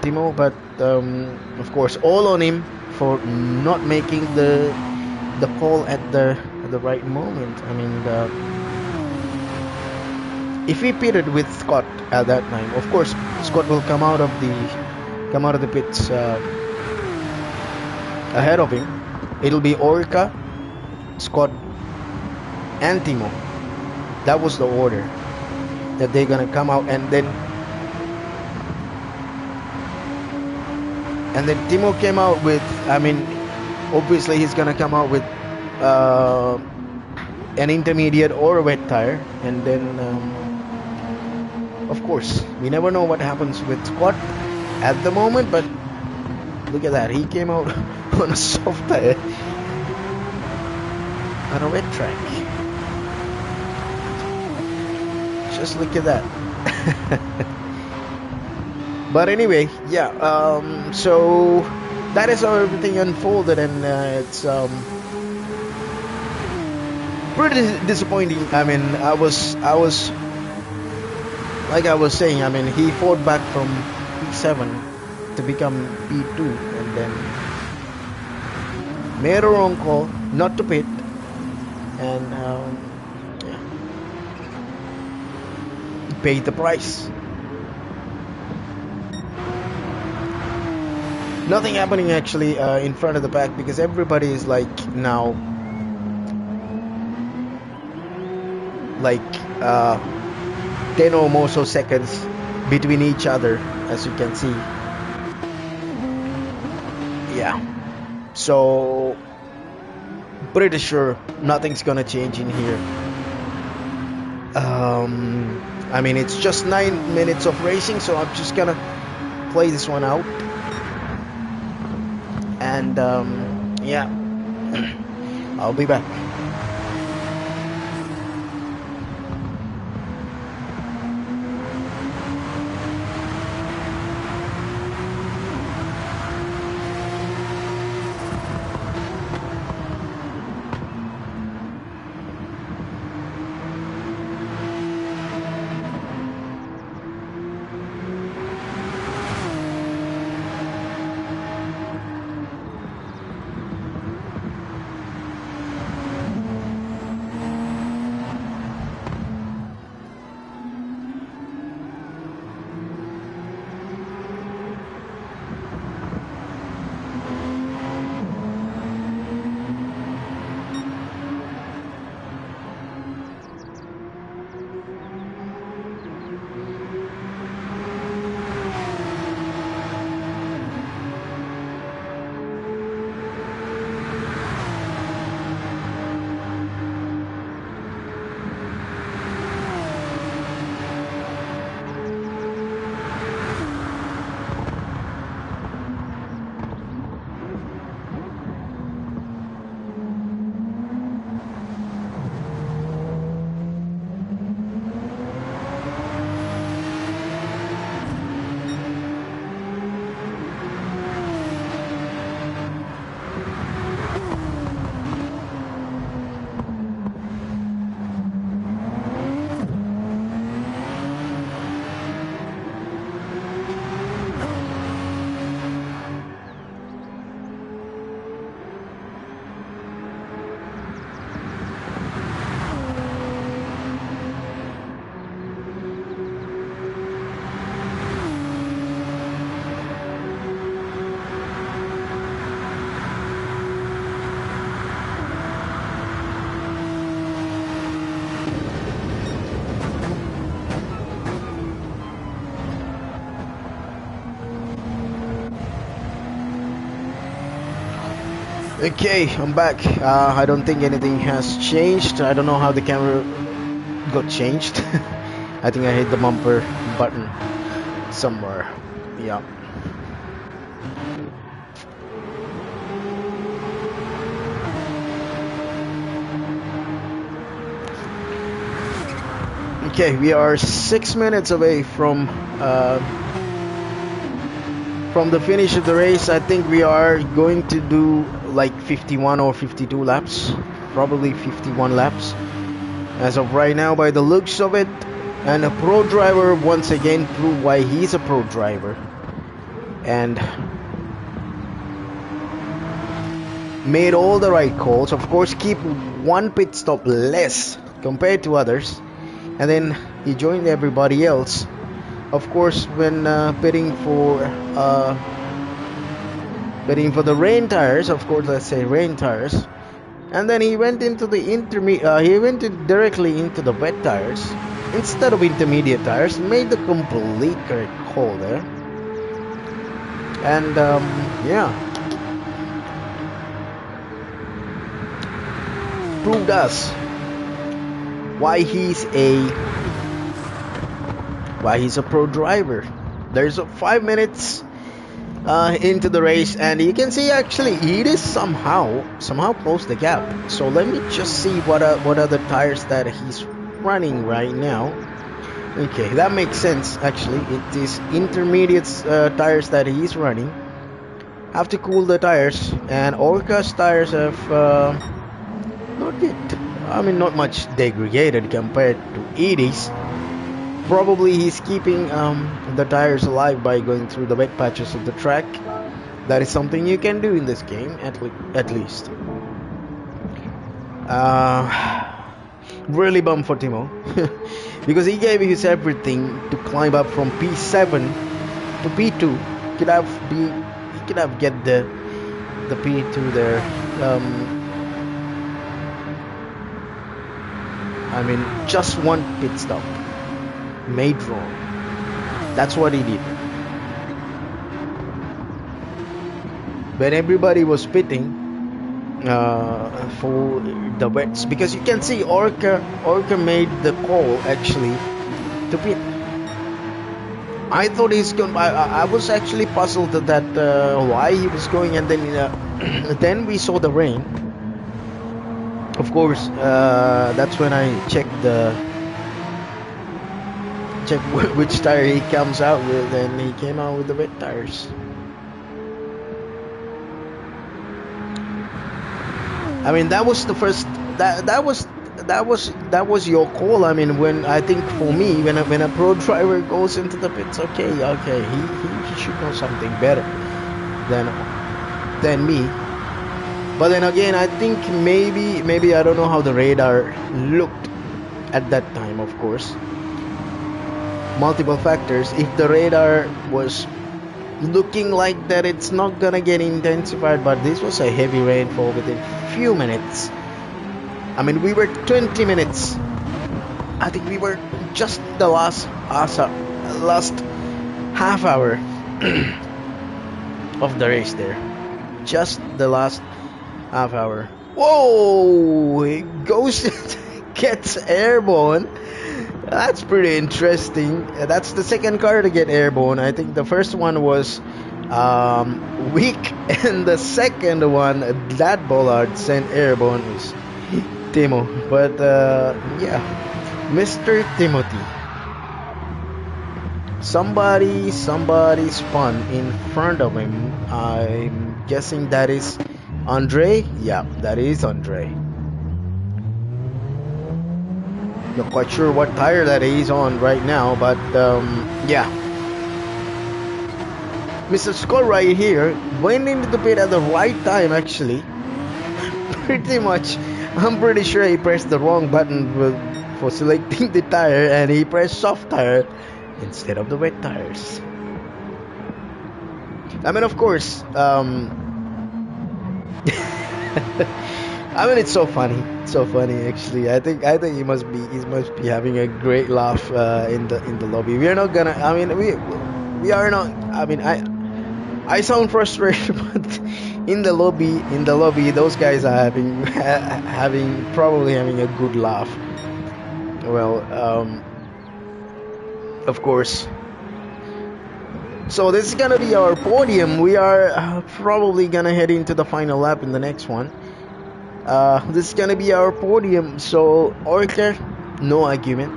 A: Timo, but of course all on him for not making the call at the right moment. I mean, if he pitted with Scott at that time, of course Scott will come out of the pits ahead of him. It'll be Orca, Scott, and Timo. That was the order that they're gonna come out, and then Timo came out with. I mean, obviously he's gonna come out with an intermediate or a wet tire, and then of course we never know what happens with Scott at the moment, but look at that, he came out on a soft tire on a wet track. Just look at that. But anyway, yeah, so that is how everything unfolded, and it's pretty disappointing. I mean, I was like I was saying, I mean, he fought back from P7 to become P2, and then made a wrong call not to pit, and yeah, paid the price. Nothing happening actually in front of the pack, because everybody is like now like 10 or more so seconds between each other, as you can see. Yeah, so pretty sure nothing's gonna change in here. I mean, it's just 9 minutes of racing, so I'm just gonna play this one out, and yeah, I'll be back. Okay, I'm back. I don't think anything has changed. I don't know how the camera got changed. I think I hit the bumper button somewhere. Yeah. Okay, we are 6 minutes away from the finish of the race. I think we are going to do like 51 or 52 laps, probably 51 laps as of right now by the looks of it. And a pro driver once again proved why he's a pro driver and made all the right calls. Of course, keep one pit stop less compared to others, and then he joined everybody else. Of course, when bidding for the rain tires, of course, let's say rain tires, and then he went into the directly into the wet tires instead of intermediate tires. Made the complete correct call there, and yeah, proved us why he's a pro driver. There's 5 minutes into the race, and you can see actually it is somehow closed the gap. So let me just see what are the tires that he's running right now. Okay, that makes sense. Actually, it is intermediate tires that he's running. Have to cool the tires, and Orca's tires have not much degraded compared to Edie's. Probably he's keeping the tires alive by going through the wet patches of the track. That is something you can do in this game, at least. Really bummed for Timo because he gave his everything to climb up from P7 to P2. He could have get the P2 there. Just one pit stop made wrong. That's what he did. When everybody was pitting for the wets, because you can see Orca made the call actually to pit. I thought he's going. I was actually puzzled that why he was going, and then then we saw the rain. Of course, that's when I checked which tire he comes out with, and he came out with the wet tires. That was the first. That was your call. When I think for me, when a pro driver goes into the pits, okay, he should know something better than me. But then again, I think maybe I don't know how the radar looked at that time. Of course, multiple factors. If the radar was looking like that, it's not gonna get intensified. But this was a heavy rainfall within few minutes. We were 20 minutes. I think we were just the last half hour of the race there. Just the last half hour. Whoa! It goes, gets airborne. That's pretty interesting. That's the second car to get airborne. I think the first one was weak, and the second one, that Bollard sent airborne, was Timo. But yeah, Mr. Timothy. Somebody spun in front of him. I'm guessing that is Andre. Yeah, that is Andre. Not quite sure what tire that he's on right now, but yeah. Mr. Skull right here went into the pit at the right time, actually. Pretty much, I'm pretty sure he pressed the wrong button for selecting the tire, and he pressed soft tire instead of the wet tires. Of course, it's so funny. So funny, actually. I think he must be having a great laugh in the lobby. We are not gonna. We are not. I sound frustrated, but in the lobby, those guys are probably having a good laugh. Well, of course. So this is gonna be our podium. We are probably gonna head into the final lap in the next one. This is gonna be our podium. So Orca, no argument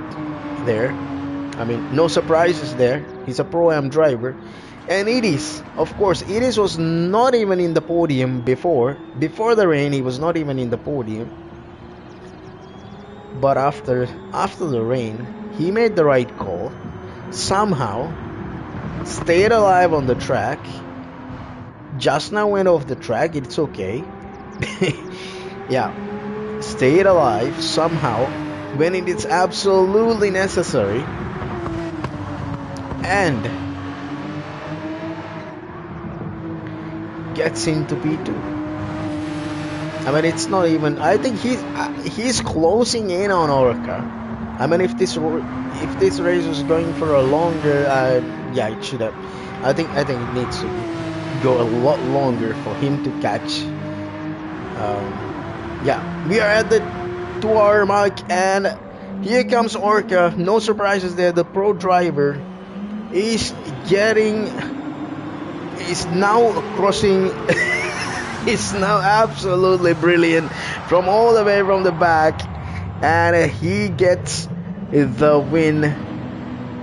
A: there. I mean, no surprises there. He's a pro-am driver. And Edis, of course, Edis was not even in the podium before. Before the rain, he was not even in the podium. But after the rain, he made the right call. Somehow, stayed alive on the track. Just now went off the track. It's okay. Yeah, stayed alive somehow when it is absolutely necessary. And gets into P2. I mean, it's not even. I think he's closing in on Orca. I mean, if this race was going for a longer, yeah, it should have. I think it needs to go a lot longer for him to catch. Yeah, we are at the 2-hour mark, and here comes Orca. No surprises there. The pro driver is now crossing. It's now absolutely brilliant from all the way from the back, and he gets the win.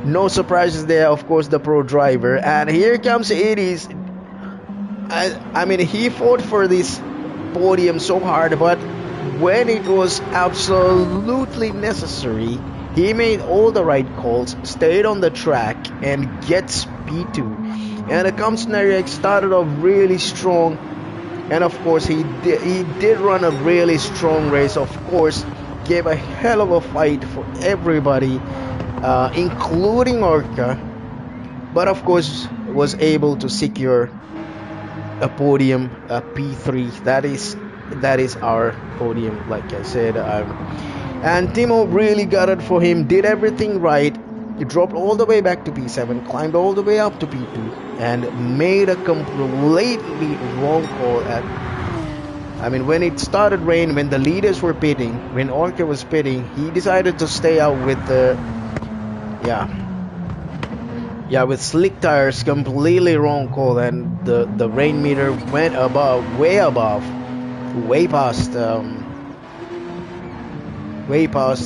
A: No surprises there, of course, the pro driver. And here comes Edis. I mean, he fought for this podium so hard, but when it was absolutely necessary, he made all the right calls, stayed on the track, and gets P2. And it comes EnduroX, started off really strong, and of course he did run a really strong race. Of course, gave a hell of a fight for everybody, including Orca, but of course was able to secure a podium, a P3. That is our podium, like I said. And Timo really got it for him, did everything right. He dropped all the way back to P7, climbed all the way up to P2, and made a completely wrong call when it started rain, when the leaders were pitting, when Orca was pitting, he decided to stay out with with slick tires. Completely wrong call, and the rain meter went way past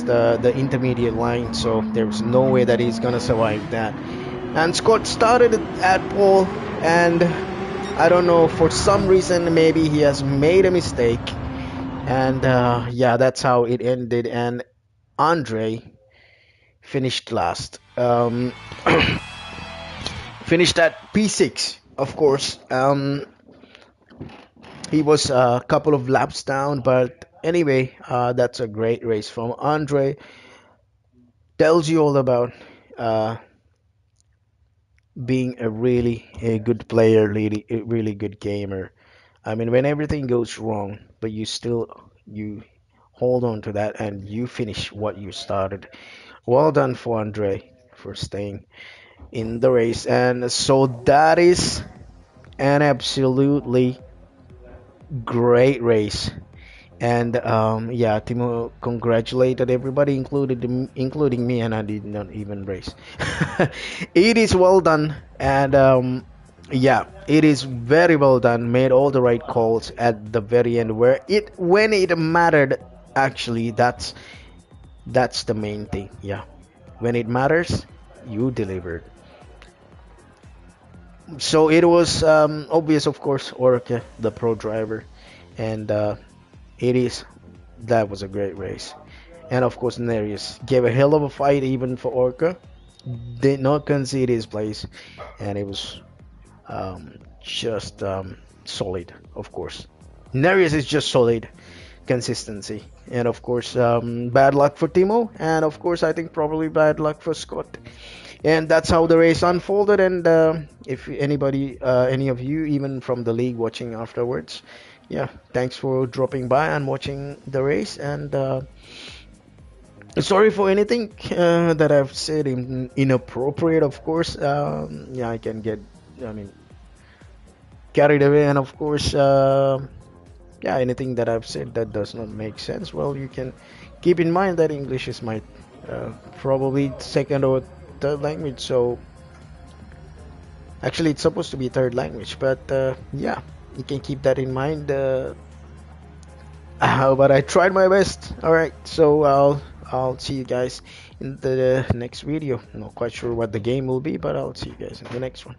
A: the intermediate line, so there's no way that he's gonna survive that. And Scott started at pole, and I don't know, for some reason maybe he has made a mistake, and that's how it ended. And Andre finished last, finished at P6, of course. He was a couple of laps down, but anyway, that's a great race from Andre. Tells you all about being a good player, really good gamer. I mean, when everything goes wrong, but you hold on to that and you finish what you started. Well done for Andre for staying in the race. And so that is an absolutely great race. And Timo congratulated everybody, including me, and I did not even race. It is well done, and it is very well done. Made all the right calls at the very end, when it mattered. Actually, that's the main thing. Yeah, when it matters, you delivered. So it was obvious, of course, Orca, the pro driver, and that was a great race. And of course, Nereus gave a hell of a fight even for Orca. Did not concede his place, and it was just solid, of course. Nereus is just solid consistency. And of course, bad luck for Timo, and of course, I think probably bad luck for Scott. And that's how the race unfolded. And if any of you, even from the league, watching afterwards, thanks for dropping by and watching the race. And sorry for anything that I've said inappropriate, of course. I can get, I mean, carried away, and of course, yeah, anything that I've said that does not make sense, well, you can keep in mind that English is my probably second or third language. So actually, it's supposed to be third language, but yeah, you can keep that in mind. But I tried my best. All right, so I'll see you guys in the next video. Not quite sure what the game will be, but I'll see you guys in the next one.